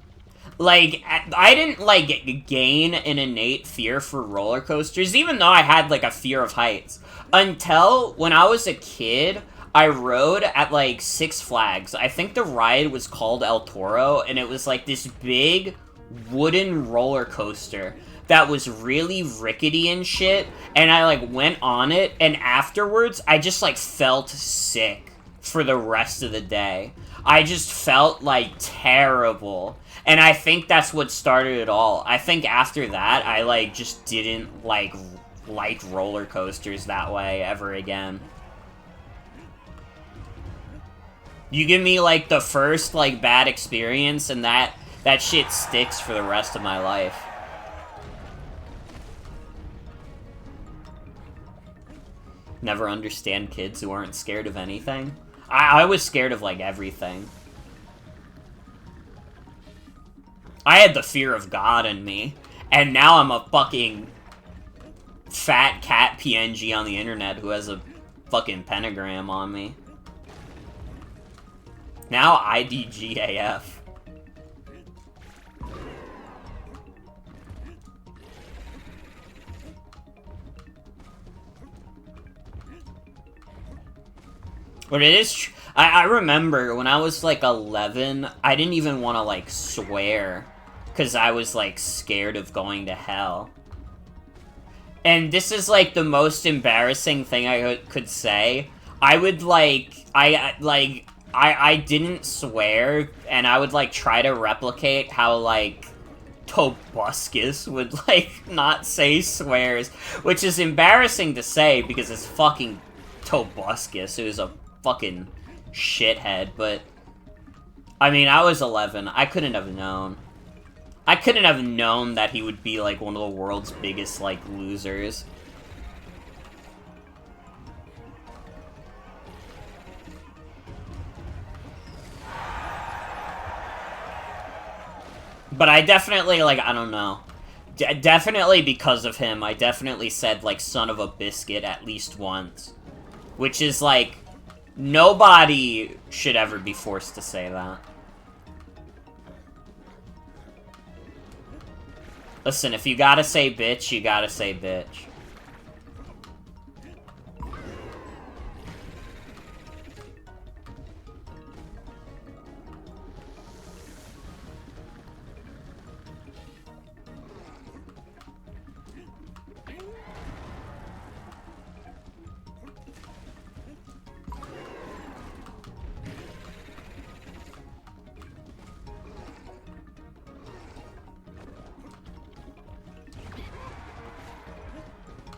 Speaker 1: Like, I didn't, like, gain an innate fear for roller coasters, even though I had, like, a fear of heights. Until, when I was a kid, I rode at, like, Six Flags. I think the ride was called El Toro, and it was, like, this big wooden roller coaster that was really rickety and shit, and I, like, went on it, and afterwards, I just, like, felt sick for the rest of the day. I just felt, like, terrible. And I think that's what started it all. I think after that, I, like, just didn't, like roller coasters that way ever again. You give me, like, the first, like, bad experience, and that shit sticks for the rest of my life. Never understand kids who aren't scared of anything. I was scared of, like, everything. I had the fear of God in me, and now I'm a fucking fat cat PNG on the internet who has a fucking pentagram on me. Now IDGAF. But it is I remember when I was, like, 11, I didn't even want to, like, swear. Because I was, like, scared of going to hell. And this is, like, the most embarrassing thing I could say. I would, like, I didn't swear, and I would, like, try to replicate how, like, Tobuscus would, like, not say swears. Which is embarrassing to say, because it's fucking Tobuscus, who's a fucking shithead, but... I mean, I was 11. I couldn't have known. I couldn't have known that he would be, like, one of the world's biggest, like, losers. But I definitely, like, I don't know. Definitely because of him, I definitely said, like, son of a biscuit at least once. Which is, like, nobody should ever be forced to say that. Listen, if you gotta say bitch, you gotta say bitch.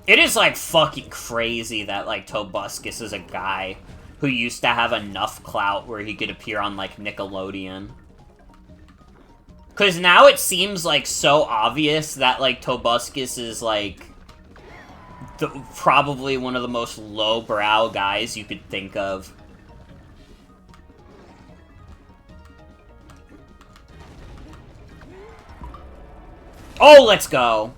Speaker 1: It is, like, fucking crazy that, like, Tobuscus is a guy who used to have enough clout where he could appear on, like, Nickelodeon. Because now it seems, like, so obvious that, like, Tobuscus is, like, probably one of the most lowbrow guys you could think of. Oh, let's go!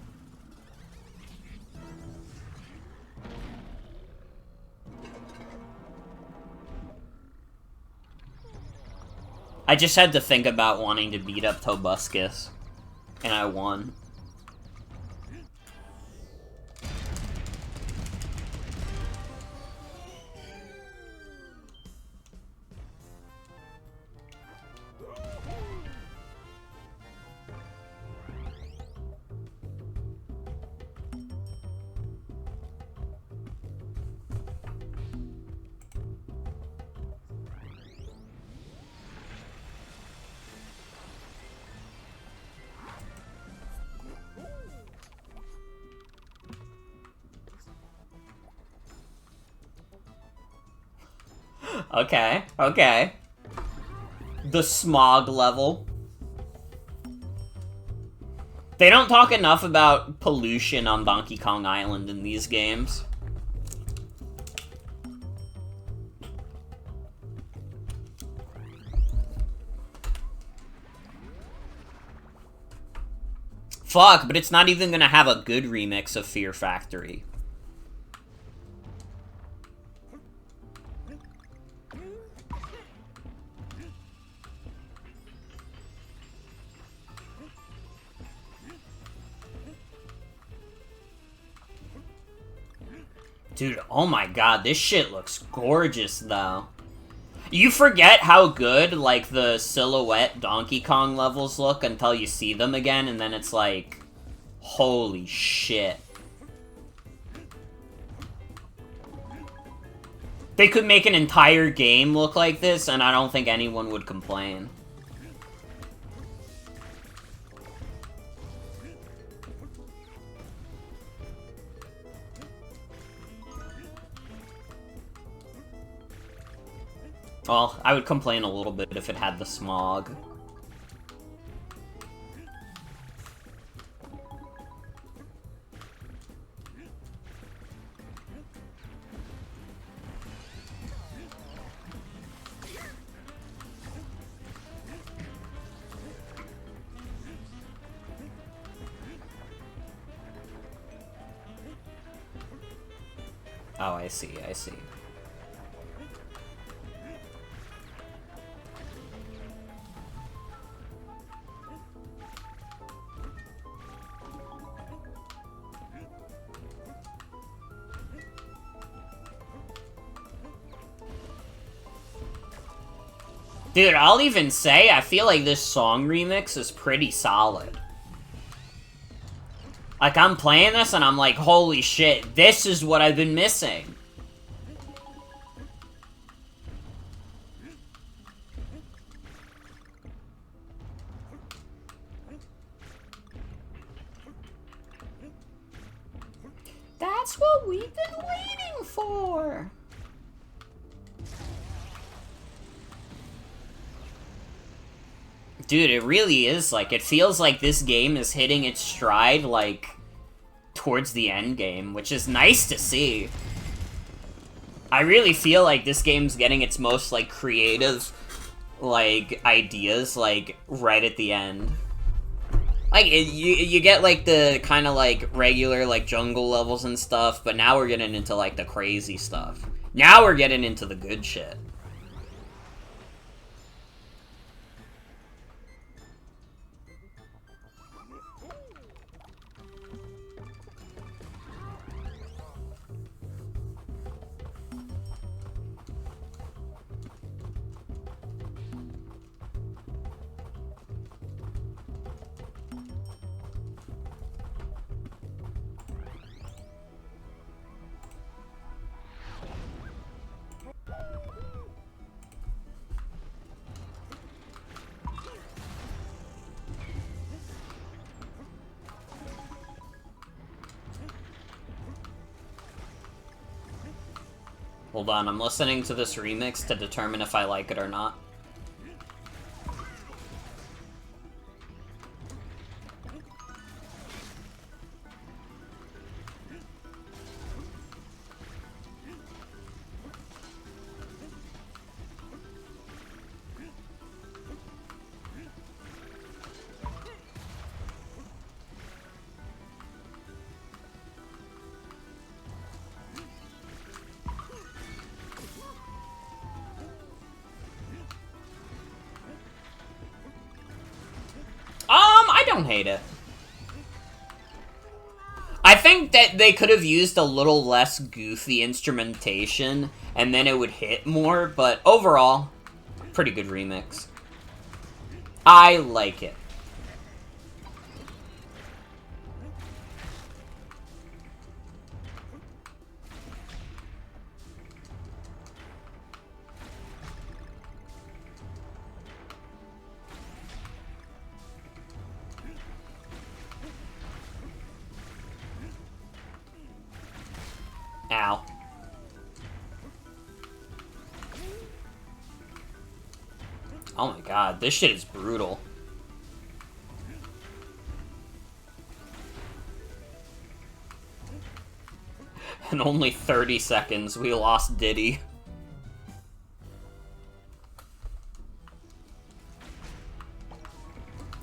Speaker 1: I just had to think about wanting to beat up Tobuscus, and I won. Okay, okay. The smog level. They don't talk enough about pollution on Donkey Kong Island in these games. Fuck, but it's not even gonna have a good remix of Fear Factory. Dude, oh my god, this shit looks gorgeous, though. You forget how good, like, the silhouette Donkey Kong levels look until you see them again, and then it's like, holy shit. They could make an entire game look like this, and I don't think anyone would complain. Well, I would complain a little bit if it had the smog. Oh, I see, I see. Dude, I'll even say, I feel like this song remix is pretty solid. Like, I'm playing this and I'm like, holy shit, this is what I've been missing. That's what we've been waiting for. Dude, it really is, like, it feels like this game is hitting its stride, like, towards the end game, which is nice to see. I really feel like this game's getting its most, like, creative, like, ideas, like, right at the end. Like, you get, like, the kind of, like, regular, like, jungle levels and stuff, but now we're getting into, like, the crazy stuff. Now we're getting into the good shit. Hold on, I'm listening to this remix to determine if I like it or not. don't hate it. I think that they could have used a little less goofy instrumentation, and then it would hit more, but overall, pretty good remix. I like it. Ow. Oh my god, this shit is brutal. In only 30 seconds, we lost Diddy.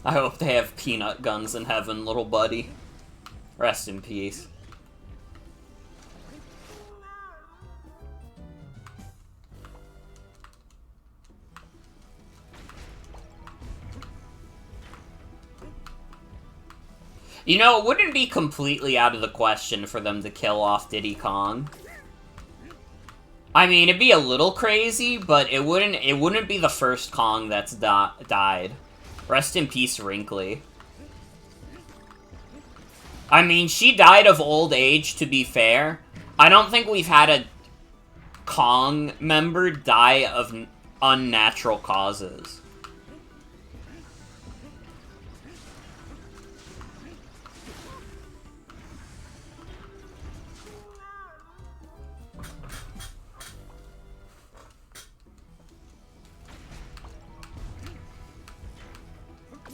Speaker 1: I hope they have peanut guns in heaven, little buddy. Rest in peace. You know, it wouldn't be completely out of the question for them to kill off Diddy Kong. I mean, it'd be a little crazy, but it wouldn't be the first Kong that's died. Rest in peace, Wrinkly. I mean, she died of old age, to be fair. I don't think we've had a Kong member die of unnatural causes.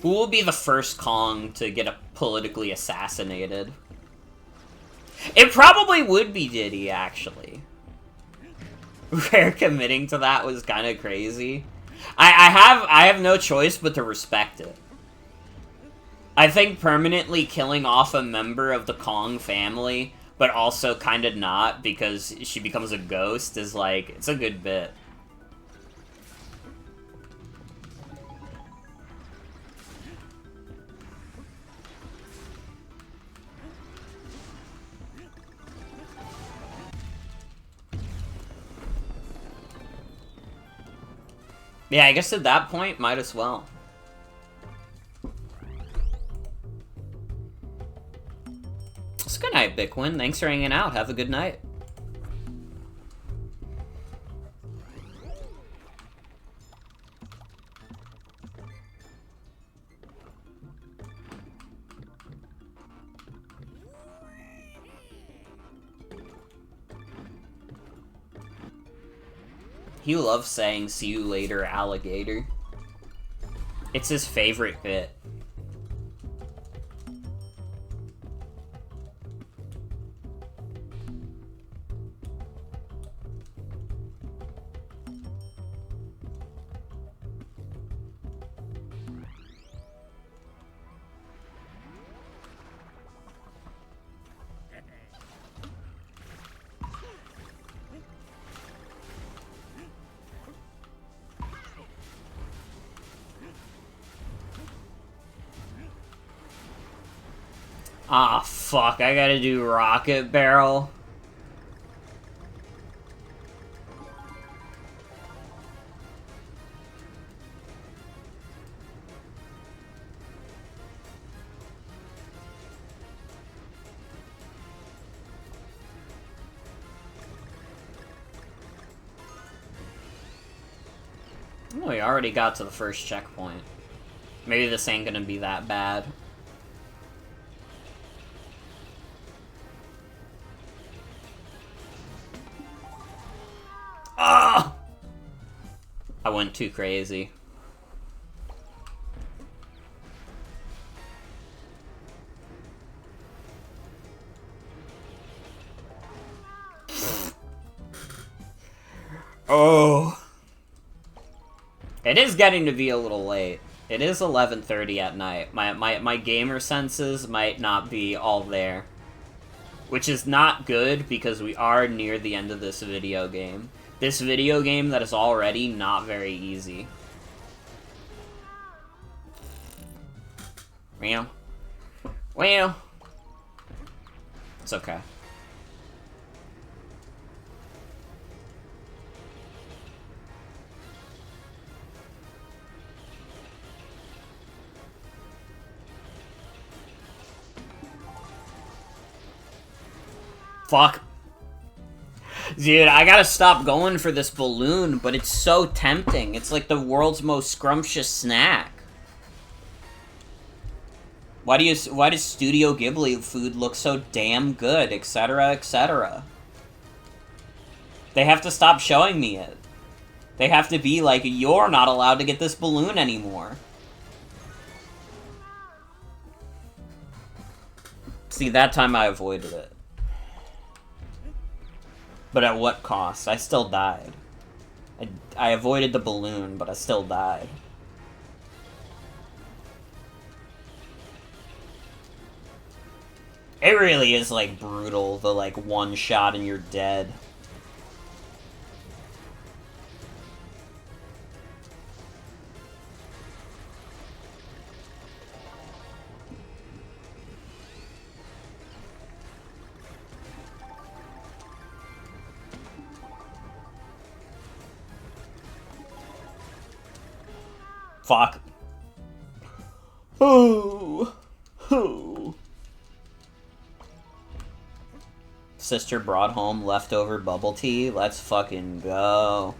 Speaker 1: Who will be the first Kong to get politically assassinated? It probably would be Diddy, actually. Rare committing to that was kind of crazy. I have no choice but to respect it. I think permanently killing off a member of the Kong family, but also kind of not because she becomes a ghost is like, it's a good bit. Yeah, I guess at that point, might as well. So good night, Bickwin. Thanks for hanging out. Have a good night. He loves saying, "See you later, alligator." It's his favorite bit. Ah, fuck, I gotta do Rocket Barrel. Oh, we already got to the first checkpoint. Maybe this ain't gonna be that bad. Ah! I went too crazy. Oh. It is getting to be a little late. It is 11:30 at night. My gamer senses might not be all there. Which is not good, because we are near the end of this video game. This video game that is already not very easy. Well. Well. It's okay. Fuck. Dude, I gotta stop going for this balloon, but it's so tempting. It's like the world's most scrumptious snack. Why does Studio Ghibli food look so damn good, etc., etc.? They have to stop showing me it. They have to be like, you're not allowed to get this balloon anymore. See, that time I avoided it. But at what cost? I still died. I avoided the balloon, but I still died. It really is, like, brutal, the, like, one shot and you're dead. Fuck. Ooh. Ooh. Sister brought home leftover bubble tea. Let's fucking go.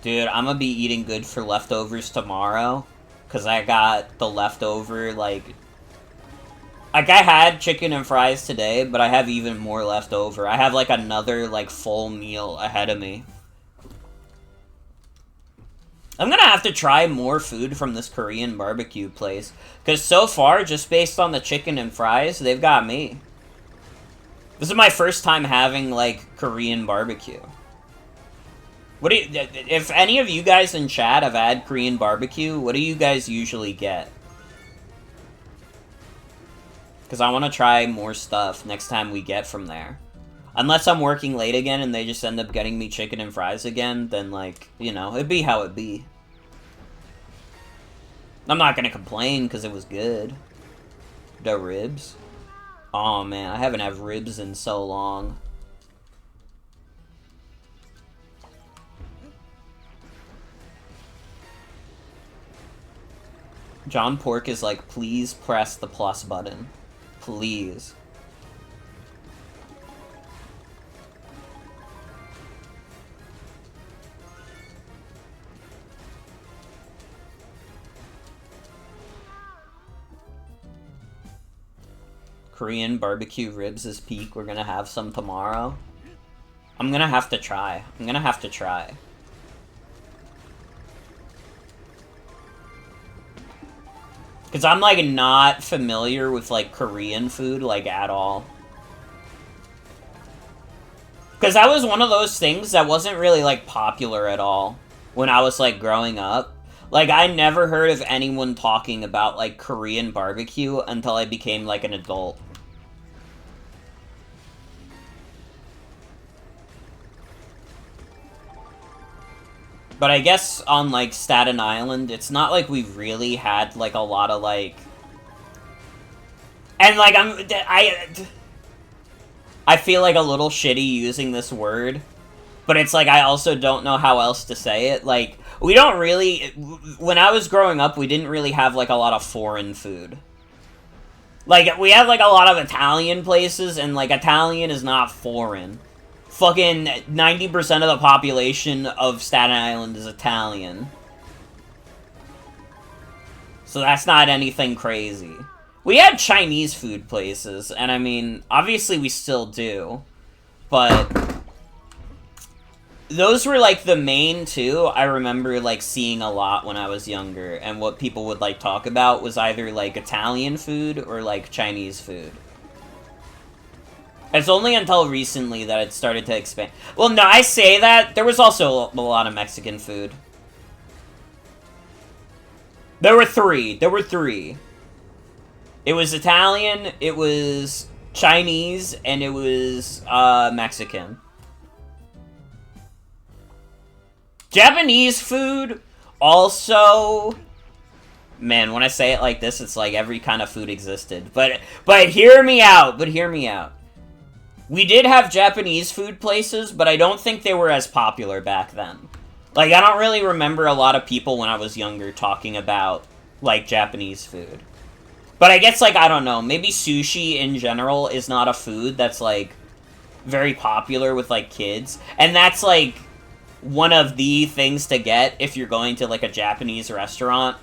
Speaker 1: Dude, I'm gonna be eating good for leftovers tomorrow. Because I got the leftover, like... Like, I had chicken and fries today, but I have even more left over. I have, like, another, like, full meal ahead of me. I'm gonna have to try more food from this Korean barbecue place. Because so far, just based on the chicken and fries, they've got me. This is my first time having, like, Korean barbecue. What do you... If any of you guys in chat have had Korean barbecue, what do you guys usually get? Because I want to try more stuff next time we get from there. Unless I'm working late again and they just end up getting me chicken and fries again, then, like, you know, it'd be how it be. I'm not gonna complain because it was good. The ribs. Oh, man, I haven't had ribs in so long. John Pork is like, please press the plus button. Please. Korean barbecue ribs is peak. We're gonna have some tomorrow. I'm gonna have to try. I'm gonna have to try. Because I'm, like, not familiar with, like, Korean food, like, at all. Because that was one of those things that wasn't really, like, popular at all when I was, like, growing up. Like, I never heard of anyone talking about, like, Korean barbecue until I became, like, an adult. But I guess on, like, Staten Island, it's not like we've really had, like, a lot of, like... And, like, I feel like a little shitty using this word. But it's like, I also don't know how else to say it. Like, we don't really... When I was growing up, we didn't really have, like, a lot of foreign food. Like, we had, like, a lot of Italian places, and, like, Italian is not foreign. Fucking 90% of the population of Staten Island is Italian. So that's not anything crazy. We had Chinese food places, and I mean, obviously we still do. But those were, like, the main two I remember, like, seeing a lot when I was younger. And what people would, like, talk about was either, like, Italian food or, like, Chinese food. It's only until recently that it started to expand. Well, no, I say that. There was also a lot of Mexican food. There were three. There were three. It was Italian, it was Chinese, and it was, Mexican. Japanese food also Man, when I say it like this, it's like every kind of food existed. But hear me out. We did have Japanese food places, but I don't think they were as popular back then. Like, I don't really remember a lot of people when I was younger talking about, like, Japanese food. But I guess, like, I don't know, maybe sushi in general is not a food that's, like, very popular with, like, kids. And that's, like, one of the things to get if you're going to, like, a Japanese restaurant.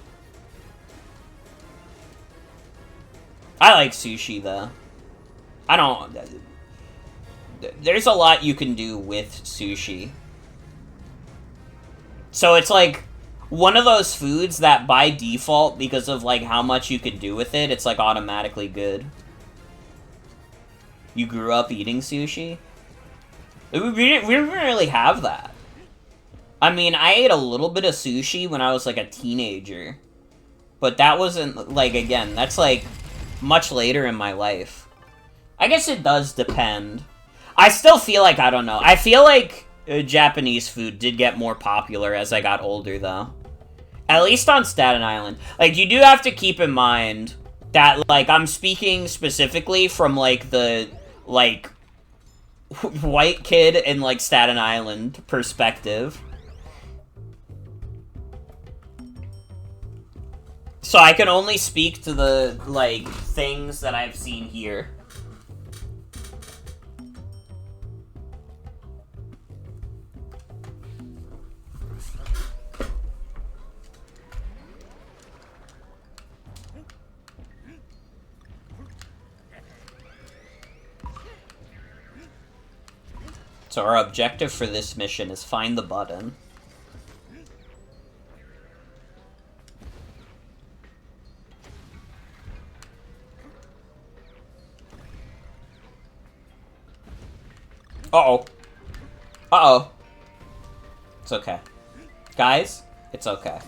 Speaker 1: I like sushi, though. I don't... There's a lot you can do with sushi. So it's, like, one of those foods that by default, because of, like, how much you could do with it, it's, like, automatically good. You grew up eating sushi? We didn't really have that. I mean, I ate a little bit of sushi when I was, like, a teenager. But that wasn't, like, again, that's, like, much later in my life. I guess it does depend. I still feel like, I don't know. I feel like Japanese food did get more popular as I got older, though. At least on Staten Island. Like, you do have to keep in mind that, like, I'm speaking specifically from, like, the, like, white kid in, like, Staten Island perspective. So I can only speak to the, like, things that I've seen here. So our objective for this mission is find the button. Uh-oh. Uh-oh. It's okay. Guys, it's okay.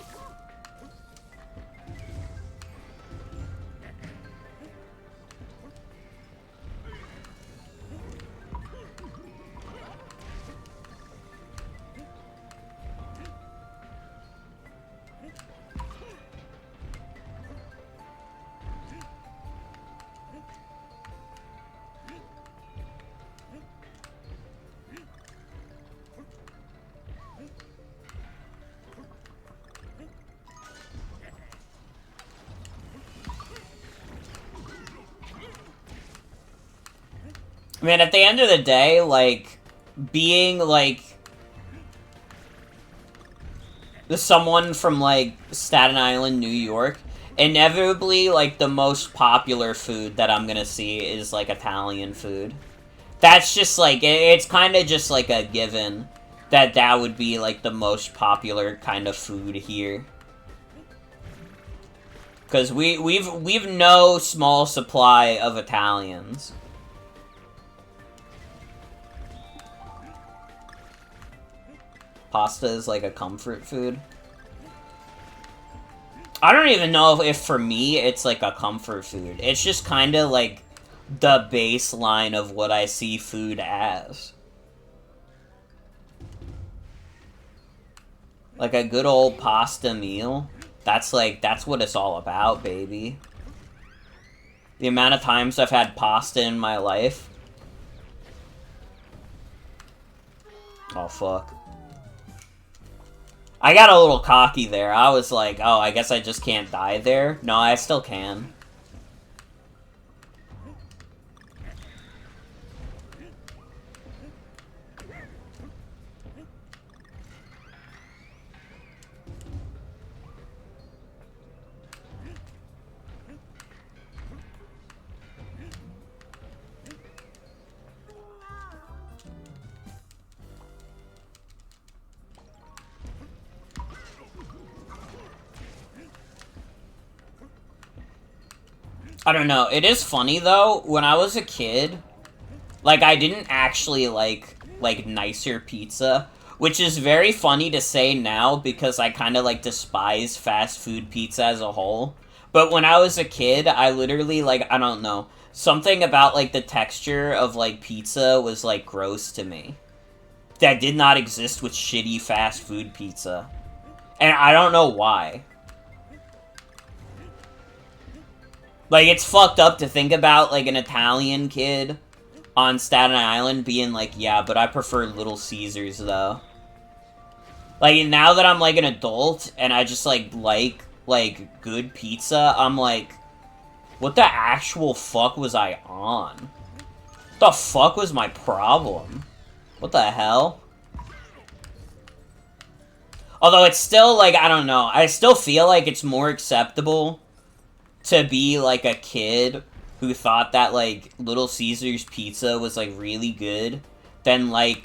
Speaker 1: I mean, at the end of the day, like, being, like, someone from, like, Staten Island, New York, inevitably, like, the most popular food that I'm gonna see is, like, Italian food. That's just, like, it's kind of just, like, a given that that would be, like, the most popular kind of food here. Because we've no small supply of Italians. Pasta is like a comfort food. I don't even know if for me it's like a comfort food. It's just kind of like the baseline of what I see food as. Like a good old pasta meal. That's what it's all about, baby. The amount of times I've had pasta in my life. Oh, fuck. I got a little cocky there. I was like, oh, I guess I just can't die there. No, I still can. I don't know. It is funny, though. When I was a kid, like, I didn't actually like nicer pizza. Which is very funny to say now, because I kind of, like, despise fast food pizza as a whole. But when I was a kid, I literally, like, I don't know. Something about, like, the texture of, like, pizza was, like, gross to me. That did not exist with shitty fast food pizza. And I don't know why. Like, it's fucked up to think about, like, an Italian kid on Staten Island being like, yeah, but I prefer Little Caesars, though. Like, now that I'm, like, an adult, and I just, like, good pizza, I'm like, what the actual fuck was I on? What the fuck was my problem? What the hell? Although it's still, like, I don't know. I still feel like it's more acceptable to be, like, a kid who thought that, like, Little Caesars pizza was, like, really good than, like,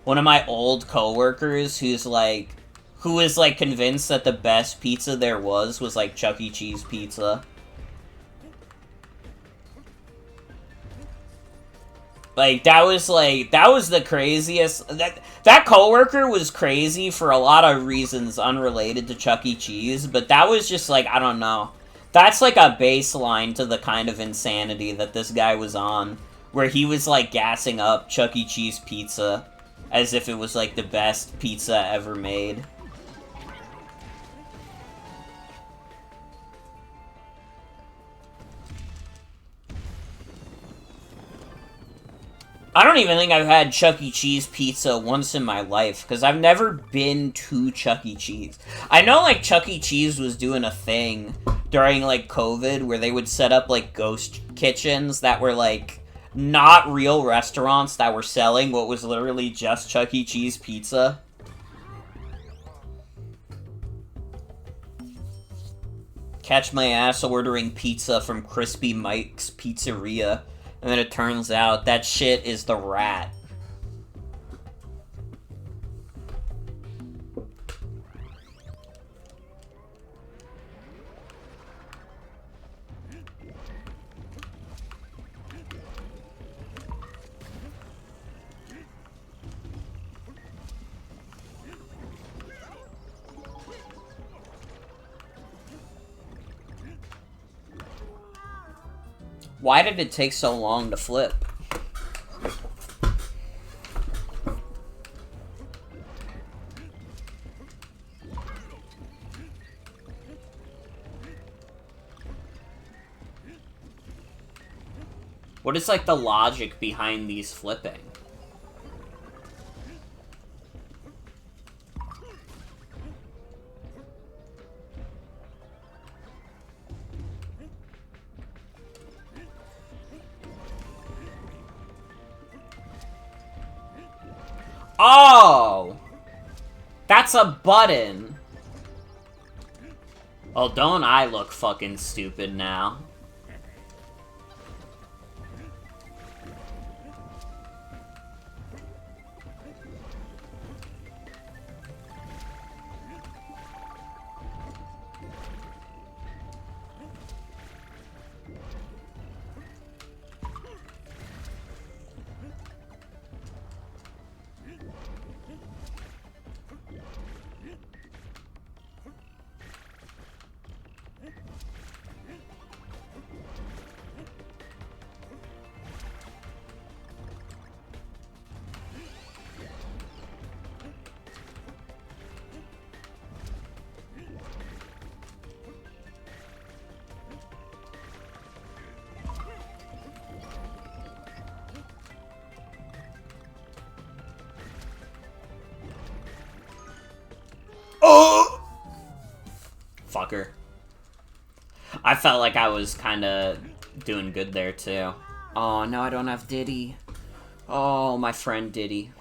Speaker 1: one of my old coworkers who was, like, convinced that the best pizza there was, like, Chuck E. Cheese pizza. Like, that was the craziest. That coworker was crazy for a lot of reasons unrelated to Chuck E. Cheese, but that was just, like, I don't know. That's, like, a baseline to the kind of insanity that this guy was on, where he was, like, gassing up Chuck E. Cheese pizza as if it was, like, the best pizza ever made. I don't even think I've had Chuck E. Cheese pizza once in my life, because I've never been to Chuck E. Cheese. I know, like, Chuck E. Cheese was doing a thing during, like, COVID, where they would set up, like, ghost kitchens that were, like, not real restaurants that were selling what was literally just Chuck E. Cheese pizza. Catch my ass ordering pizza from Crispy Mike's Pizzeria. And then it turns out that shit is the rat. Why did it take so long to flip? What is, like, the logic behind these flipping? Oh! That's a button! Oh, don't I look fucking stupid now? Oh! Fucker. I felt like I was kinda doing good there, too. Oh, no, I don't have Diddy. Oh, my friend Diddy.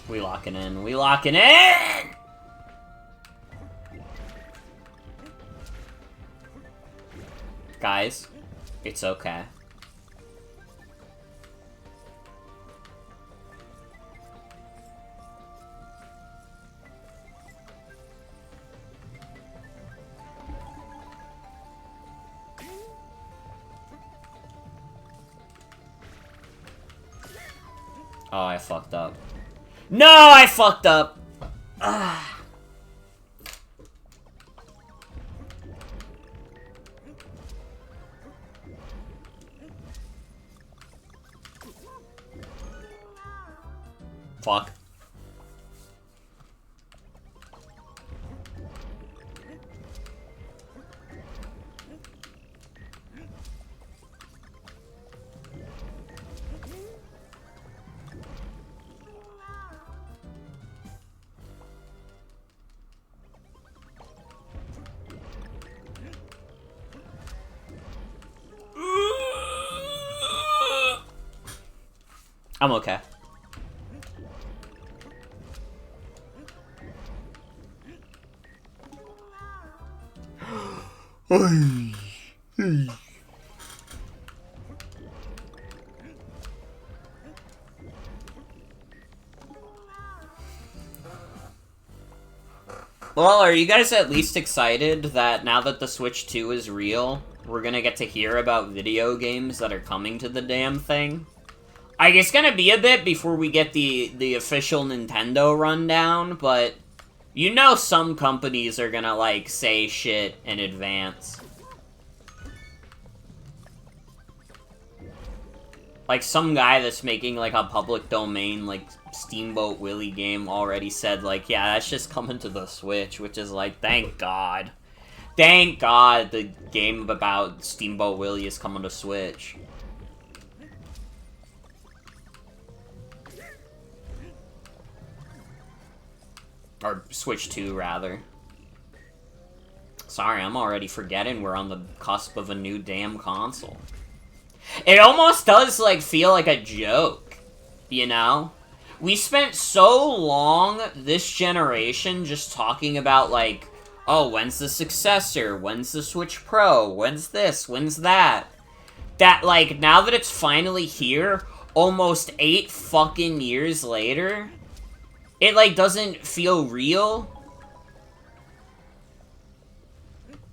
Speaker 1: We locking in. We locking in! Guys, it's okay. Oh, I fucked up. No, I fucked up! Ah. Fuck. I'm okay. Well, are you guys at least excited that now that the Switch 2 is real, we're gonna get to hear about video games that are coming to the damn thing? Like, it's gonna be a bit before we get the official Nintendo rundown, but you know some companies are gonna, like, say shit in advance. Like, some guy that's making, like, a public domain, like, Steamboat Willie game already said, like, yeah, that's just coming to the Switch, which is like, thank God. Thank God the game about Steamboat Willie is coming to Switch. Or Switch 2, rather. Sorry, I'm already forgetting we're on the cusp of a new damn console. It almost does, like, feel like a joke, you know? We spent so long this generation just talking about, like, oh, when's the successor? When's the Switch Pro? When's this? When's that? That, like, now that it's finally here, almost 8 fucking years later, it, like, doesn't feel real.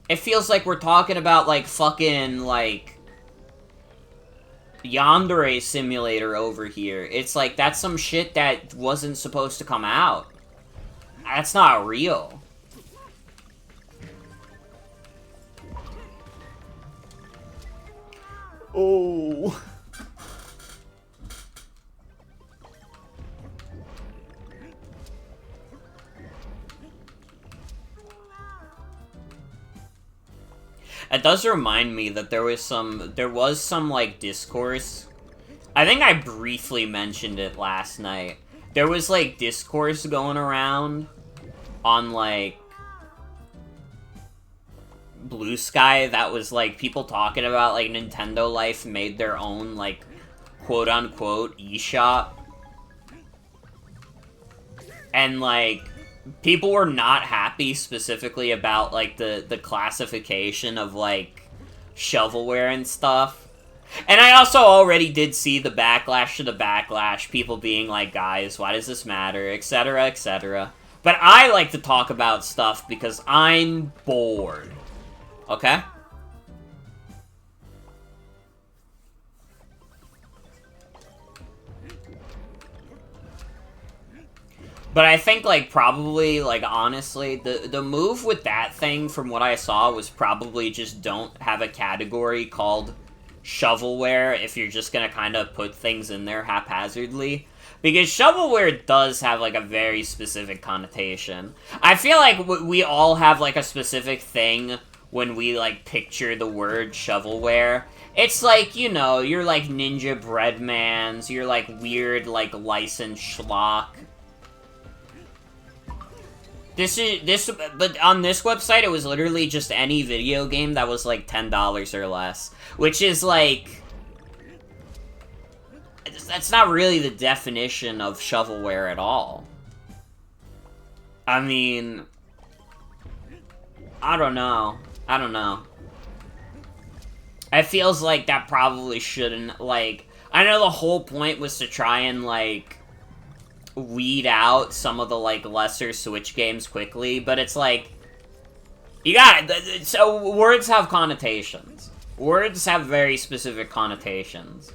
Speaker 1: It feels like we're talking about, like, fucking, like, Yandere Simulator over here. It's like, that's some shit that wasn't supposed to come out. That's not real. Oh. It does remind me that there was some, like, discourse. I think I briefly mentioned it last night. There was, like, discourse going around on, like, Blue Sky that was, like, people talking about, like, Nintendo Life made their own, like, quote-unquote eShop. And, like, people were not happy specifically about, like, the classification of, like, shovelware and stuff. And I also already did see the backlash to the backlash, people being like, guys, why does this matter, etc., etc. But I like to talk about stuff because I'm bored. Okay? But I think, like, probably, like, honestly, the move with that thing, from what I saw, was probably just don't have a category called shovelware if you're just gonna kind of put things in there haphazardly. Because shovelware does have, like, a very specific connotation. I feel like we all have, like, a specific thing when we, like, picture the word shovelware. It's like, you know, you're, like, Ninja Breadmans, you're, like, weird, like, licensed schlock. But on this website, it was literally just any video game that was, like, $10 or less. Which is, like, that's not really the definition of shovelware at all. I mean, I don't know. It feels like that probably shouldn't, like... I know the whole point was to try and, like, weed out some of the, like, lesser Switch games quickly, but it's like... You got it. So, words have connotations. Words have very specific connotations.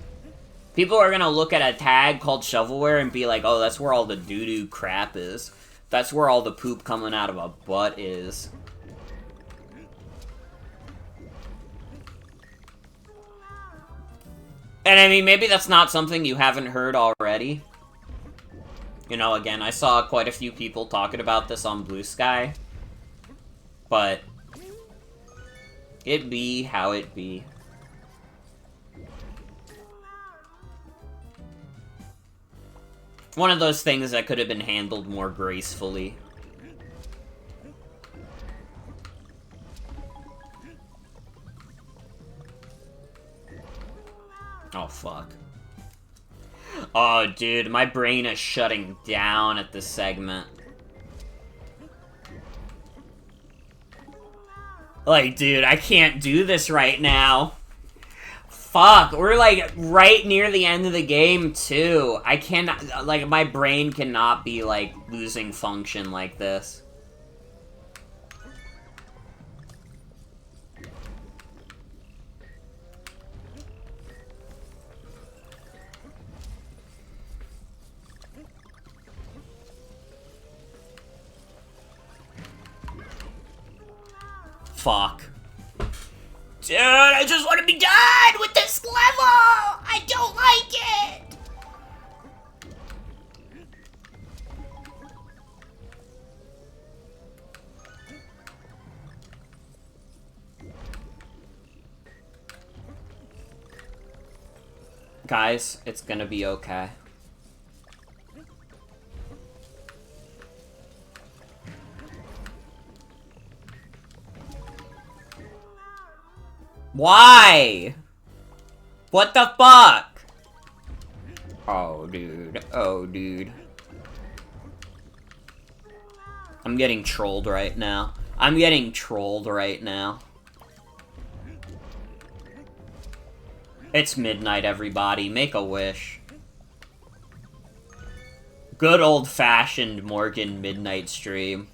Speaker 1: People are gonna look at a tag called shovelware and be like, oh, that's where all the doo-doo crap is. That's where all the poop coming out of a butt is. And I mean, maybe that's not something you haven't heard already. You know, again, I saw quite a few people talking about this on Blue Sky. But it be how it be. One of those things that could have been handled more gracefully. Oh, fuck. Oh, dude, my brain is shutting down at this segment. Like, dude, I can't do this right now. Fuck, we're, like, right near the end of the game, too. I cannot, like, my brain cannot be, like, losing function like this. Fuck. Dude, I just want to be done with this level! I don't like it! Guys, it's gonna be okay. Why? What the fuck? Oh, dude. Oh, dude. I'm getting trolled right now. I'm getting trolled right now. It's midnight, everybody. Make a wish. Good old-fashioned Morgan midnight stream.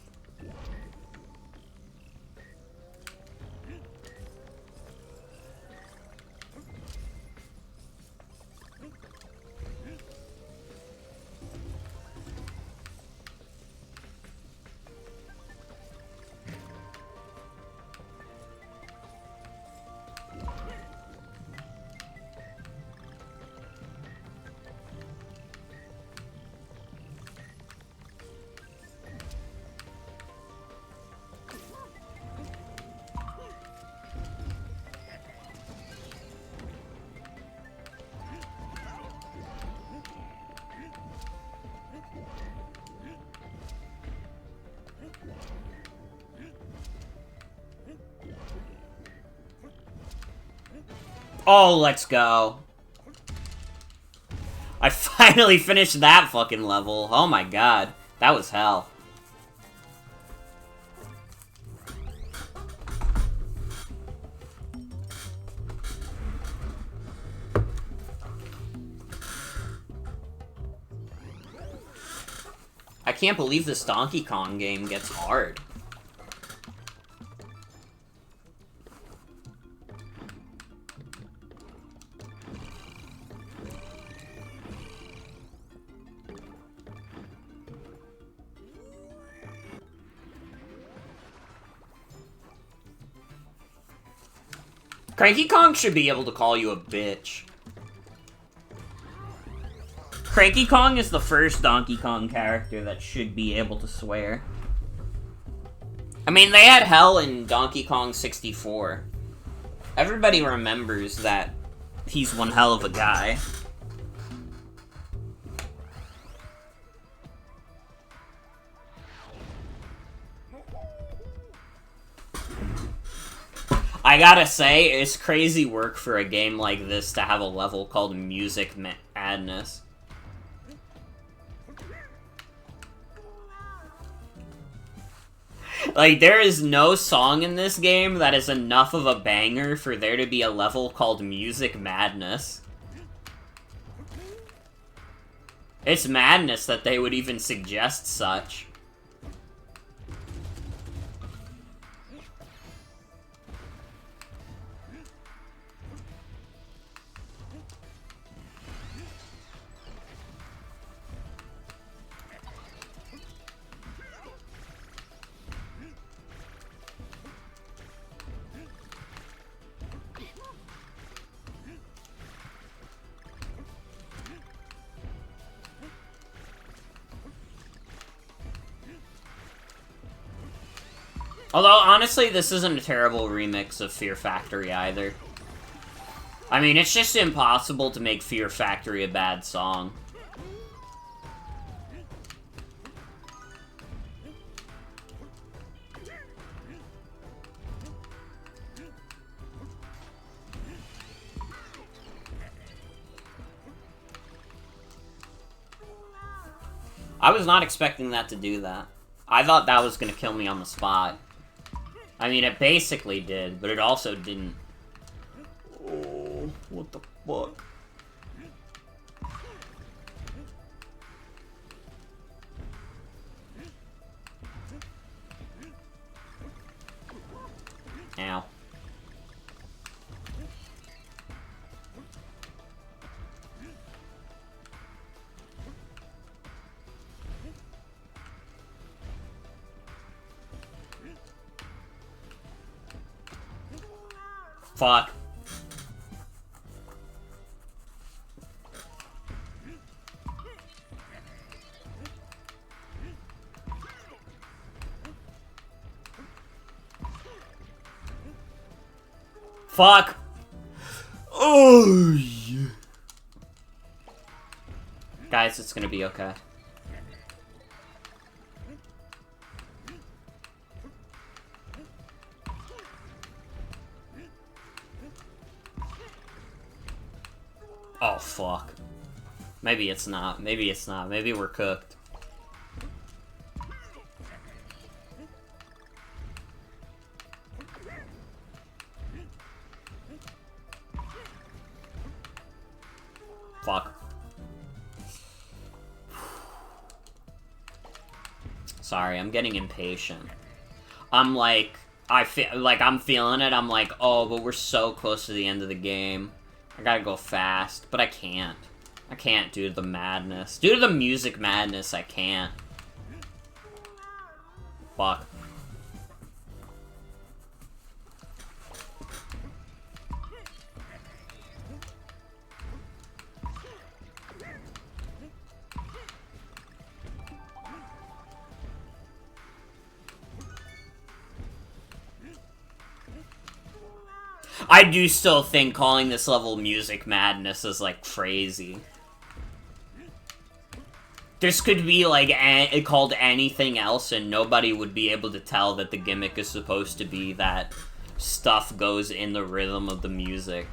Speaker 1: Oh, let's go. I finally finished that fucking level. Oh my god. That was hell. I can't believe this Donkey Kong game gets hard. Cranky Kong should be able to call you a bitch. Cranky Kong is the first Donkey Kong character that should be able to swear. I mean, they had hell in Donkey Kong 64. Everybody remembers that he's one hell of a guy. I gotta say, it's crazy work for a game like this to have a level called Music Madness. Like, there is no song in this game that is enough of a banger for there to be a level called Music Madness. It's madness that they would even suggest such. Although, honestly, this isn't a terrible remix of Fear Factory either. I mean, it's just impossible to make Fear Factory a bad song. I was not expecting that to do that. I thought that was gonna kill me on the spot. I mean, it basically did, but it also didn't. Oh, what the fuck? Ow. Fuck. Fuck. Oh, yeah. Guys, it's gonna be okay. Oh, fuck. Maybe it's not. Maybe it's not. Maybe we're cooked. Fuck. Sorry, I'm getting impatient. I'm like, I'm feeling it. I'm like, oh, but we're so close to the end of the game. I gotta go fast, but I can't. I can't due to the madness. Due to the music madness, I can't. Fuck. I do still think calling this level Music Madness is, like, crazy. This could be, like, called anything else, and nobody would be able to tell that the gimmick is supposed to be that stuff goes in the rhythm of the music.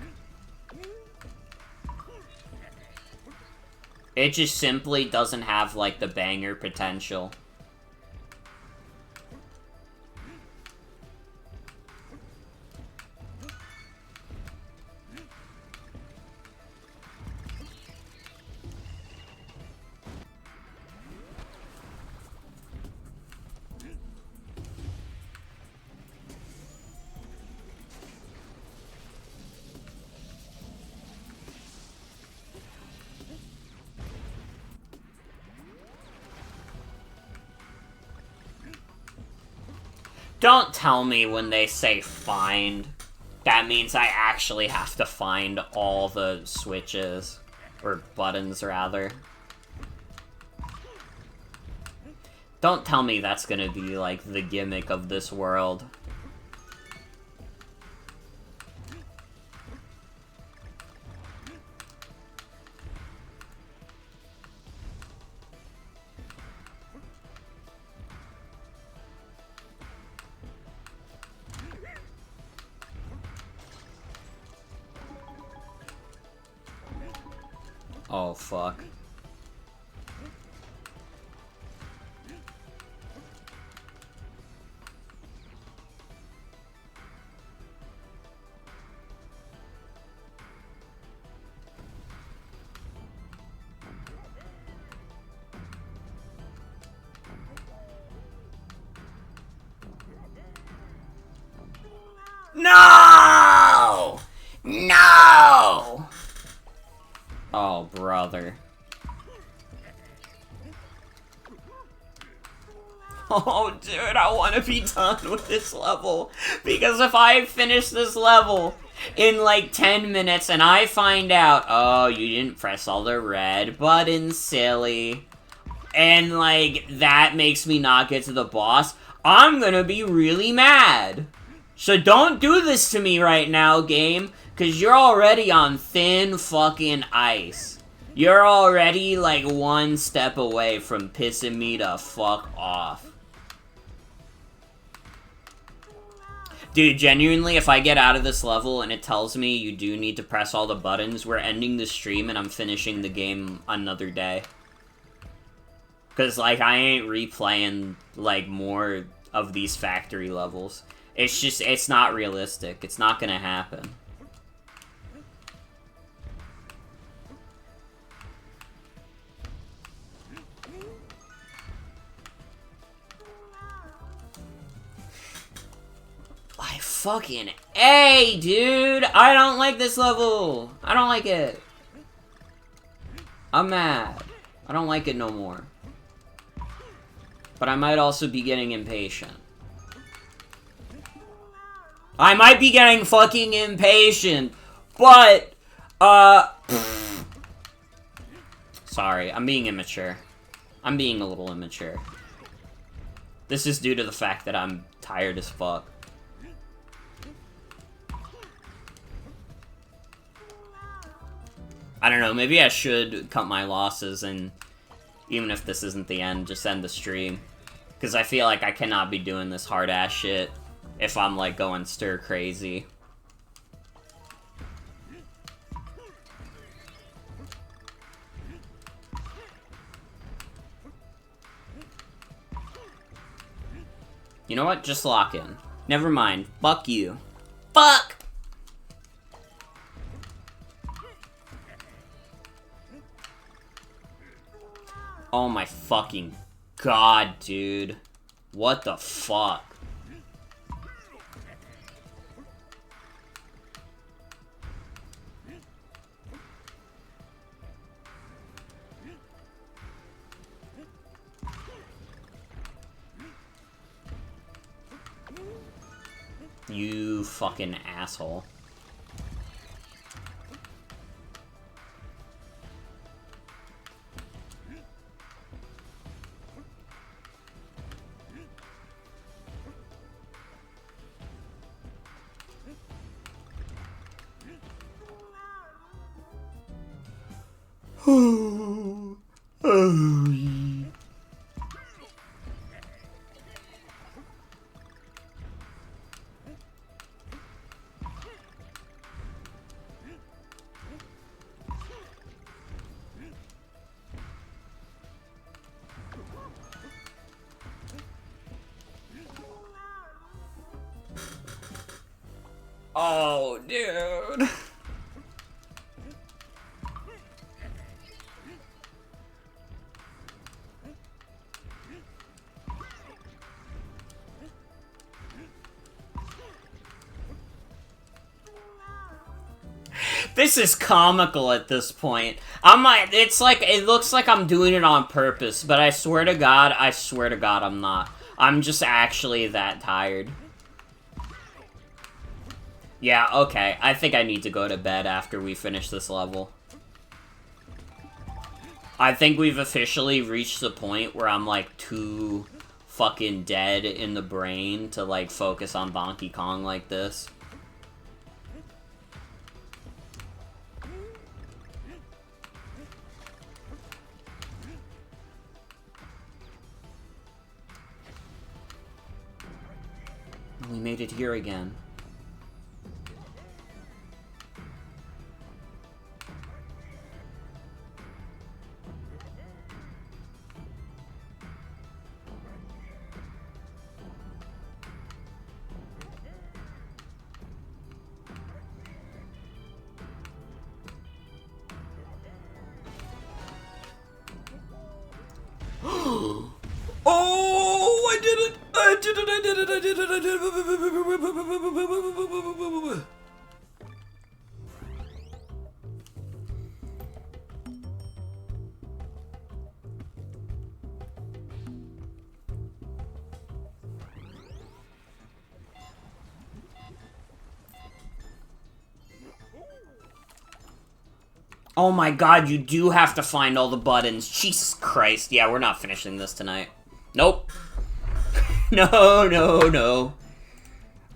Speaker 1: It just simply doesn't have, like, the banger potential. Don't tell me when they say find, that means I actually have to find all the switches. Or buttons, rather. Don't tell me that's gonna be, like, the gimmick of this world. Oh, fuck. No! No! Oh, brother. Oh, dude, I want to be done with this level. Because if I finish this level in like 10 minutes and I find out, oh, you didn't press all the red buttons, silly, and like that makes me not get to the boss, I'm gonna be really mad. So don't do this to me right now, game, because you're already on thin fucking ice. You're already like one step away from pissing me the fuck off. Dude, genuinely, if I get out of this level and it tells me you do need to press all the buttons, we're ending the stream and I'm finishing the game another day. Because, like, I ain't replaying, like, more of these factory levels. It's just, it's not realistic. It's not gonna happen. Like, fucking A, dude! I don't like this level! I don't like it. I'm mad. I don't like it no more. But I might also be getting impatient. I might be getting fucking impatient, but, sorry, I'm being immature. I'm being a little immature. This is due to the fact that I'm tired as fuck. I don't know, maybe I should cut my losses and, even if this isn't the end, just end the stream. Because I feel like I cannot be doing this hard-ass shit if I'm, like, going stir-crazy. You know what? Just lock in. Never mind. Fuck you. Fuck! Oh my fucking god, dude. What the fuck? You fucking asshole. Oh, dude. This is comical at this point. I'm like, it's like, it looks like I'm doing it on purpose, but I swear to God, I'm not. I'm just actually that tired. Yeah, okay. I think I need to go to bed after we finish this level. I think we've officially reached the point where I'm, like, too fucking dead in the brain to, like, focus on Donkey Kong like this. We made it here again. Oh, I did it! I did it! I did it! I did it! I did it! Oh my god, you do have to find all the buttons. Jesus Christ. Yeah, we're not finishing this tonight. Nope. No, no, no.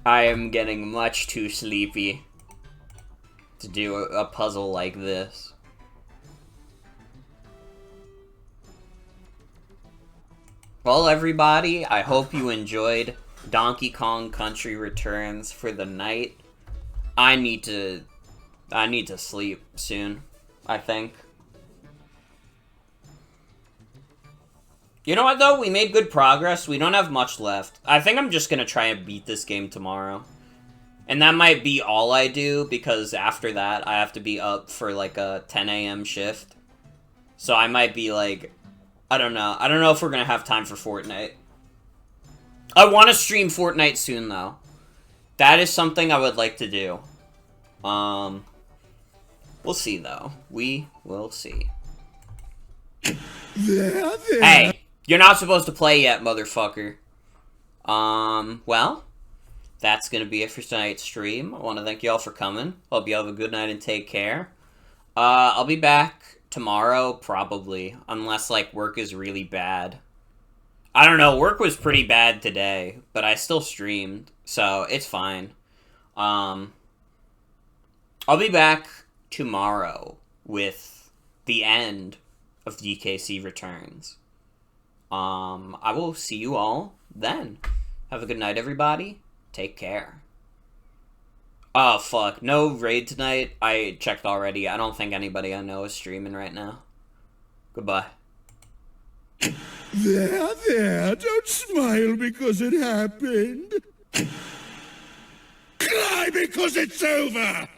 Speaker 1: I am getting much too sleepy to do a puzzle like this. Well, everybody, I hope you enjoyed Donkey Kong Country Returns for the night. I need to sleep soon, I think. You know what, though? We made good progress. We don't have much left. I think I'm just gonna try and beat this game tomorrow. And that might be all I do, because after that, I have to be up for, like, a 10 a.m. shift. So I might be, like... I don't know. I don't know if we're gonna have time for Fortnite. I want to stream Fortnite soon, though. That is something I would like to do. We'll see, though. We will see. Hey, you're not supposed to play yet, motherfucker. Well, that's gonna be it for tonight's stream. I want to thank you all for coming. Hope you have a good night and take care. I'll be back tomorrow, probably. Unless, like, work is really bad. I don't know, work was pretty bad today, but I still streamed, so it's fine. I'll be back tomorrow with the end of DKC Returns. I will see you all then. Have a good night, everybody. Take care. Oh, fuck. No raid tonight. I checked already. I don't think anybody I know is streaming right now. Goodbye.
Speaker 3: There, don't smile because it happened. Cry because it's over!